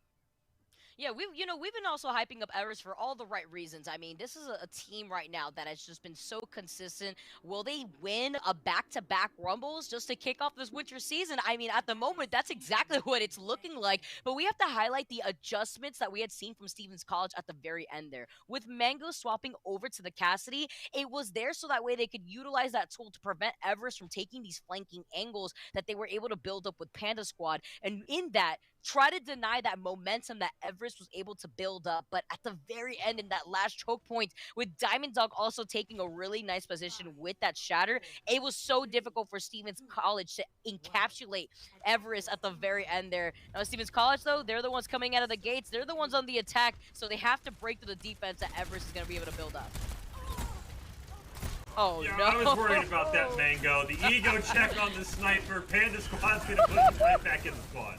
Yeah, we've been also hyping up Everest for all the right reasons. I mean, this is a team right now that has just been so consistent. Will they win a back-to-back Rumbles just to kick off this winter season? I mean, at the moment, that's exactly what it's looking like. But we have to highlight the adjustments that we had seen from Stevens College at the very end there. With Mango swapping over to the Cassidy, it was there so that way they could utilize that tool to prevent Everest from taking these flanking angles that they were able to build up with Panda Squad. And in that, try to deny that momentum that Everest was able to build up. But at the very end, in that last choke point, with Diamond Dog also taking a really nice position with that shatter, it was so difficult for Stevens College to encapsulate Everest at the very end there. Now, Stevens College, though, they're the ones coming out of the gates. They're the ones on the attack, so they have to break through the defense that Everest is going to be able to build up. Oh, yeah, no. I was worried about that, Mango. The ego check on the sniper. Panda Squad's going to put him right back in the squad.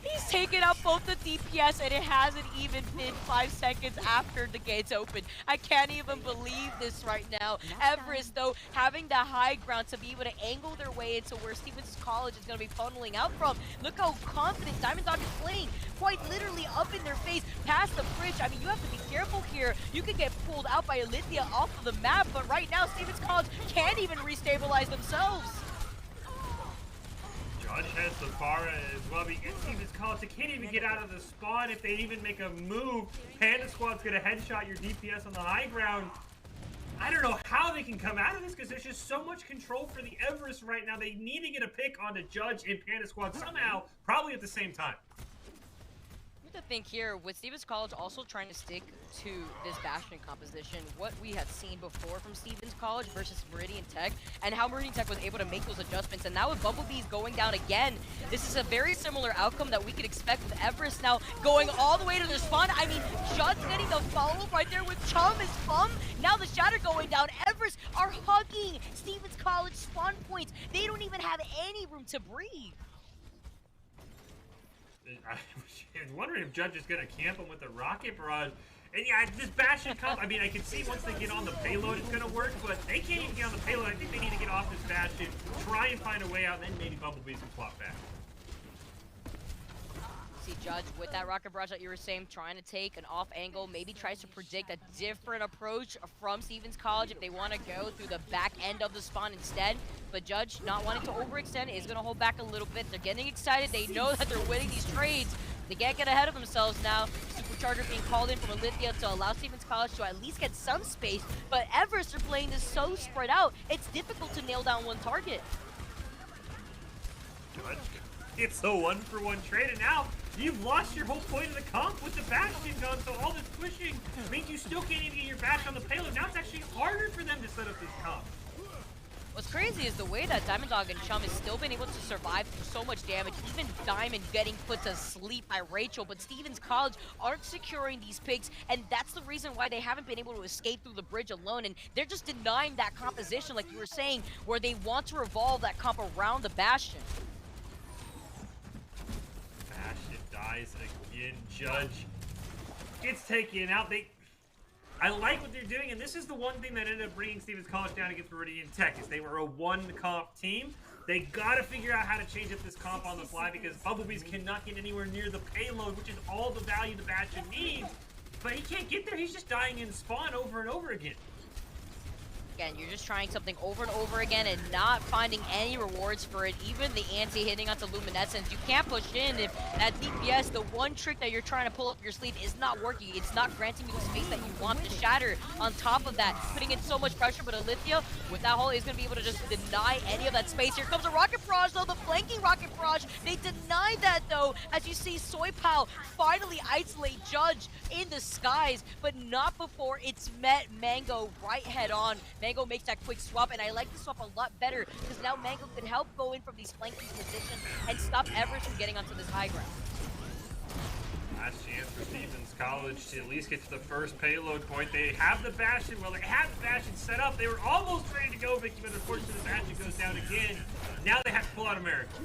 He's taken out both the DPS, and it hasn't even been 5 seconds after the gates opened. I can't even believe this right now. Everest, though, having the high ground to be able to angle their way into where Stevens College is going to be funneling out from. Look how confident Diamond Dog is playing, quite literally up in their face, past the bridge. I mean, you have to be careful here. You could get pulled out by Olympia off of the map, but right now, Stevens College can't even restabilize themselves. Judge has the Farah as well. Stevens College, they can't even get out of the spawn if they even make a move. Panda Squad's going to headshot your DPS on the high ground. I don't know how they can come out of this, because there's just so much control for the Everest right now. They need to get a pick onto Judge and Panda Squad somehow, probably at the same time. To think here, with Stevens College also trying to stick to this Bastion composition, what we had seen before from Stevens College versus Meridian Tech, and how Meridian Tech was able to make those adjustments. And now with Bumblebees going down again, this is a very similar outcome that we could expect with Everest now going all the way to their spawn. I mean, just getting the follow-up right there with Chum is Fum. Now the Shatter going down. Everest are hugging Stevens College spawn points. They don't even have any room to breathe. I was wondering if Judge is going to camp him with a rocket barrage. And yeah, this Bastion comp, I mean, I can see once they get on the payload it's going to work, but they can't even get on the payload. I think they need to get off this Bastion, try and find a way out, and then maybe Bumblebees can swap back. See Judge with that rocket barrage that you were saying, trying to take an off angle, maybe tries to predict a different approach from Stevens College if they want to go through the back end of the spawn instead. But Judge, not wanting to overextend, is going to hold back a little bit. They're getting excited. They know that they're winning these trades. They can't get ahead of themselves now. Supercharger being called in from Olympia to allow Stevens College to at least get some space. But Everest are playing this so spread out, it's difficult to nail down one target. Judge, it's a 1-for-1 trade, and now you've lost your whole point of the comp with the Bastion gun, so all this pushing means you still can't even get your back on the payload. Now it's actually harder for them to set up this comp. What's crazy is the way that Diamond Dog and Chum has still been able to survive through so much damage, even Diamond getting put to sleep by Rachel, but Stevens College aren't securing these picks, and that's the reason why they haven't been able to escape through the bridge alone, and they're just denying that composition, like you were saying, where they want to revolve that comp around the Bastion. Bastion dies again. Judge gets taken out. I like what they're doing, and this is the one thing that ended up bringing Stevens College down against Meridian Tech, is they were a one-comp team. They got to figure out how to change up this comp on the fly, because Bumblebees cannot get anywhere near the payload, which is all the value the Bastion needs. But he can't get there. He's just dying in spawn over and over again. again. You're just trying something over and over again and not finding any rewards for it. Even the anti-hitting onto Luminescence, you can't push in if that DPS, the one trick that you're trying to pull up your sleeve, is not working. It's not granting you the space that you want to shatter. On top of that, putting in so much pressure, but Alithia, with that ult, is going to be able to just deny any of that space. Here comes a Rocket Barrage, though, the flanking Rocket Barrage. They deny that, though, as you see Soypao finally isolate Judge in the skies, but not before it's met Mango right head on. Mango makes that quick swap, and I like the swap a lot better because now Mango can help go in from these flanking positions and stop Everest from getting onto this high ground. Last chance for Stevens College to at least get to the first payload point. They have the Bastion. Well, they have the Bastion set up. They were almost ready to go, Vicky, but unfortunately the Bastion goes down again. Now they have to pull out a miracle.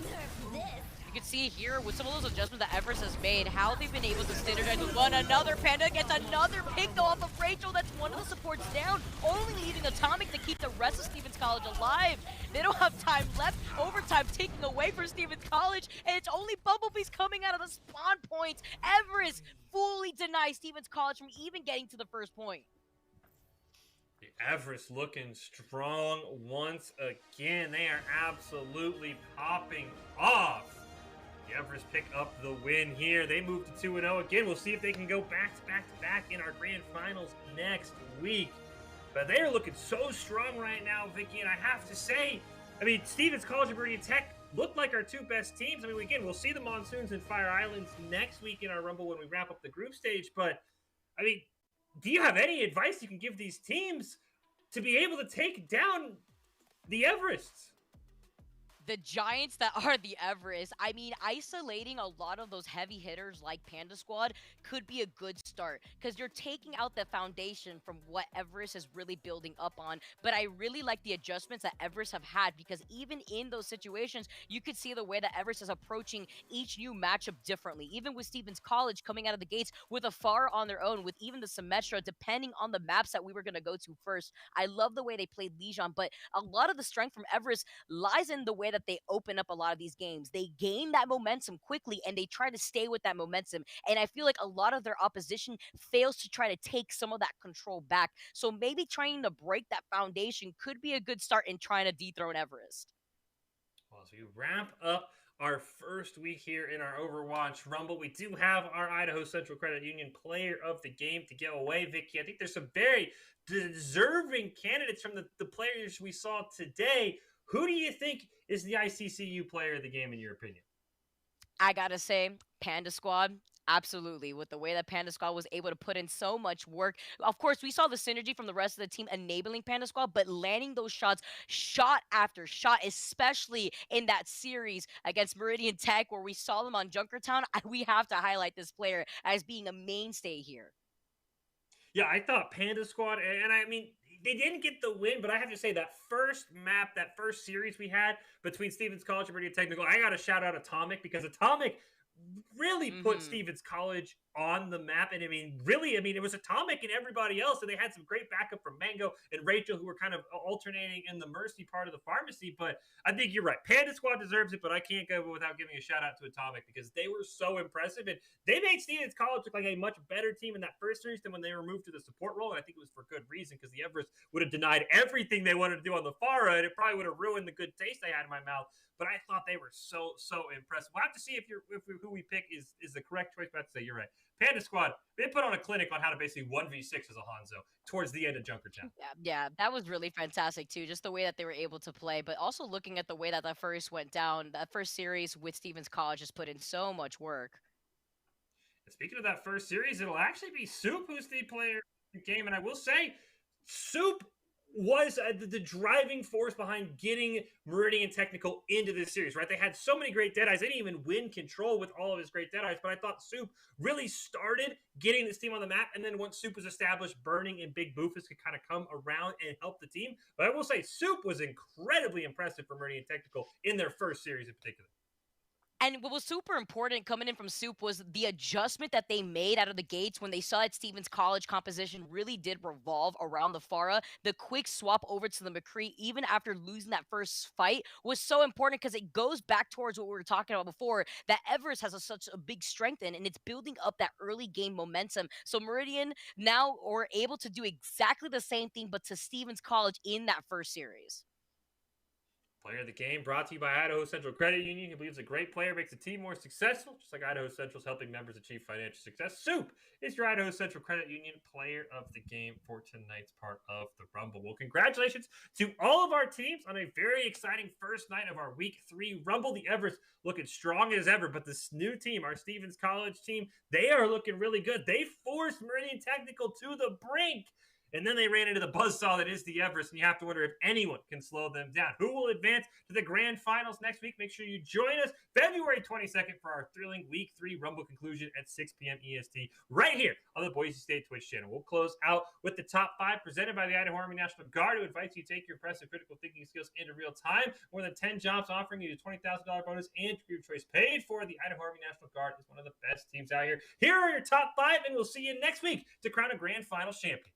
You can see here with some of those adjustments that Everest has made, how they've been able to synergize with one another. Panda gets another pick though off of Rachel. That's one of the supports down, only leaving Atomic to keep the rest of Stevens College alive. They don't have time left. Overtime taking away from Stevens College, and it's only Bumblebees coming out of the spawn points. Everest fully denies Stevens College from even getting to the first point. The Everest looking strong once again. They are absolutely popping off. The Everest pick up the win here. They move to 2-0 again. We'll see if they can go back to back in our grand finals next week. But they are looking so strong right now, Vicky, and I have to say, I mean, Stevens College and Meridian Tech look like our two best teams. I mean, again, we'll see the Monsoons and Fire Islands next week in our Rumble when we wrap up the group stage. But, I mean, do you have any advice you can give these teams to be able to take down the Everests? The giants that are the Everest, I mean, isolating a lot of those heavy hitters like Panda Squad could be a good start because you're taking out the foundation from what Everest is really building up on. But I really like the adjustments that Everest have had because even in those situations, you could see the way that Everest is approaching each new matchup differently. Even with Stevens College coming out of the gates with a Far on their own, with even the Symmetra, depending on the maps that we were going to go to first. I love the way they played Legion, but a lot of the strength from Everest lies in the way that they open up a lot of these games. They gain that momentum quickly and they try to stay with that momentum. And I feel like a lot of their opposition fails to try to take some of that control back. So maybe trying to break that foundation could be a good start in trying to dethrone Everest. Well, as we wrap up our first week here in our Overwatch Rumble, we do have our Idaho Central Credit Union player of the game to give away, Vicky. I think there's some very deserving candidates from the players we saw today. Who do you think is the ICCU player of the game, in your opinion? I gotta say, Panda Squad, absolutely. With the way that Panda Squad was able to put in so much work. Of course, we saw the synergy from the rest of the team enabling Panda Squad, but landing those shots, shot after shot, especially in that series against Meridian Tech, where we saw them on Junkertown, we have to highlight this player as being a mainstay here. Yeah, I thought Panda Squad, and I mean, they didn't get the win, but I have to say that first map, that first series we had between Stevens College and Meridian Technical, I got to shout out Atomic because Atomic really put Stevens College on the map. And I mean, really, it was Atomic and everybody else. And they had some great backup from Mango and Rachel, who were kind of alternating in the Mercy part of the pharmacy. But I think you're right. Panda Squad deserves it, but I can't go without giving a shout out to Atomic because they were so impressive. And they made Stevens College look like a much better team in that first series than when they were moved to the support role. And I think it was for good reason because the Everest would have denied everything they wanted to do on the far end. It probably would have ruined the good taste I had in my mouth. But I thought they were so impressive. We'll have to see if who we pick is the correct choice. But I have to say, you're right. Panda Squad, they put on a clinic on how to basically 1v6 as a Hanzo towards the end of Junkertown. Yeah, that was really fantastic too. Just the way that they were able to play, but also looking at the way that first went down, that first series with Stevens College just put in so much work. And speaking of that first series, it'll actually be Soup who's the player of the game. And I will say, Soup was the driving force behind getting Meridian Technical into this series, right? They had so many great Deadeyes. They didn't even win control with all of his great Deadeyes, but I thought Soup really started getting this team on the map, and then once Soup was established, Burning and Big Boofus could kind of come around and help the team. But I will say, Soup was incredibly impressive for Meridian Technical in their first series in particular. And what was super important coming in from Soup was the adjustment that they made out of the gates when they saw that Stevens College composition really did revolve around the Pharah. The quick swap over to the McCree, even after losing that first fight, was so important because it goes back towards what we were talking about before, that Everest has such a big strength in, and it's building up that early game momentum. So Meridian now are able to do exactly the same thing, but to Stevens College in that first series. Player of the game brought to you by Idaho Central Credit Union. He believes a great player makes a team more successful, just like Idaho Central's helping members achieve financial success. Soup is your Idaho Central Credit Union player of the game for tonight's part of the Rumble. Well, congratulations to all of our teams on a very exciting first night of our Week 3 Rumble. The Everest looking strong as ever, but this new team, our Stevens College team, they are looking really good. They forced Meridian Technical to the brink. And then they ran into the buzzsaw that is the Everest, and you have to wonder if anyone can slow them down. Who will advance to the grand finals next week? Make sure you join us February 22nd for our thrilling Week 3 Rumble conclusion at 6 p.m. EST right here on the Boise State Twitch channel. We'll close out with the top 5 presented by the Idaho Army National Guard, who invites you to take your impressive critical thinking skills into real time. More than 10 jobs offering you a $20,000 bonus and career choice paid for. The Idaho Army National Guard is one of the best teams out here. Here are your top 5, and we'll see you next week to crown a grand finals champion.